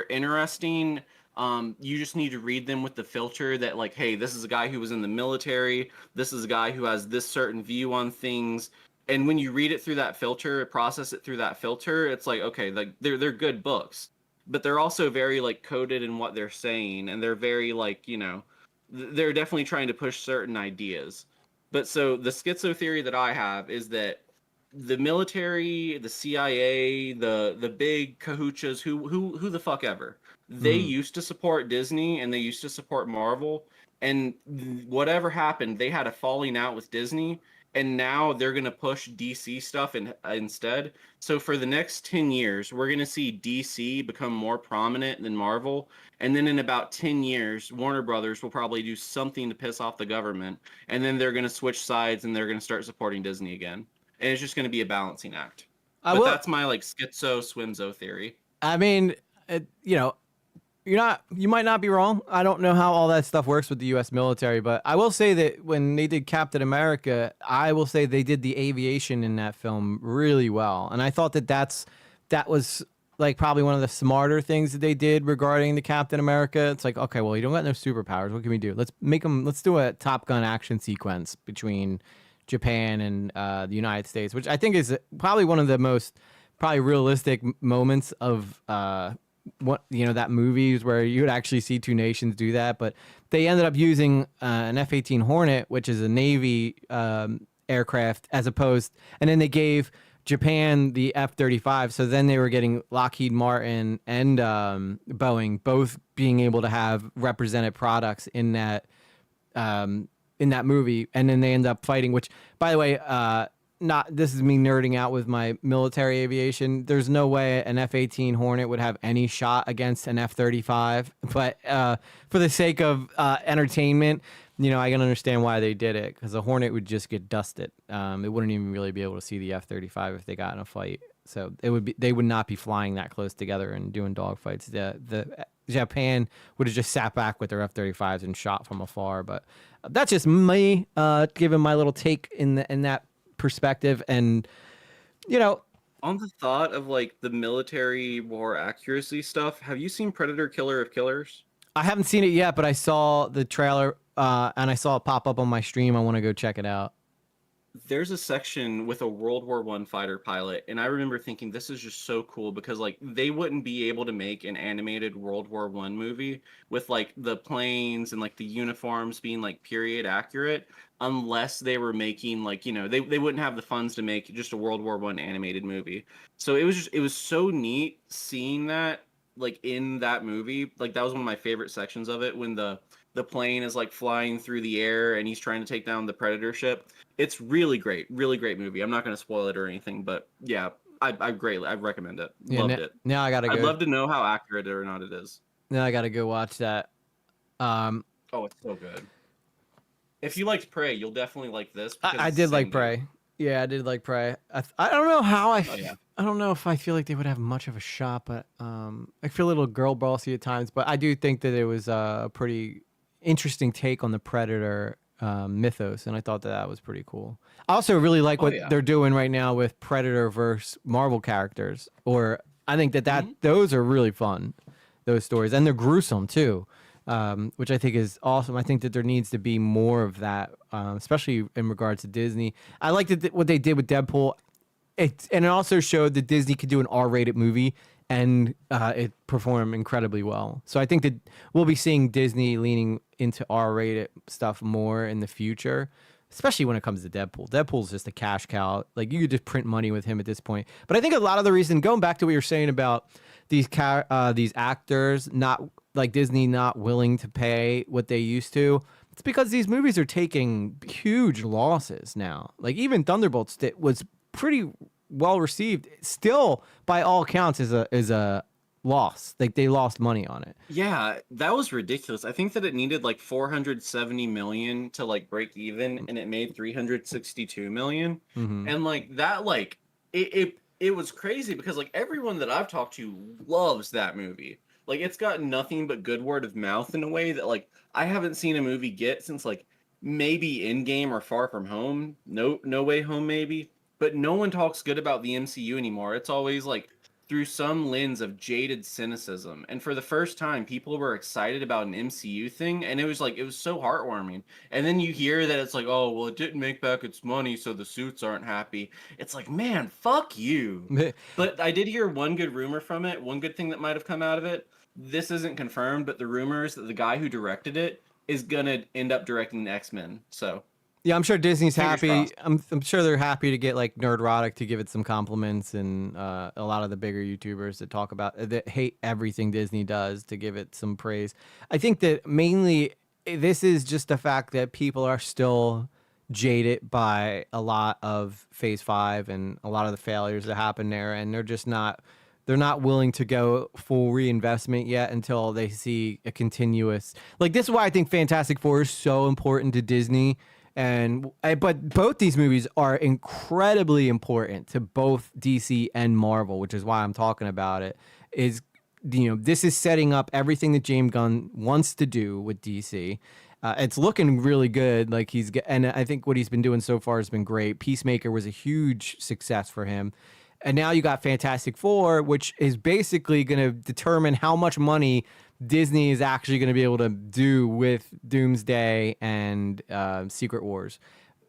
[SPEAKER 15] interesting. You just need to read them with the filter that, like, hey, this is a guy who was in the military. This is a guy who has this certain view on things. And when you read it through that filter, process it through that filter, it's like, okay, like they're good books, but they're also very like coded in what they're saying, and they're very like, they're definitely trying to push certain ideas. But so the schizo theory that I have is that the military, the CIA, the big cahuchas, who the fuck ever, they used to support Disney and they used to support Marvel, and whatever happened, they had a falling out with Disney, and now they're going to push DC stuff instead. So for the next 10 years, we're going to see DC become more prominent than Marvel, and then in about 10 years, Warner Brothers will probably do something to piss off the government, and then they're going to switch sides and they're going to start supporting Disney again. And it's just going to be a balancing act. But that's my like schizo swimzo theory.
[SPEAKER 5] I mean, you might not be wrong. I don't know how all that stuff works with the U.S. military, but I will say that when they did Captain America, I will say they did the aviation in that film really well. And I thought that was like probably one of the smarter things that they did regarding the Captain America. It's like, okay, well, you don't got no superpowers. What can we do? Let's do a Top Gun action sequence between Japan and the United States, which I think is probably one of the most realistic moments of that movies where you would actually see 2 nations do that. But they ended up using an F-18 Hornet, which is a Navy aircraft, and then they gave Japan the F-35. So then they were getting Lockheed Martin and Boeing both being able to have represented products in that movie, and then they end up fighting, which, by the way, this is me nerding out with my military aviation. There's no way an F-18 Hornet would have any shot against an F-35, but for the sake of entertainment, I can understand why they did it, because the Hornet would just get dusted. They wouldn't even really be able to see the F-35 if they got in a fight. So they would not be flying that close together and doing dogfights. The Japan would have just sat back with their F-35s and shot from afar. But that's just me giving my little take in that perspective. And
[SPEAKER 15] on the thought of like the military war accuracy stuff, have you seen Predator Killer of Killers?
[SPEAKER 5] I haven't seen it yet, but I saw the trailer and I saw it pop up on my stream. I want to go check it out.
[SPEAKER 15] There's a section with a World War I fighter pilot, and I remember thinking this is just so cool because like they wouldn't be able to make an animated World War I movie with like the planes and like the uniforms being like period accurate unless they were making like, they wouldn't have the funds to make just a World War I animated movie. So it was so neat seeing that like in that movie. Like that was one of my favorite sections of it, when the plane is like flying through the air and he's trying to take down the Predator ship. It's really great movie. I'm not going to spoil it or anything, but yeah, I recommend it. Loved it.
[SPEAKER 5] Now I gotta go.
[SPEAKER 15] I'd love to know how accurate or not it is.
[SPEAKER 5] Now I gotta go watch that.
[SPEAKER 15] Oh, it's so good. If you liked Prey, you'll definitely like this.
[SPEAKER 5] I did like Prey. Yeah, I did like Prey. I don't know how I don't know if I feel like they would have much of a shot, but I feel a little girl bossy at times. But I do think that it was a pretty interesting take on the Predator mythos, and I thought that was pretty cool. I also really like what they're doing right now with Predator versus Marvel characters. Or I think that those are really fun, those stories, and they're gruesome too, which I think is awesome. I think that there needs to be more of that, especially in regards to Disney. I liked what they did with Deadpool. it also showed that Disney could do an R-rated movie and it performed incredibly well. So I think that we'll be seeing Disney leaning into R-rated stuff more in the future, especially when it comes to Deadpool. Deadpool's just a cash cow. Like, you could just print money with him at this point. But I think a lot of the reason, going back to what you're saying about these actors, not like Disney not willing to pay what they used to, it's because these movies are taking huge losses now. Like, even Thunderbolts was pretty well received. Still, by all accounts, is a loss. Like, they lost money on it.
[SPEAKER 15] Yeah, that was ridiculous. I think that it needed like 470 million to like break even, and it made 362 million. And like that, like it was crazy because like everyone that I've talked to loves that movie. Like, it's got nothing but good word of mouth in a way that like I haven't seen a movie get since like maybe Endgame or Far From Home, No Way Home maybe. But no one talks good about the MCU anymore. It's always like through some lens of jaded cynicism. And for the first time, people were excited about an MCU thing, and it was so heartwarming. And then you hear that it's like, oh, well, it didn't make back its money, so the suits aren't happy. It's like, man, fuck you. But I did hear one good rumor from it, one good thing that might have come out of it. This isn't confirmed, but the rumor is that the guy who directed it is gonna end up directing X-Men. So
[SPEAKER 5] yeah, I'm sure Disney's
[SPEAKER 15] Fingers
[SPEAKER 5] happy.
[SPEAKER 15] crossed.
[SPEAKER 5] I'm sure they're happy to get like Nerdrotic to give it some compliments, and a lot of the bigger YouTubers that talk about that hate everything Disney does to give it some praise. I think that mainly this is just the fact that people are still jaded by a lot of Phase 5 and a lot of the failures that happened there, and they're not willing to go full reinvestment yet until they see a continuous, like, this is why I think Fantastic Four is so important to Disney. But both these movies are incredibly important to both DC and Marvel, which is why I'm talking about it. This is setting up everything that James Gunn wants to do with DC. It's looking really good. And I think what he's been doing so far has been great. Peacemaker was a huge success for him. And now you got Fantastic Four, which is basically going to determine how much money Disney is actually going to be able to do with Doomsday and Secret Wars.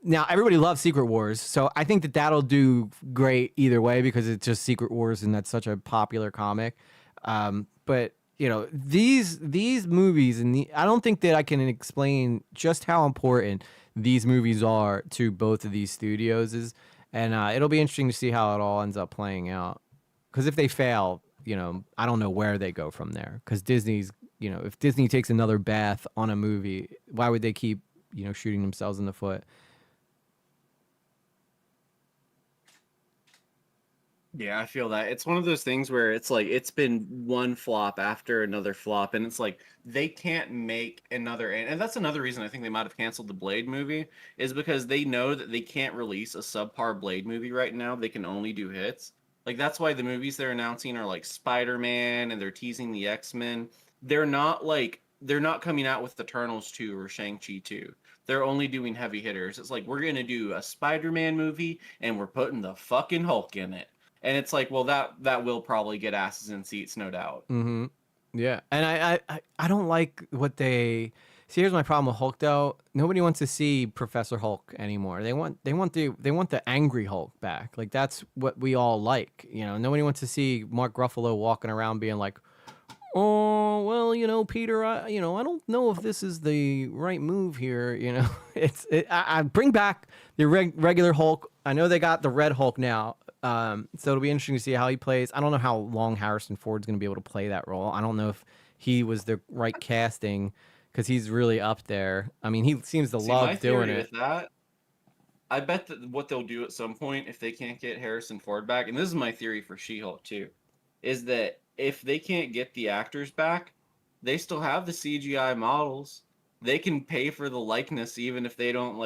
[SPEAKER 5] Now, everybody loves Secret Wars, so I think that that'll do great either way because it's just Secret Wars and that's such a popular comic. But these movies, and I don't think that I can explain just how important these movies are to both of these studios. And it'll be interesting to see how it all ends up playing out. Because if they fail, I don't know where they go from there. Because Disney's, if Disney takes another bath on a movie, why would they keep, shooting themselves in the foot?
[SPEAKER 15] yeah, I feel that. It's one of those things where it's like it's been one flop after another flop, and it's like they can't make another. And that's another reason I think they might have canceled the Blade movie, is because they know that they can't release a subpar Blade movie right now. They can only do hits. Like, that's why the movies they're announcing are like Spider-Man, and they're teasing the X-Men. They're not coming out with Eternals 2 or Shang-Chi 2. They're only doing heavy hitters. It's like, we're going to do a Spider-Man movie, and we're putting the fucking Hulk in it. And it's like, well, that will probably get asses in seats, no doubt.
[SPEAKER 5] Mm-hmm. Yeah, and I don't like what they see. Here's my problem with Hulk, though. Nobody wants to see Professor Hulk anymore. They want the angry Hulk back. Like, that's what we all like. Nobody wants to see Mark Ruffalo walking around being like, oh, well, Peter, I don't know if this is the right move here. I bring back the regular Hulk. I know they got the Red Hulk now. So it'll be interesting to see how he plays. I don't know how long Harrison Ford's going to be able to play that role. I don't know if he was the right casting because he's really up there. I mean, he seems to love doing it.
[SPEAKER 15] With that, I bet that what they'll do at some point, if they can't get Harrison Ford back, and this is my theory for She-Hulk too, is that if they can't get the actors back, they still have the CGI models. They can pay for the likeness even if they don't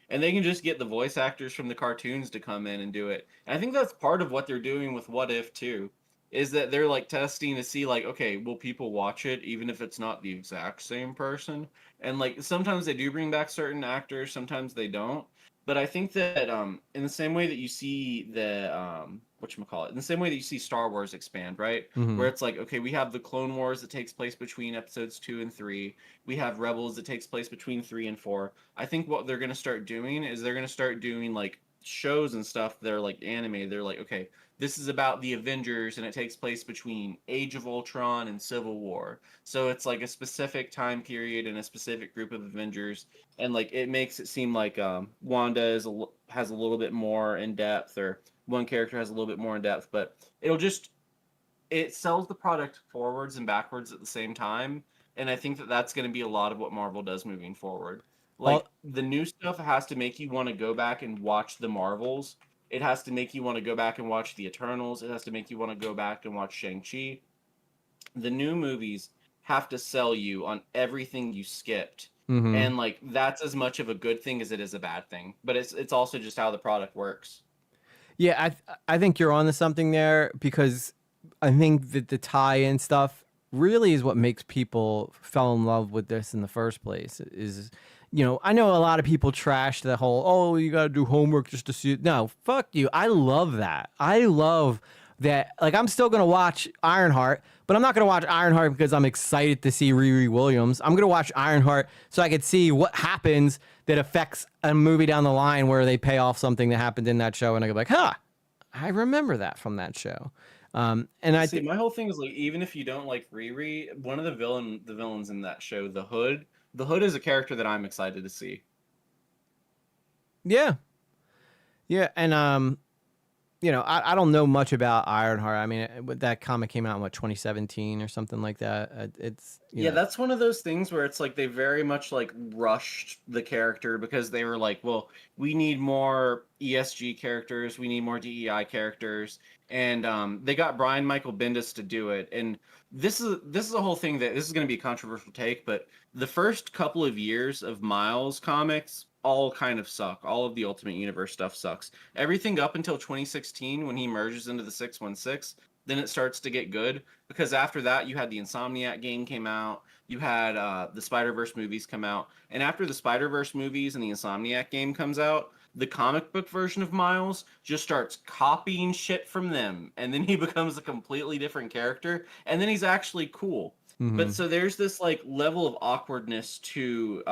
[SPEAKER 15] and they can just get the voice actors from the cartoons to come in and do it. And I think that's part of what they're doing with What If too, is that they're like testing to see like, okay, will people watch it even if it's not the exact same person? And like sometimes they do bring back certain actors, sometimes they don't. But I think that in the same way that you see the in the same way that you see Star Wars expand, right?
[SPEAKER 5] Mhm.
[SPEAKER 15] Where it's like, okay, we have the Clone Wars that takes place between episodes 2 and 3. We have Rebels that takes place between 3 and 4. I think what they're going to start doing is they're going to start doing like shows and stuff that are like animated. They're like, okay, this is about the Avengers, and it takes place between Age of Ultron and Civil War. So it's like a specific time period and a specific group of Avengers, and like it makes it seem like Wanda has a little bit more in depth, or one character has a little bit more in depth, but it sells the product forwards and backwards at the same time, and I think that that's going to be a lot of what Marvel does moving forward. Like the new stuff has to make you want to go back and watch the Marvels. It has to make you want to go back and watch the Eternals. It has to make you want to go back and watch Shang-Chi. The new movies have to sell you on everything you skipped. And like that's as much of a good thing as it is a bad thing. But it's also just how the product works.
[SPEAKER 5] Yeah, I think you're onto something there, because I think that the tie-in stuff really is what makes people fall in love with this in the first place. Is, you know, I know a lot of people trash the whole, oh, you got to do homework just to see it. No, fuck you. I love that. I love that. Like, I'm still going to watch Ironheart, but I'm not going to watch Ironheart because I'm excited to see Riri Williams. I'm going to watch Ironheart so I could see what happens that affects a movie down the line where they pay off something that happened in that show. And I go like, huh, I remember that from that show. And I
[SPEAKER 15] see, my whole thing is like, even if you don't like Riri, one of the villains in that show, the Hood is a character that I'm excited to see.
[SPEAKER 5] Yeah. And you know, I don't know much about Ironheart. I mean, that comic came out in 2017 or something like that. It's
[SPEAKER 15] that's one of those things where it's like they very much like rushed the character because they were like, well, we need more ESG characters, we need more DEI characters, and they got Brian Michael Bendis to do it. And this is a whole thing that this is going to be a controversial take, but the first couple of years of Miles comics all kind of suck. All of the Ultimate Universe stuff sucks. Everything up until 2016 when he merges into the 616, then it starts to get good, because after that you had the Insomniac game came out, you had the Spider-Verse movies come out, and after the Spider-Verse movies and the Insomniac game comes out, the comic book version of Miles just starts copying shit from them, and then he becomes a completely different character, and then he's actually cool. But so there's this like level of awkwardness to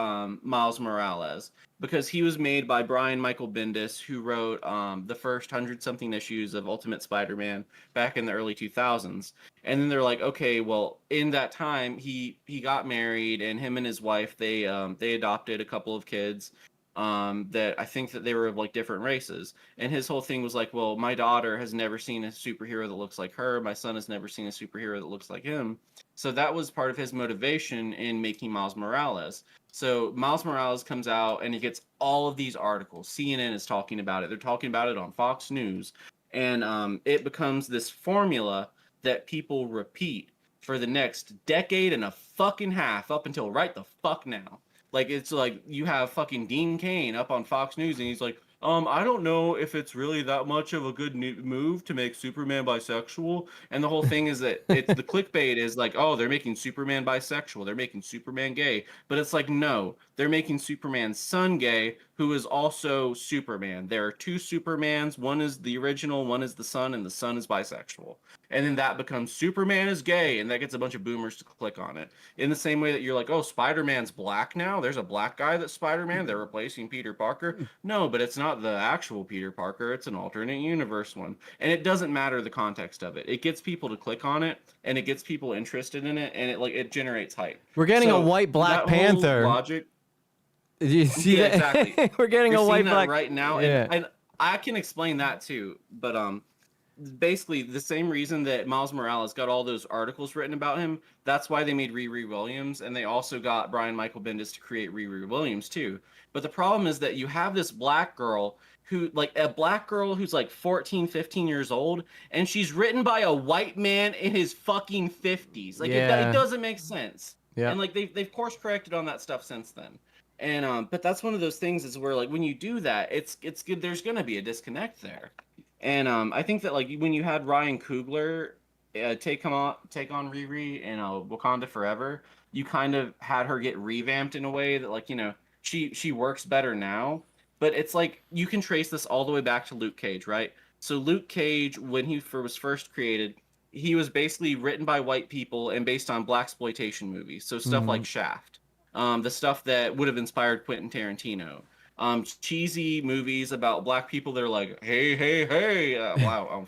[SPEAKER 15] Miles Morales, because he was made by Brian Michael Bendis, who wrote the first 100-something issues of Ultimate Spider-Man back in the early 2000s. And then they're like, okay, well, in that time he got married, and him and his wife, they adopted a couple of kids that I think that they were of like different races. And his whole thing was like, well, my daughter has never seen a superhero that looks like her. My son has never seen a superhero that looks like him. So that was part of his motivation in making Miles Morales. So Miles Morales comes out and he gets all of these articles. CNN is talking about it. They're talking about it on Fox News. And it becomes this formula that people repeat for the next decade and a fucking half, up until right the fuck now. Like, it's like you have fucking Dean Cain up on Fox News, and he's like, I don't know if it's really that much of a good move to make Superman bisexual. And the whole thing is that it's the clickbait is like, oh, they're making Superman bisexual, they're making Superman gay. But it's like, no, they're making Superman's son gay, who is also Superman. There are two Supermans. One is the original, one is the son, and the son is bisexual. And then that becomes Superman is gay, and that gets a bunch of boomers to click on it. In the same way that you're like, oh, Spider-Man's black now. There's a black guy that's Spider-Man. They're replacing Peter Parker. No, but it's not the actual Peter Parker. It's an alternate universe one. And it doesn't matter the context of it. It gets people to click on it, and it gets people interested in it, and it generates hype.
[SPEAKER 5] We're getting a white Black Panther.
[SPEAKER 15] Logic.
[SPEAKER 5] Did you see that?
[SPEAKER 15] Exactly.
[SPEAKER 5] We're getting a white Black
[SPEAKER 15] right now.
[SPEAKER 5] Yeah.
[SPEAKER 15] And I can explain that too, but basically the same reason that Miles Morales got all those articles written about him, that's why they made Riri Williams, and they also got Brian Michael Bendis to create Riri Williams too. But the problem is that you have this black girl who's like 14, 15 years old, and she's written by a white man in his fucking 50s. Like, it doesn't make sense. Yeah. And like they've course corrected on that stuff since then. And but that's one of those things is where like when you do that, it's good. There's gonna be a disconnect there. And I think that like when you had Ryan Coogler take on Riri in Wakanda Forever, you kind of had her get revamped in a way that like, you know, she works better now. But it's like you can trace this all the way back to Luke Cage, right? So Luke Cage, when he was first created, he was basically written by white people and based on blaxploitation movies. So stuff like Shaft, the stuff that would have inspired Quentin Tarantino. cheesy movies about black people. They're like, hey, hey, hey. Wow,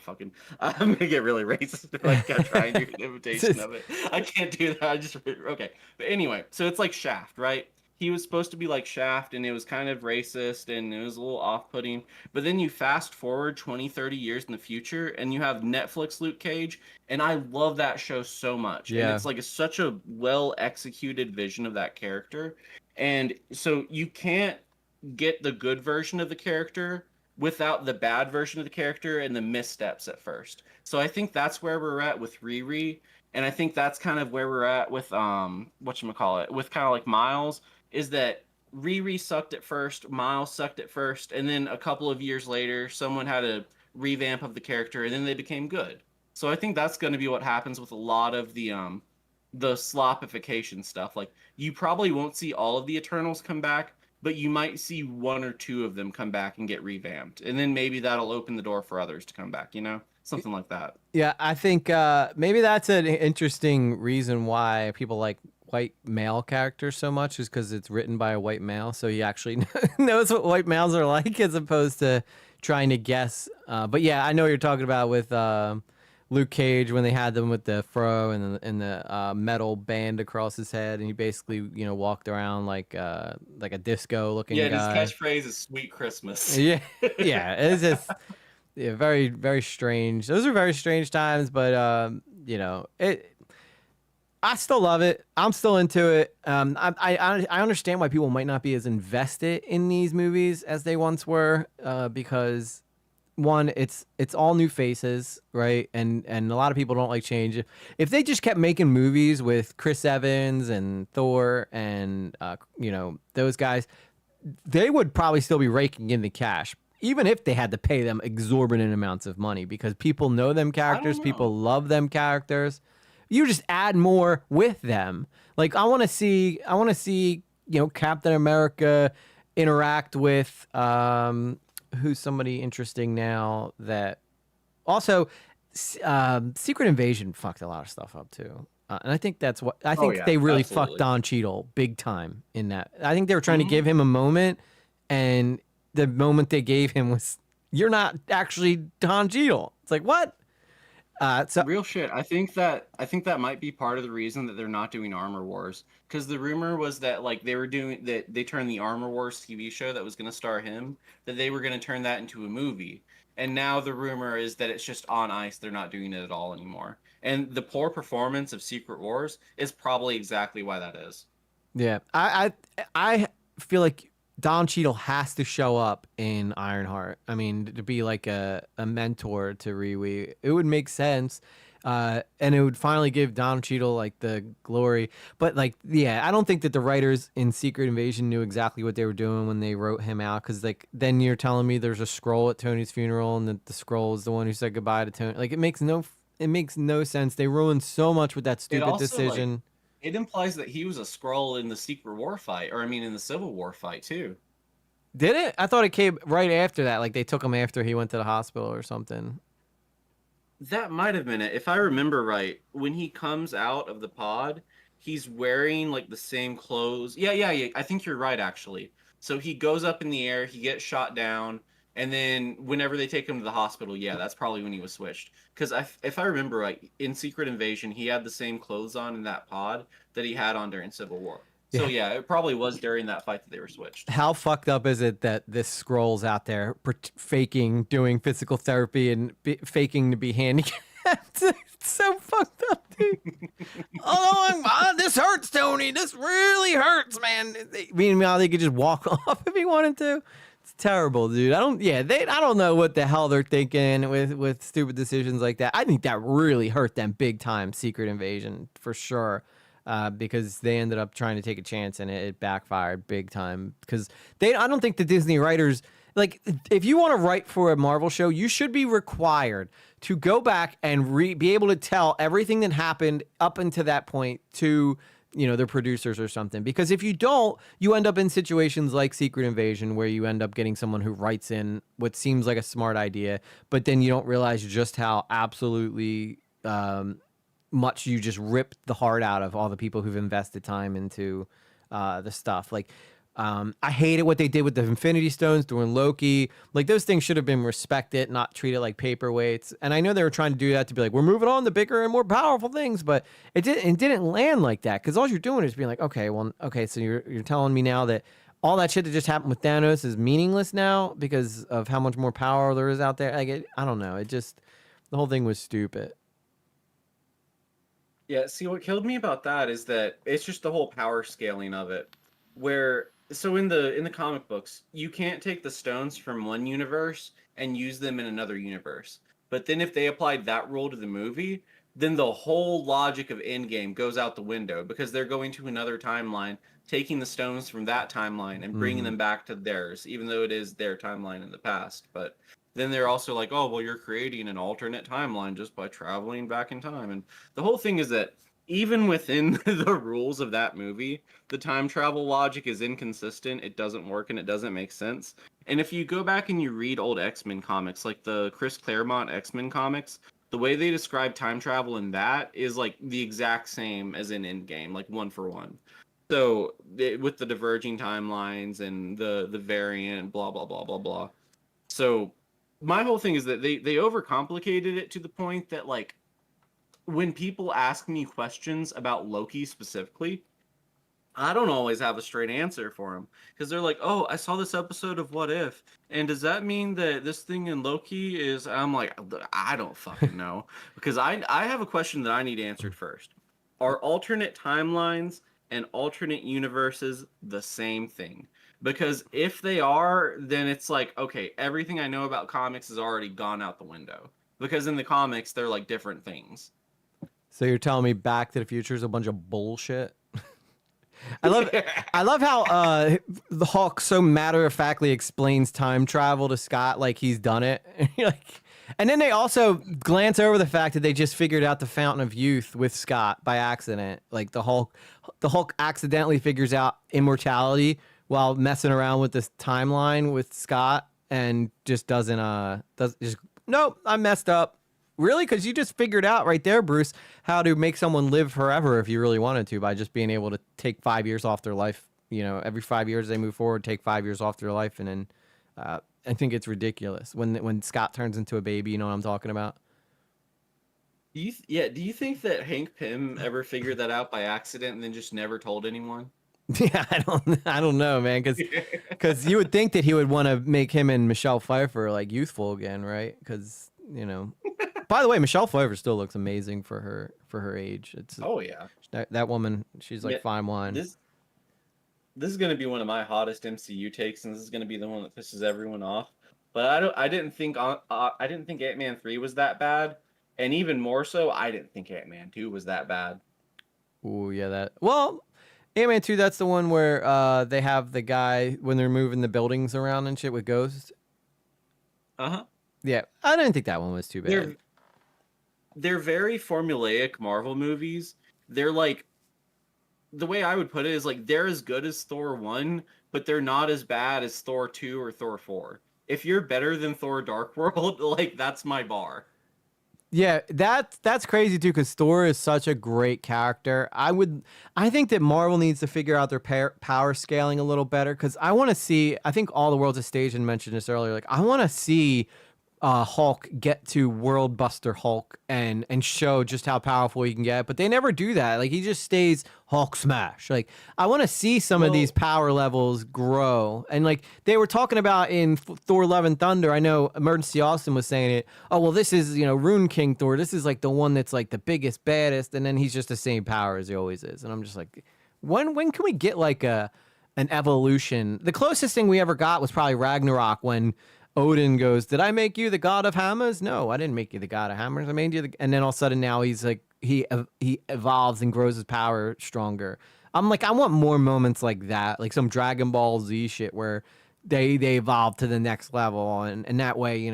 [SPEAKER 15] I'm gonna get really racist if I kept trying to do an imitation of it. I can't do that. Okay. But anyway, so it's like Shaft, right? He was supposed to be like Shaft, and it was kind of racist, and it was a little off-putting. But then you fast forward 20, 30 years in the future, and you have Netflix Luke Cage, and I love that show so much.
[SPEAKER 5] Yeah.
[SPEAKER 15] And it's like such a well-executed vision of that character. And so you can't get the good version of the character without the bad version of the character and the missteps at first. So I think that's where we're at with Riri, and I think that's kind of where we're at with whatchamacallit, with kind of like Miles, is that Riri sucked at first, Miles sucked at first, and then a couple of years later someone had a revamp of the character and then they became good. So I think that's going to be what happens with a lot of the slopification stuff. Like, you probably won't see all of the Eternals come back, but you might see one or two of them come back and get revamped. And then maybe that'll open the door for others to come back, you know? Something like that.
[SPEAKER 5] Yeah, I think maybe that's an interesting reason why people like white male characters so much, is because it's written by a white male, so he actually knows what white males are like, as opposed to trying to guess. But yeah, I know what you're talking about with Luke Cage, when they had them with the fro and the metal band across his head, and he basically, you know, walked around like a disco looking guy.
[SPEAKER 15] Yeah, his catchphrase is "Sweet Christmas."
[SPEAKER 5] Yeah, yeah, it's just very, very strange. Those are very strange times, but you know, I still love it. I'm still into it. I understand why people might not be as invested in these movies as they once were, because one, it's all new faces, right? And a lot of people don't like change. If they just kept making movies with Chris Evans and Thor and you know, those guys, they would probably still be raking in the cash, even if they had to pay them exorbitant amounts of money, because people know them characters, people love them characters. You just add more with them. Like, I want to see, you know, Captain America interact with who's somebody interesting now that also Secret Invasion fucked a lot of stuff up too. And I think that's what I think they really fucked Don Cheadle big time in that. I think they were trying to give him a moment, and the moment they gave him was, you're not actually Don Cheadle. It's like, what? So
[SPEAKER 15] real shit. I think that might be part of the reason that they're not doing Armor Wars, because the rumor was that, like, they were doing that, they turned the Armor Wars TV show that was going to star him, that they were going to turn that into a movie, and now the rumor is that it's just on ice. They're not doing it at all anymore. And the poor performance of Secret Wars is probably exactly why that is.
[SPEAKER 5] Yeah, I feel like Don Cheadle has to show up in Ironheart. I mean, to be like a mentor to Riri, it would make sense. And it would finally give Don Cheadle like the glory. But like, yeah, I don't think that the writers in Secret Invasion knew exactly what they were doing when they wrote him out. Because like, then you're telling me there's a scroll at Tony's funeral, and that the scroll is the one who said goodbye to Tony. Like, it makes no sense. They ruined so much with that stupid decision.
[SPEAKER 15] Like, it implies that he was a Skrull in the Secret War fight, or I mean, in the Civil War fight too.
[SPEAKER 5] Did it? I thought it came right after that. Like, they took him after he went to the hospital or something.
[SPEAKER 15] That might have been it. If I remember right, when he comes out of the pod, he's wearing like the same clothes. Yeah. I think you're right, actually. So he goes up in the air, he gets shot down, and then whenever they take him to the hospital, yeah, that's probably when he was switched. Because if I remember right, in Secret Invasion, he had the same clothes on in that pod that he had on during Civil War. So yeah, it probably was during that fight that they were switched.
[SPEAKER 5] How fucked up is it that this Skrull's out there faking doing physical therapy and faking to be handicapped? It's so fucked up, dude. This hurts, Tony. This really hurts, man. Meanwhile, they could just walk off if he wanted to. It's terrible, dude. I don't know what the hell they're thinking with stupid decisions like that. I think that really hurt them big time, Secret Invasion, for sure. Because they ended up trying to take a chance and it backfired big time. Because I don't think the Disney writers, like, if you want to write for a Marvel show, you should be required to go back and be able to tell everything that happened up until that point to, you know, their producers or something. Because if you don't, you end up in situations like Secret Invasion, where you end up getting someone who writes in what seems like a smart idea, but then you don't realize just how absolutely much you just ripped the heart out of all the people who've invested time into the stuff. Like, I hated what they did with the Infinity Stones doing Loki. Like those things should have been respected, not treated like paperweights. And I know they were trying to do that to be like, we're moving on to bigger and more powerful things, but it didn't land like that because all you're doing is being like, okay, well, okay, so you're telling me now that all that shit that just happened with Thanos is meaningless now because of how much more power there is out there. Like, I don't know. The whole thing was stupid.
[SPEAKER 15] Yeah, see, what killed me about that is that it's just the whole power scaling of it. Where so in the comic books, you can't take the stones from one universe and use them in another universe. But then if they applied that rule to the movie, then the whole logic of Endgame goes out the window because they're going to another timeline, taking the stones from that timeline and bringing them back to theirs, even though it is their timeline in the past. But then they're also like, oh, well, you're creating an alternate timeline just by traveling back in time. And the whole thing is that even within the rules of that movie, the time travel logic is inconsistent. It doesn't work and it doesn't make sense. And if you go back and you read old X-Men comics, like the Chris Claremont X-Men comics, the way they describe time travel in that is like the exact same as in Endgame, like one for one. So with the diverging timelines and the variant, blah, blah, blah, blah, blah. So my whole thing is that they overcomplicated it to the point that, like, when people ask me questions about Loki specifically, I don't always have a straight answer for them because they're like, "Oh, I saw this episode of What If, and does that mean that this thing in Loki is?" I'm like, I don't fucking know because I have a question that I need answered first. Are alternate timelines and alternate universes the same thing? Because if they are, then it's like, okay, everything I know about comics has already gone out the window. Because in the comics, they're like different things.
[SPEAKER 5] So you're telling me Back to the Future is a bunch of bullshit? I love how the Hulk so matter-of-factly explains time travel to Scott like he's done it. And then they also glance over the fact that they just figured out the Fountain of Youth with Scott by accident. Like the Hulk accidentally figures out immortality while messing around with this timeline with Scott and just nope, I messed up. Really? Because you just figured out right there, Bruce, how to make someone live forever if you really wanted to by just being able to take 5 years off their life. You know, every 5 years they move forward, take 5 years off their life, and then I think it's ridiculous when Scott turns into a baby. You know what I'm talking about?
[SPEAKER 15] Do you think that Hank Pym ever figured that out by accident and then just never told anyone?
[SPEAKER 5] Yeah, I don't know, man, because you would think that he would want to make him and Michelle Pfeiffer like youthful again, right? Because you know. By the way, Michelle Pfeiffer still looks amazing for her age.
[SPEAKER 15] Oh yeah,
[SPEAKER 5] that woman, she's like fine wine.
[SPEAKER 15] This is going to be one of my hottest MCU takes, and this is going to be the one that pisses everyone off. But I didn't think Ant-Man 3 was that bad, and even more so, I didn't think Ant-Man 2 was that bad.
[SPEAKER 5] Ooh, yeah, Ant-Man 2, that's the one where they have the guy when they're moving the buildings around and shit with Ghost.
[SPEAKER 15] Uh-huh.
[SPEAKER 5] Yeah, I didn't think that one was too bad.
[SPEAKER 15] They're very formulaic Marvel movies. They're like, the way I would put it is like they're as good as Thor 1, but they're not as bad as Thor 2 or Thor 4. If you're better than Thor Dark World, like that's my bar.
[SPEAKER 5] Yeah, that's crazy too because Thor is such a great character. I think that Marvel needs to figure out their power scaling a little better because I want to see. I think All the World's a Stage and mentioned this earlier. Like I want to see Hulk get to World Buster Hulk and show just how powerful he can get, but they never do that. Like he just stays Hulk smash. Like I want to see some of these power levels grow. And like they were talking about in Thor: Love and Thunder, I know Emergency Austin was saying it. Oh well, this is Rune King Thor. This is like the one that's like the biggest, baddest, and then he's just the same power as he always is. And I'm just like, when can we get like an evolution? The closest thing we ever got was probably Ragnarok when Odin goes, "Did I make you the god of hammers? No, I didn't make you the god of hammers. I made you the..." And then all of a sudden now he's like, he evolves and grows his power stronger. I'm like, I want more moments like that, like some Dragon Ball Z shit where they evolve to the next level. And that way,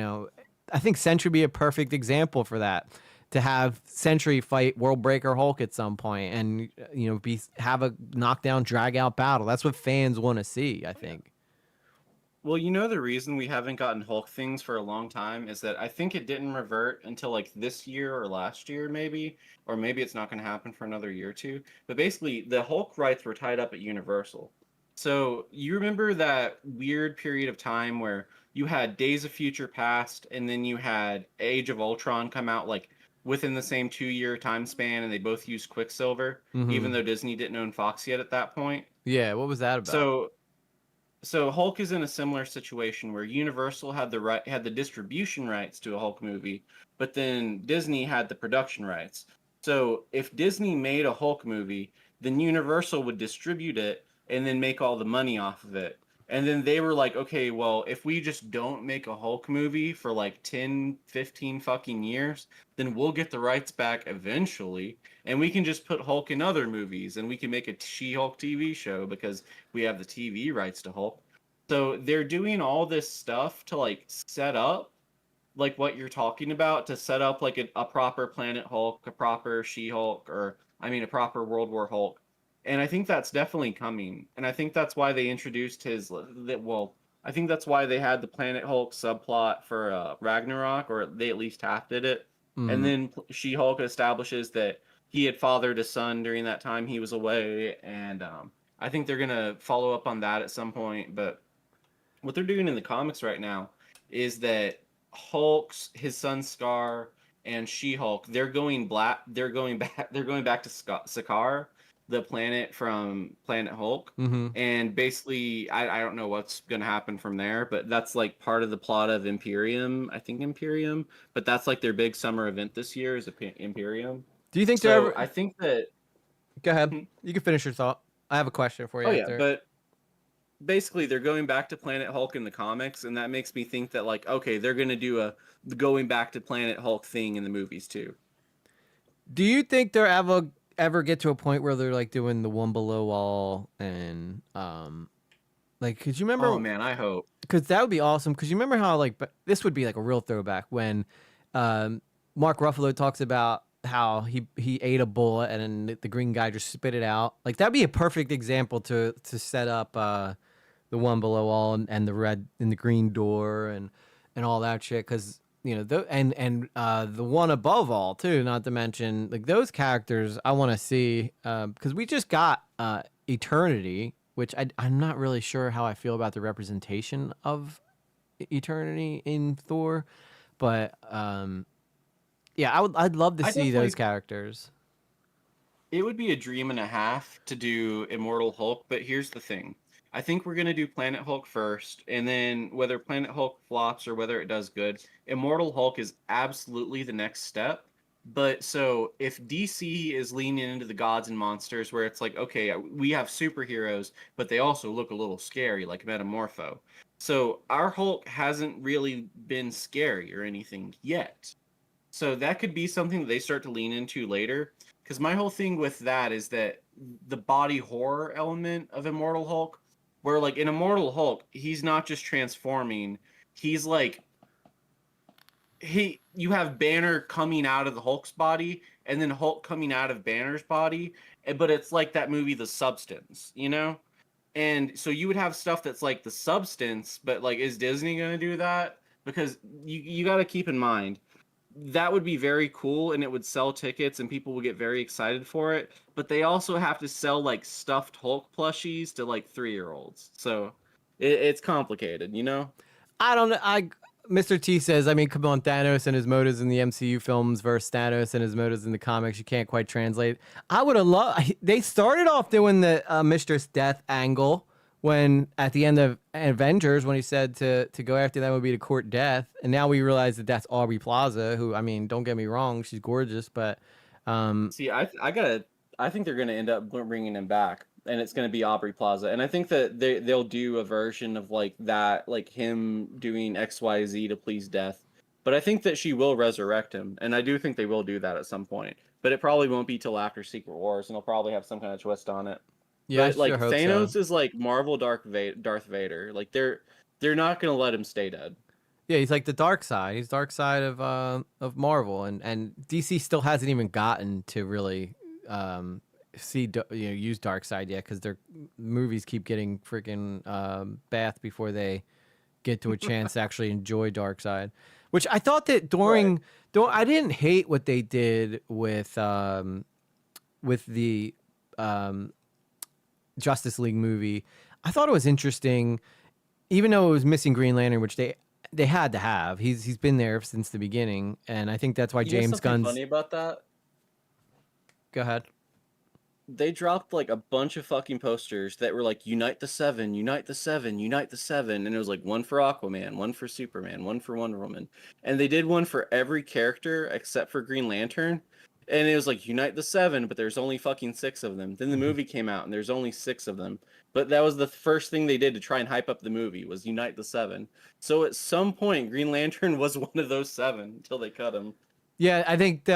[SPEAKER 5] I think Sentry would be a perfect example for that. To have Sentry fight World Breaker Hulk at some point and, have a knockdown, drag out battle. That's what fans want to see, I think.
[SPEAKER 15] Well, the reason we haven't gotten Hulk things for a long time is that I think it didn't revert until like this year or last year, maybe, or maybe it's not going to happen for another year or two. But basically, the Hulk rights were tied up at Universal. So you remember that weird period of time where you had Days of Future Past and then you had Age of Ultron come out like within the same 2-year time span, and they both used Quicksilver, even though Disney didn't own Fox yet at that point.
[SPEAKER 5] Yeah, what was that about?
[SPEAKER 15] So Hulk is in a similar situation where Universal had the distribution rights to a Hulk movie, but then Disney had the production rights. So if Disney made a Hulk movie, then Universal would distribute it and then make all the money off of it. And then they were like, okay, well, if we just don't make a Hulk movie for like 10, 15 fucking years, then we'll get the rights back eventually. And we can just put Hulk in other movies and we can make a She-Hulk TV show because we have the TV rights to Hulk. So they're doing all this stuff to like set up like what you're talking about, to set up like a proper Planet Hulk, a proper She-Hulk, or I mean a proper World War Hulk. And I think that's definitely coming. And I think that's why they introduced I think that's why they had the Planet Hulk subplot for Ragnarok, or they at least half did it. And then She-Hulk establishes that he had fathered a son during that time he was away. And I think they're going to follow up on that at some point. But what they're doing in the comics right now is that his son Scar, and She-Hulk, they're going back to Sakaar, the planet from Planet Hulk. And basically I don't know what's going to happen from there, but that's like part of the plot of Imperium, but that's like their big summer event this year is Imperium.
[SPEAKER 5] Do you think
[SPEAKER 15] I think that...
[SPEAKER 5] Go ahead. You can finish your thought. I have a question for you.
[SPEAKER 15] Yeah, but basically they're going back to Planet Hulk in the comics, and that makes me think that like, okay, they're going to do a going back to Planet Hulk thing in the movies too.
[SPEAKER 5] Do you think they're ever get to a point where they're like doing the One Below All and like, cause you remember?
[SPEAKER 15] Oh man, I hope.
[SPEAKER 5] Cause that would be awesome. Cause you remember how like, but this would be like a real throwback when Mark Ruffalo talks about how he ate a bullet and then the green guy just spit it out. Like that'd be a perfect example to set up the One Below All and the red and the green door and all that shit. Cause you know, the One Above All too, not to mention like those characters I want to see, because we just got Eternity, which I'm not really sure how I feel about the representation of Eternity in Thor, but yeah, I'd love to see those characters.
[SPEAKER 15] It would be a dream and a half to do Immortal Hulk, but here's the thing. I think we're going to do Planet Hulk first, and then whether Planet Hulk flops or whether it does good, Immortal Hulk is absolutely the next step. But so if DC is leaning into the gods and monsters where it's like, okay, we have superheroes, but they also look a little scary, like Metamorpho. So our Hulk hasn't really been scary or anything yet. So that could be something that they start to lean into later. Because my whole thing with that is that the body horror element of Immortal Hulk, where like in Immortal Hulk, he's not just transforming, he's like, you have Banner coming out of the Hulk's body and then Hulk coming out of Banner's body, but it's like that movie The Substance, you know? And so you would have stuff that's like The Substance, but like, is Disney going to do that? Because you got to keep in mind, that would be very cool and it would sell tickets and people would get very excited for it, but they also have to sell like stuffed Hulk plushies to like 3-year-olds. So it's complicated, you know? I don't know.
[SPEAKER 5] Mr. T says, I mean, come on, Thanos and his motives in the MCU films versus Thanos and his motives in the comics, you can't quite translate. I would have loved... They started off doing the Mistress Death angle when, at the end of Avengers, when he said to go after them would be to court death, and now we realize that that's Aubrey Plaza, who, I mean, don't get me wrong, she's gorgeous, but...
[SPEAKER 15] See, I think they're going to end up bringing him back, and it's going to be Aubrey Plaza. And I think that they'll do a version of like that, like him doing XYZ to please death. But I think that she will resurrect him, and I do think they will do that at some point. But it probably won't be till after Secret Wars, and they'll probably have some kind of twist on it.
[SPEAKER 5] Yeah,
[SPEAKER 15] but like Thanos is like Marvel Darth Vader. Like they're not going to let him stay dead.
[SPEAKER 5] Yeah, he's like the dark side. He's dark side of Marvel, and DC still hasn't even gotten to really use Darkseid yet, because their movies keep getting freaking bathed before they get to a chance to actually enjoy Darkseid. Which I thought that I didn't hate what they did with the Justice League movie. I thought it was interesting, even though it was missing Green Lantern, which they had to have. He's been there since the beginning, and I think that's why James Gunn's.
[SPEAKER 15] Funny about that?
[SPEAKER 5] Go ahead.
[SPEAKER 15] They dropped like a bunch of fucking posters that were like unite the seven, unite the seven, unite the seven, and it was like one for Aquaman, one for Superman, one for Wonder Woman, and they did one for every character except for Green Lantern, and it was like unite the seven, but there's only fucking 6 of them. Then the movie came out and there's only 6 of them, but that was the first thing they did to try and hype up the movie was unite the seven. So at some point Green Lantern was one of those 7 until they cut him.
[SPEAKER 5] Yeah, I think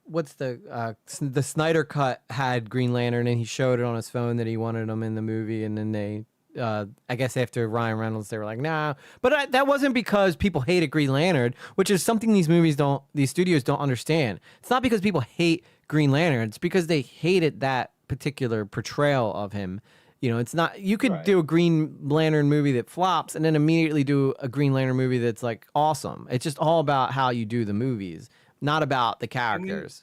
[SPEAKER 5] what's the Snyder cut had Green Lantern, and he showed it on his phone that he wanted him in the movie, and then they I guess after Ryan Reynolds they were like nah, but that wasn't because people hated Green Lantern, which is something these studios don't understand. It's not because people hate Green Lantern, it's because they hated that particular portrayal of him. You know, it's not, you could do a Green Lantern movie that flops and then immediately do a Green Lantern movie that's like awesome. It's just all about how you do the movies, not about the characters.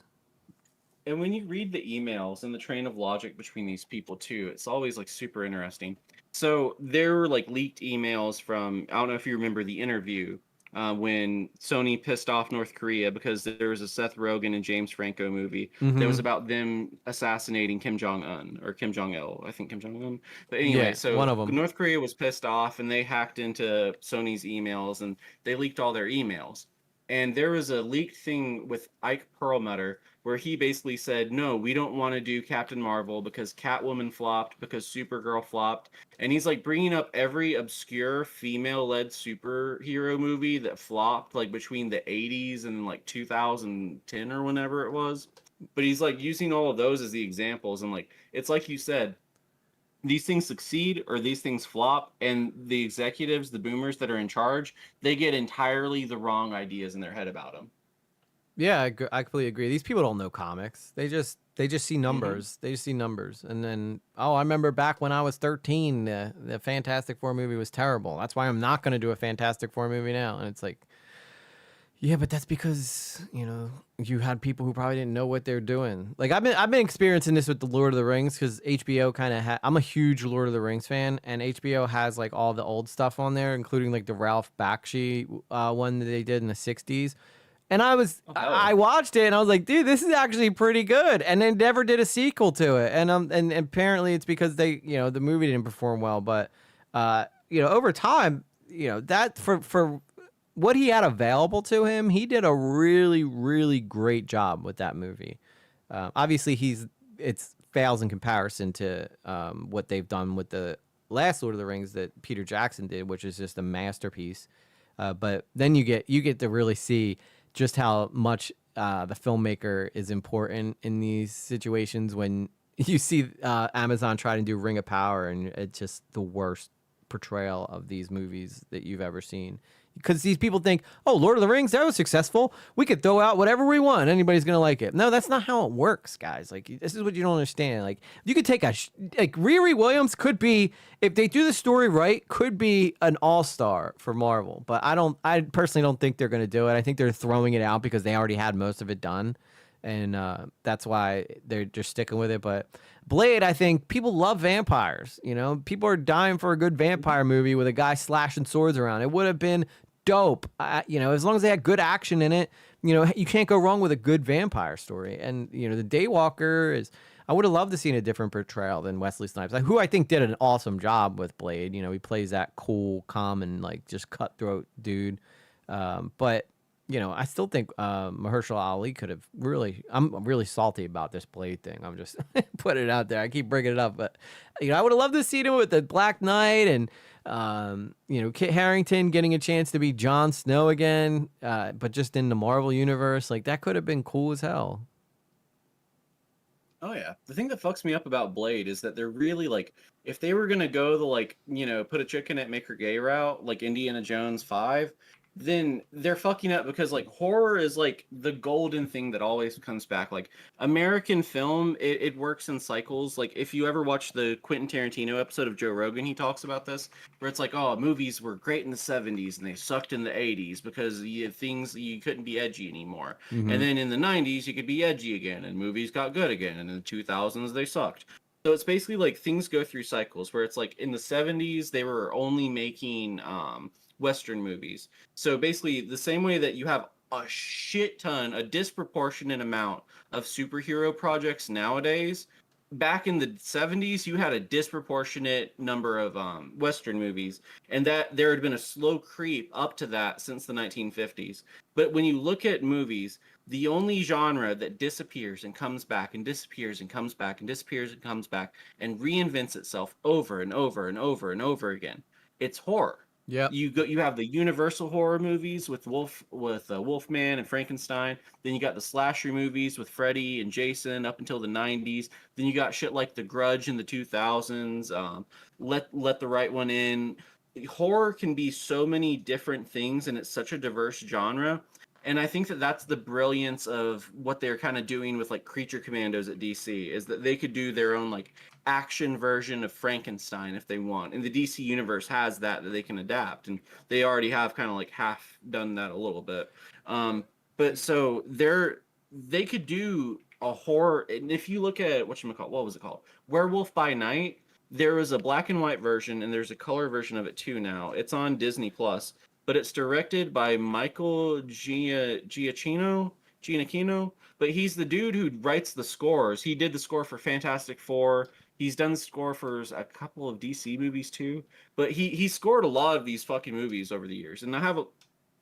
[SPEAKER 15] And when you read the emails and the train of logic between these people too, it's always like super interesting. So there were like leaked emails from, I don't know if you remember The Interview, when Sony pissed off North Korea because there was a Seth Rogen and James Franco movie that was about them assassinating Kim Jong-un or Kim Jong-il, I think Kim Jong-un. But anyway, so
[SPEAKER 5] one of them.
[SPEAKER 15] North Korea was pissed off and they hacked into Sony's emails and they leaked all their emails. And there was a leaked thing with Ike Perlmutter where he basically said, no, we don't want to do Captain Marvel because Catwoman flopped, because Supergirl flopped. And he's like bringing up every obscure female-led superhero movie that flopped like between the 80s and like 2010 or whenever it was. But he's like using all of those as the examples. And like, it's like you said, these things succeed or these things flop, and the executives, the boomers that are in charge, they get entirely the wrong ideas in their head about them.
[SPEAKER 5] Yeah, I completely agree. These people don't know comics. They just see numbers. They just see numbers. And then, I remember back when I was 13, the Fantastic Four movie was terrible. That's why I'm not going to do a Fantastic Four movie now. And it's like, yeah, but that's because, you had people who probably didn't know what they're doing. Like I've been experiencing this with the Lord of the Rings because HBO kind of I'm a huge Lord of the Rings fan, and HBO has like all the old stuff on there, including like the Ralph Bakshi one that they did in the 60s. And I watched it and I was like, dude, this is actually pretty good. And they never did a sequel to it. And apparently it's because they, the movie didn't perform well. But over time, that for what he had available to him, he did a really, really great job with that movie. Obviously, it fails in comparison to what they've done with the last Lord of the Rings that Peter Jackson did, which is just a masterpiece. But then you get to really see just how much the filmmaker is important in these situations when you see Amazon try to do Ring of Power, and it's just the worst portrayal of these movies that you've ever seen. Because these people think, oh, Lord of the Rings, that was successful. We could throw out whatever we want. Anybody's going to like it. No, that's not how it works, guys. Like, this is what you don't understand. Like, you could take Riri Williams could be, if they do the story right, could be an all-star for Marvel. But I personally don't think they're going to do it. I think they're throwing it out because they already had most of it done. And that's why they're just sticking with it. But Blade, I think people love vampires. People are dying for a good vampire movie with a guy slashing swords around. It would have been dope. As long as they had good action in it, you can't go wrong with a good vampire story. And, the Daywalker is, I would have loved to see a different portrayal than Wesley Snipes, who I think did an awesome job with Blade. He plays that cool, calm, and like just cutthroat dude. But, I still think Mahershala Ali could have I'm really salty about this Blade thing. I'm just putting it out there. I keep bringing it up, but, I would have loved to see him with the Black Knight and, Kit Harington getting a chance to be Jon Snow again, but just in the Marvel universe. Like, that could have been cool as hell.
[SPEAKER 15] Oh yeah. The thing that fucks me up about Blade is that they're really like, if they were gonna go the put a chick in it, make her gay route, like Indiana Jones 5, then they're fucking up, because like horror is like the golden thing that always comes back. Like American film, it works in cycles. Like if you ever watch the Quentin Tarantino episode of Joe Rogan, he talks about this, where it's like, oh, movies were great in the 70s and they sucked in the 80s because you couldn't be edgy anymore.
[SPEAKER 5] Mhm.
[SPEAKER 15] And then in the 90s you could be edgy again and movies got good again, and in the 2000s they sucked. So it's basically like things go through cycles, where it's like in the 70s they were only making Western movies. So basically, the same way that you have a shit ton, a disproportionate amount of superhero projects nowadays, back in the 70s, you had a disproportionate number of Western movies, and that there had been a slow creep up to that since the 1950s. But when you look at movies, the only genre that disappears and comes back and disappears and comes back and disappears and comes back and reinvents itself over and over and over and over again, it's horror.
[SPEAKER 5] Yeah.
[SPEAKER 15] You have the Universal horror movies with Wolfman and Frankenstein. Then you got the slasher movies with Freddy and Jason up until the 90s. Then you got shit like The Grudge in the 2000s. Let the Right One In. Horror can be so many different things, and it's such a diverse genre. And I think that that's the brilliance of what they're kind of doing with like Creature Commandos at DC, is that they could do their own like action version of Frankenstein if they want. And the DC universe has that they can adapt, and they already have kind of like half done that a little bit. But so they could do a horror. And if you look at what was it called? Werewolf by Night. There was a black and white version, and there's a color version of it too now. It's on Disney Plus. But it's directed by Michael Giacchino, but he's the dude who writes the scores. He did the score for Fantastic Four. He's done the score for a couple of DC movies too. But he scored a lot of these fucking movies over the years. And I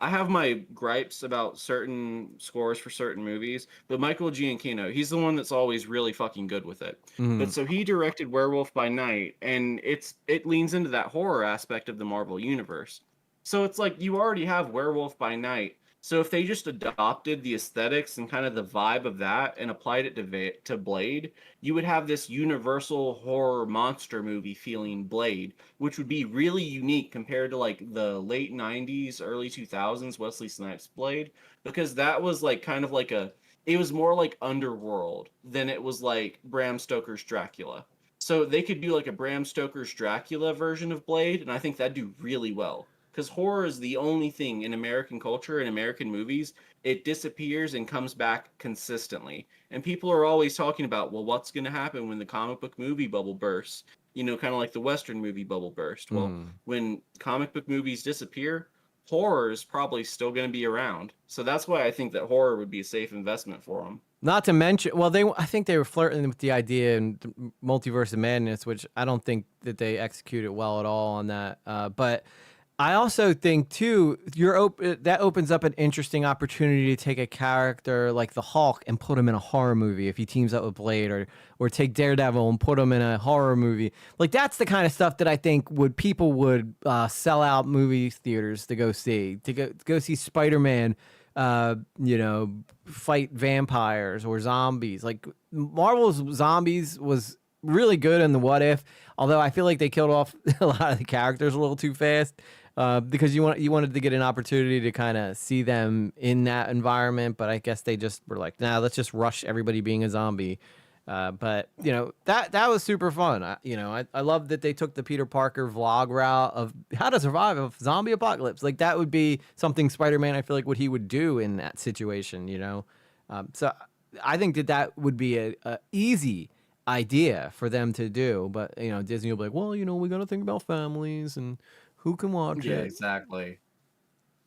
[SPEAKER 15] have my gripes about certain scores for certain movies, but Michael Giacchino, he's the one that's always really fucking good with it.
[SPEAKER 5] Mhm.
[SPEAKER 15] But so he directed Werewolf by Night, and it leans into that horror aspect of the Marvel universe. So it's like you already have Werewolf by Night. So if they just adopted the aesthetics and kind of the vibe of that and applied it to Blade, you would have this universal horror monster movie feeling Blade, which would be really unique compared to like the late 90s, early 2000s Wesley Snipes Blade, because that was like kind of like it was more like Underworld than it was like Bram Stoker's Dracula. So they could do like a Bram Stoker's Dracula version of Blade, and I think that'd do really well. Because horror is the only thing in American culture and American movies, it disappears and comes back consistently. And people are always talking about, well, what's going to happen when the comic book movie bubble bursts? You know, kind of like the Western movie bubble burst. Well, when comic book movies disappear, horror is probably still going to be around. So that's why I think that horror would be a safe investment for them.
[SPEAKER 5] Not to mention, well, I think they were flirting with the idea in Multiverse of Madness, which I don't think that they executed well at all on that. But I also think too, that opens up an interesting opportunity to take a character like the Hulk and put him in a horror movie if he teams up with Blade, or take Daredevil and put him in a horror movie. Like that's the kind of stuff that I think people would sell out movie theaters to go see. To go see Spider-Man, fight vampires or zombies. Like Marvel's Zombies was really good in the What If, although I feel like they killed off a lot of the characters a little too fast. Because you wanted to get an opportunity to kind of see them in that environment, but I guess they just were like, nah, let's just rush everybody being a zombie. But that was super fun. I love that they took the Peter Parker vlog route of how to survive a zombie apocalypse. Like that would be something Spider-Man, I feel like, what he would do in that situation. So I think that would be a easy idea for them to do. But Disney will be like, well, we got to think about families and who can watch it?
[SPEAKER 15] Yeah, exactly.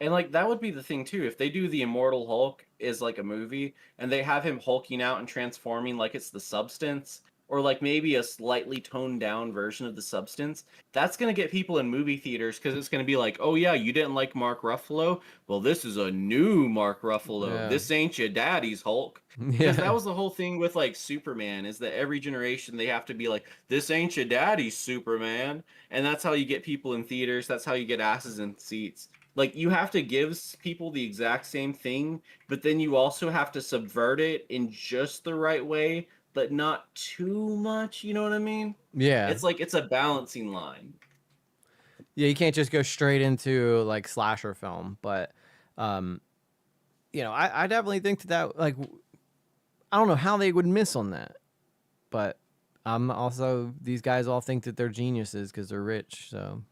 [SPEAKER 15] And like that would be the thing too. If they do the Immortal Hulk is like a movie, and they have him hulking out and transforming like it's the Substance, or like maybe a slightly toned down version of the Substance, that's gonna get people in movie theaters because it's gonna be like, oh yeah, you didn't like Mark Ruffalo? Well, this is a new Mark Ruffalo.
[SPEAKER 5] Yeah.
[SPEAKER 15] This ain't your daddy's Hulk. Because that was the whole thing with like Superman, is that every generation they have to be like, this ain't your daddy's Superman. And that's how you get people in theaters. That's how you get asses in seats. Like you have to give people the exact same thing, but then you also have to subvert it in just the right way, but not too much. You know what I mean?
[SPEAKER 5] Yeah.
[SPEAKER 15] It's like it's a balancing line.
[SPEAKER 5] Yeah, you can't just go straight into like slasher film, but you know, I definitely think that like I don't know how they would miss on that, but also these guys all think that they're geniuses because they're rich. So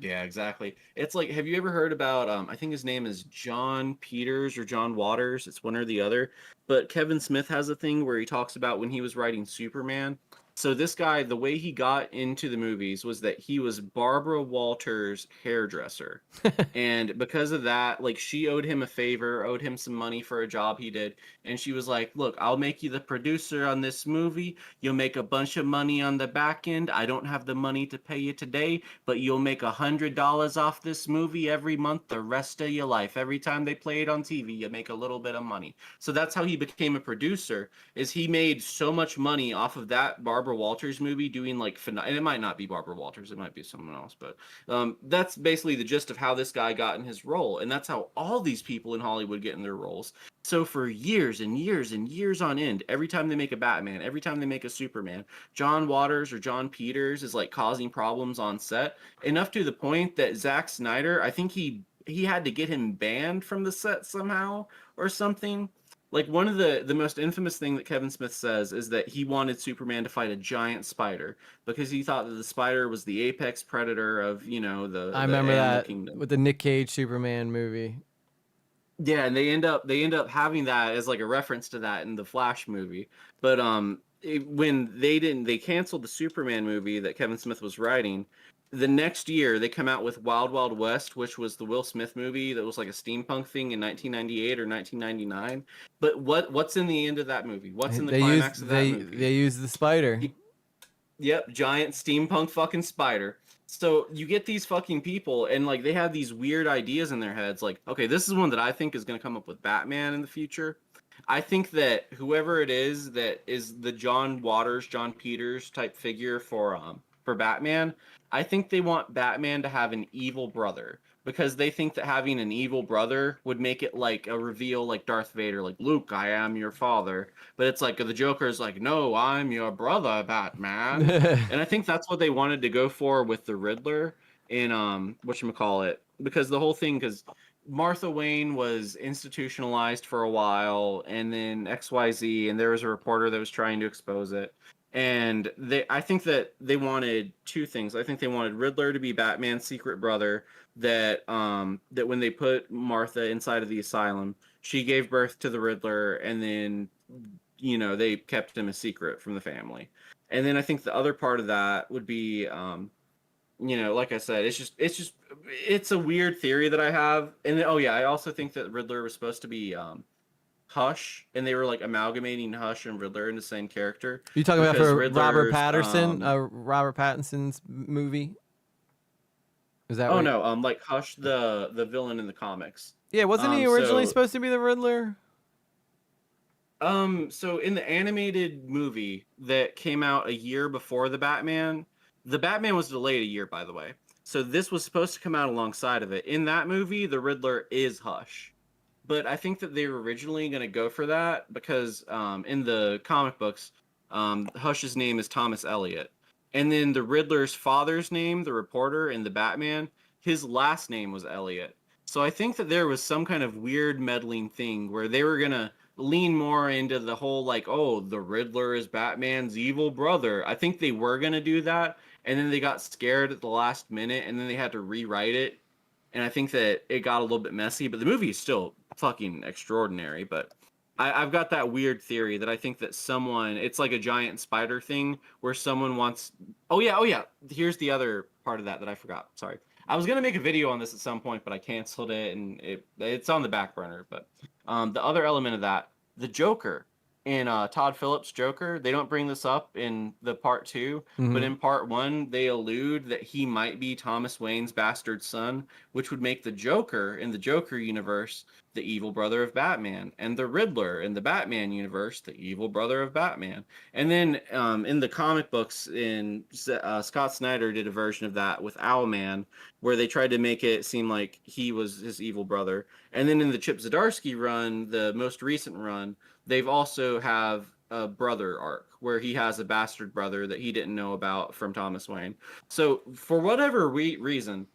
[SPEAKER 15] Yeah, exactly. It's like, have you ever heard about, I think his name is John Peters or John Waters. It's one or the other. But Kevin Smith has a thing where he talks about when he was writing Superman. So this guy, the way he got into the movies was that he was Barbara Walters' hairdresser. And because of that, like she owed him a favor, owed him some money for a job he did. And she was like, look, I'll make you the producer on this movie. You'll make a bunch of money on the back end. I don't have the money to pay you today, but you'll make $100 off this movie every month the rest of your life. Every time they play it on TV, you make a little bit of money. So that's how he became a producer, is he made so much money off of that Barbara Walters movie doing like, and it might not be Barbara Walters, it might be someone else, but that's basically the gist of how this guy got in his role. And that's how all these people in Hollywood get in their roles. So for years and years and years on end, every time they make a Batman, every time they make a Superman, John Waters or John Peters is like causing problems on set, enough to the point that Zack Snyder, I think he had to get him banned from the set somehow or something. Like one of the most infamous thing that Kevin Smith says is that he wanted Superman to fight a giant spider because he thought that the spider was the apex predator of, you know,
[SPEAKER 5] I remember that with the Nick Cage Superman movie.
[SPEAKER 15] Yeah, and they end up having that as like a reference to that in the Flash movie. But when they canceled the Superman movie that Kevin Smith was writing, the next year they come out with Wild Wild West, which was the Will Smith movie that was like a steampunk thing in 1998 or 1999. But what's in the end of that movie? What's in the climax of that movie?
[SPEAKER 5] They use the spider.
[SPEAKER 15] Yep, giant steampunk fucking spider. So you get these fucking people and like they have these weird ideas in their heads like, okay, this is one that I think is going to come up with Batman in the future. I think that whoever it is that is the John Waters, John Peters type figure for Batman, I think they want Batman to have an evil brother because they think that having an evil brother would make it like a reveal like Darth Vader, like Luke, I am your father. But it's like the Joker is like, no, I'm your brother, Batman. And I think that's what they wanted to go for with the Riddler in whatchamacallit, because the whole thing, because Martha Wayne was institutionalized for a while and then XYZ, and there was a reporter that was trying to expose it. And I think that they wanted two things. I think they wanted Riddler to be Batman's secret brother, that when they put Martha inside of the asylum, she gave birth to the Riddler, and then, you know, they kept him a secret from the family. And then I think the other part of that would be, you know, like I said, it's a weird theory that I have. And then, oh yeah, I also think that Riddler was supposed to be Hush, and they were like amalgamating Hush and Riddler in the same character.
[SPEAKER 5] You talking about for Robert Pattinson's movie? Is that?
[SPEAKER 15] Oh no, like Hush, the villain in the comics.
[SPEAKER 5] Yeah, wasn't he originally supposed to be the Riddler?
[SPEAKER 15] So in the animated movie that came out a year before the Batman was delayed a year, by the way. So this was supposed to come out alongside of it. In that movie, the Riddler is Hush. But I think that they were originally going to go for that because in the comic books, Hush's name is Thomas Elliot. And then the Riddler's father's name, the reporter in the Batman, his last name was Elliot. So I think that there was some kind of weird meddling thing where they were going to lean more into the whole like, oh, the Riddler is Batman's evil brother. I think they were going to do that. And then they got scared at the last minute and then they had to rewrite it. And I think that it got a little bit messy, but the movie is still fucking extraordinary. But I've got that weird theory that I think that it's like a giant spider thing where someone wants, oh yeah. Here's the other part of that I forgot. Sorry. I was going to make a video on this at some point, but I canceled it and it's on the back burner. But the other element of that, the Joker in Todd Phillips' Joker, they don't bring this up in the part 2, but in part 1, they allude that he might be Thomas Wayne's bastard son, which would make the Joker in the Joker universe the evil brother of Batman, and the Riddler in the Batman universe the evil brother of Batman. And then in the comic books, Scott Snyder did a version of that with Owlman, where they tried to make it seem like he was his evil brother. And then in the Chip Zdarsky run, the most recent run, they've also have a brother arc where he has a bastard brother that he didn't know about from Thomas Wayne. So for whatever reason,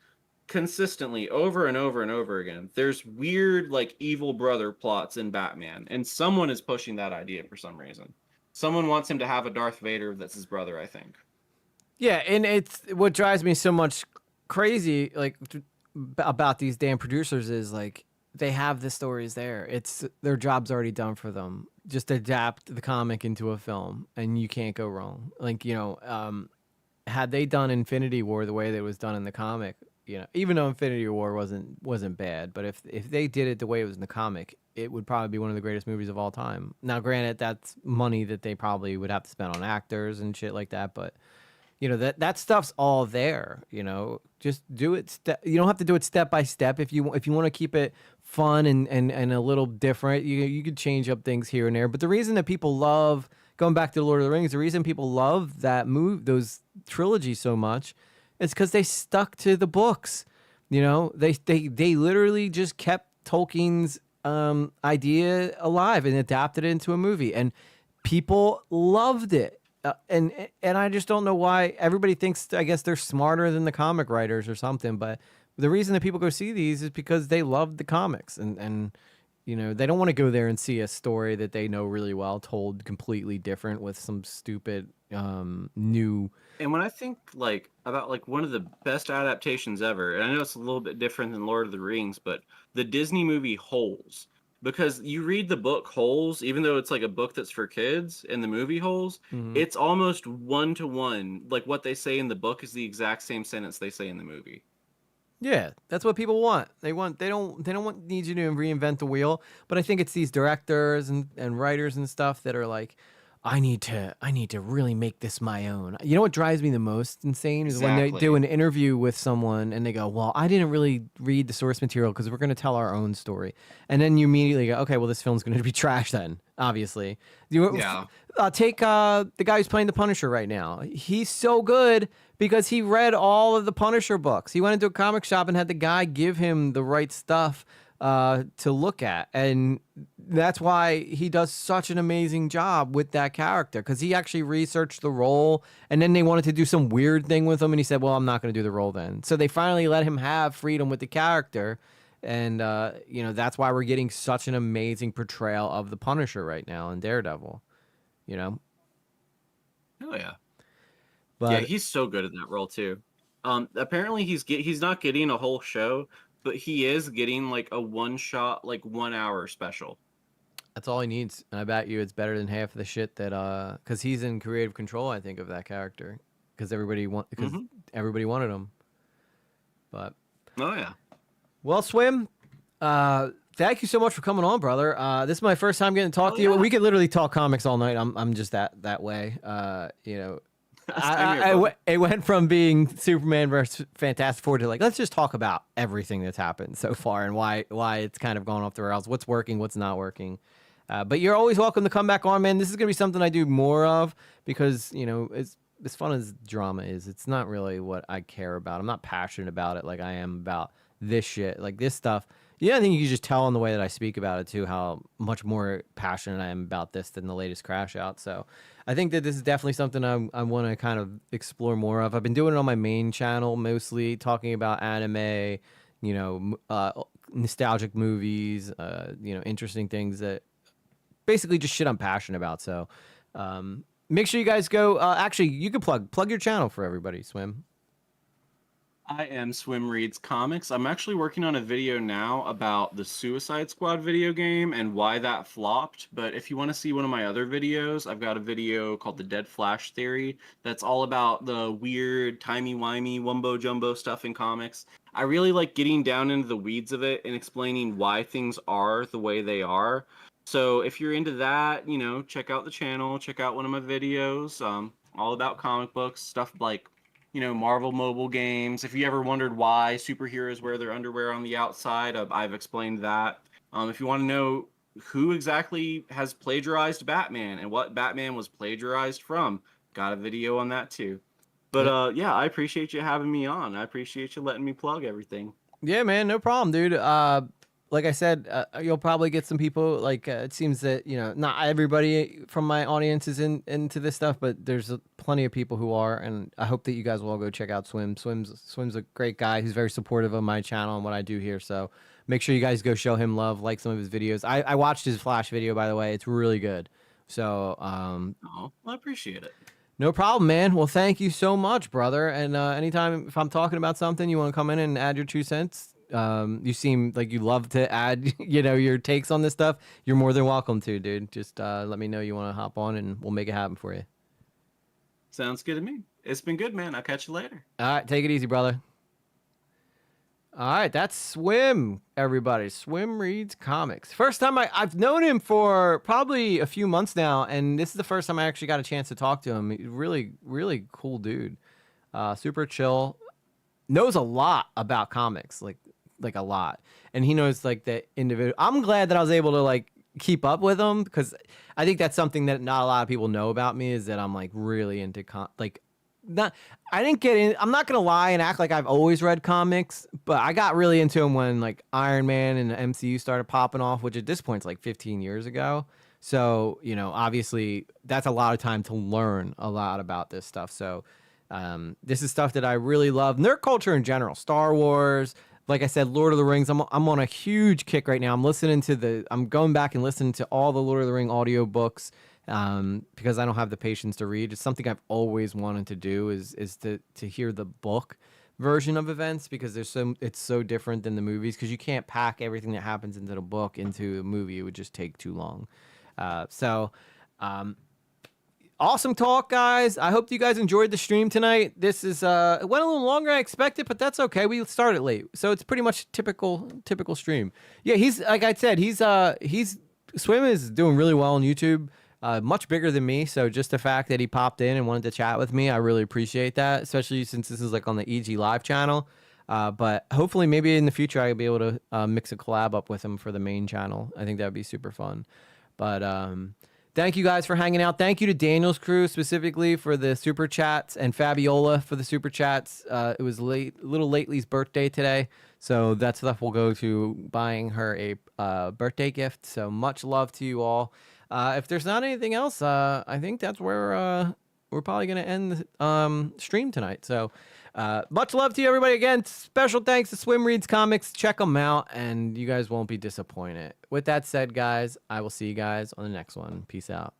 [SPEAKER 15] consistently over and over and over again, there's weird like evil brother plots in Batman, and someone is pushing that idea for some reason. Someone wants him to have a Darth Vader that's his brother, I think.
[SPEAKER 5] Yeah, and it's what drives me so much crazy like about these damn producers is like they have the stories there. It's their job's already done for them. Just adapt the comic into a film, and you can't go wrong. Like, you know, had they done Infinity War the way that it was done in the comic, you know, even though Infinity War wasn't bad, but if they did it the way it was in the comic, it would probably be one of the greatest movies of all time. Now, granted, that's money that they probably would have to spend on actors and shit like that, but you know, that stuff's all there. You know, just do it. You don't have to do it step by step. If you want to keep it fun and a little different, you could change up things here and there. But the reason that people love going back to Lord of the Rings, the reason people love those trilogies so much, is because they stuck to the books. You know, they literally just kept Tolkien's idea alive and adapted it into a movie, and people loved it. And I just don't know why everybody thinks, I guess they're smarter than the comic writers or something, but the reason that people go see these is because they love the comics and you know, they don't want to go there and see a story that they know really well told completely different with some stupid new.
[SPEAKER 15] And when I think like about like one of the best adaptations ever, and I know it's a little bit different than Lord of the Rings, but the Disney movie Holes. Because you read the book Holes, even though it's like a book that's for kids, and the movie Holes, it's almost 1-to-1. Like what they say in the book is the exact same sentence they say in the movie.
[SPEAKER 5] Yeah, that's what people want. They don't need you to reinvent the wheel. But I think it's these directors and writers and stuff that are like, I need to really make this my own. You know what drives me the most insane is when they do an interview with someone and they go, well, I didn't really read the source material because we're going to tell our own story. And then you immediately go, okay, well, this film's going to be trash then, obviously.
[SPEAKER 15] Yeah.
[SPEAKER 5] Take the guy who's playing the Punisher right now. He's so good because he read all of the Punisher books. He went into a comic shop and had the guy give him the right stuff to look at, and that's why he does such an amazing job with that character, because he actually researched the role, and then they wanted to do some weird thing with him, and he said, well, I'm not going to do the role then. So they finally let him have freedom with the character, and you know, that's why we're getting such an amazing portrayal of the Punisher right now in Daredevil, you know.
[SPEAKER 15] Oh yeah.
[SPEAKER 5] But
[SPEAKER 15] yeah, he's so good at that role too. Apparently he's not getting a whole show, but he is getting like a one-shot, like 1 hour special.
[SPEAKER 5] That's all he needs, and I bet you it's better than half of the shit that because he's in creative control, I think, of that character, because everybody wanted him. But
[SPEAKER 15] oh yeah.
[SPEAKER 5] Well, Swim, thank you so much for coming on, brother. This is my first time getting to talk to you. We could literally talk comics all night. I'm just that way. You know. It went from being Superman versus Fantastic Four to like, let's just talk about everything that's happened so far and why it's kind of gone off the rails, what's working, what's not working. But you're always welcome to come back on, man. This is going to be something I do more of because, you know, it's as fun as drama is. It's not really what I care about. I'm not passionate about it like I am about this shit, like this stuff. Yeah, I think you can just tell on the way that I speak about it too how much more passionate I am about this than the latest Crash Out. So I think that this is definitely something I want to kind of explore more of. I've been doing it on my main channel, mostly talking about anime, you know, nostalgic movies, you know, interesting things that basically just shit I'm passionate about. So make sure you guys go. Actually, you can plug your channel for everybody, Swim.
[SPEAKER 15] I am SwimReadsComics. I'm actually working on a video now about the Suicide Squad video game and why that flopped. But if you want to see one of my other videos, I've got a video called The Dead Flash Theory that's all about the weird, timey-wimey, wumbo-jumbo stuff in comics. I really like getting down into the weeds of it and explaining why things are the way they are. So if you're into that, you know, check out the channel, check out one of my videos, all about comic books, stuff like, you know, Marvel mobile games. If you ever wondered why superheroes wear their underwear on the outside, I've explained that. If you want to know who exactly has plagiarized Batman and what Batman was plagiarized from, got a video on that too. But yeah, I appreciate you having me on. I appreciate you letting me plug everything.
[SPEAKER 5] Yeah, man, no problem, dude. like I said, you'll probably get some people. Like it seems that not everybody from my audience is into this stuff, but there's plenty of people who are, and I hope that you guys will all go check out Swim. Swim's a great guy. He's very supportive of my channel and what I do here. So make sure you guys go show him love, like some of his videos. I watched his Flash video, by the way. It's really good. So
[SPEAKER 15] I appreciate it.
[SPEAKER 5] no problem, man. Well, thank you so much, brother. And anytime if I'm talking about something, you want to come in and add your 2 cents. You seem like you love to add, your takes on this stuff. You're more than welcome to, dude. Just let me know you want to hop on, and we'll make it happen for you.
[SPEAKER 15] Sounds good to me. It's been good, man. I'll catch you later.
[SPEAKER 5] All right, take it easy, brother. All right, that's Swim, everybody. Swim Reads Comics. First time I've known him for probably a few months now, and this is the first time I actually got a chance to talk to him. He's really, really cool dude. Super chill. Knows a lot about comics, like a lot. And he knows like the individual. I'm glad that I was able to like keep up with him, because I think that's something that not a lot of people know about me, is that I'm like really into I didn't get in. I'm not gonna lie and act like I've always read comics, but I got really into them when like Iron Man and the MCU started popping off, which at this point is like 15 years ago. So obviously that's a lot of time to learn a lot about this stuff. So this is stuff that I really love. Nerd culture in general, Star Wars. Like I said, Lord of the Rings. I'm on a huge kick right now. I'm going back and listening to all the Lord of the Ring audio books. Because I don't have the patience to read. It's something I've always wanted to do is to hear the book version of events, because it's so different than the movies, because you can't pack everything that happens into the book into a movie. It would just take too long. Awesome talk, guys. I hope you guys enjoyed the stream tonight. This is it went a little longer than I expected, but that's okay. We started late, so it's pretty much typical stream. Yeah, he's like I said, he's Swim is doing really well on YouTube. Much bigger than me, so just the fact that he popped in and wanted to chat with me, I really appreciate that, especially since this is like on the EG Live channel. But hopefully maybe in the future I'll be able to mix a collab up with him for the main channel. I think that would be super fun. But thank you guys for hanging out. Thank you to Daniel's crew specifically for the super chats, and Fabiola for the super chats. It was little Lately's birthday today, so that stuff will go to buying her a birthday gift. So much love to you all. If there's not anything else, I think that's where we're probably going to end the stream tonight. So much love to you, everybody. Again, special thanks to Swim Reads Comics. Check them out, and you guys won't be disappointed. With that said, guys, I will see you guys on the next one. Peace out.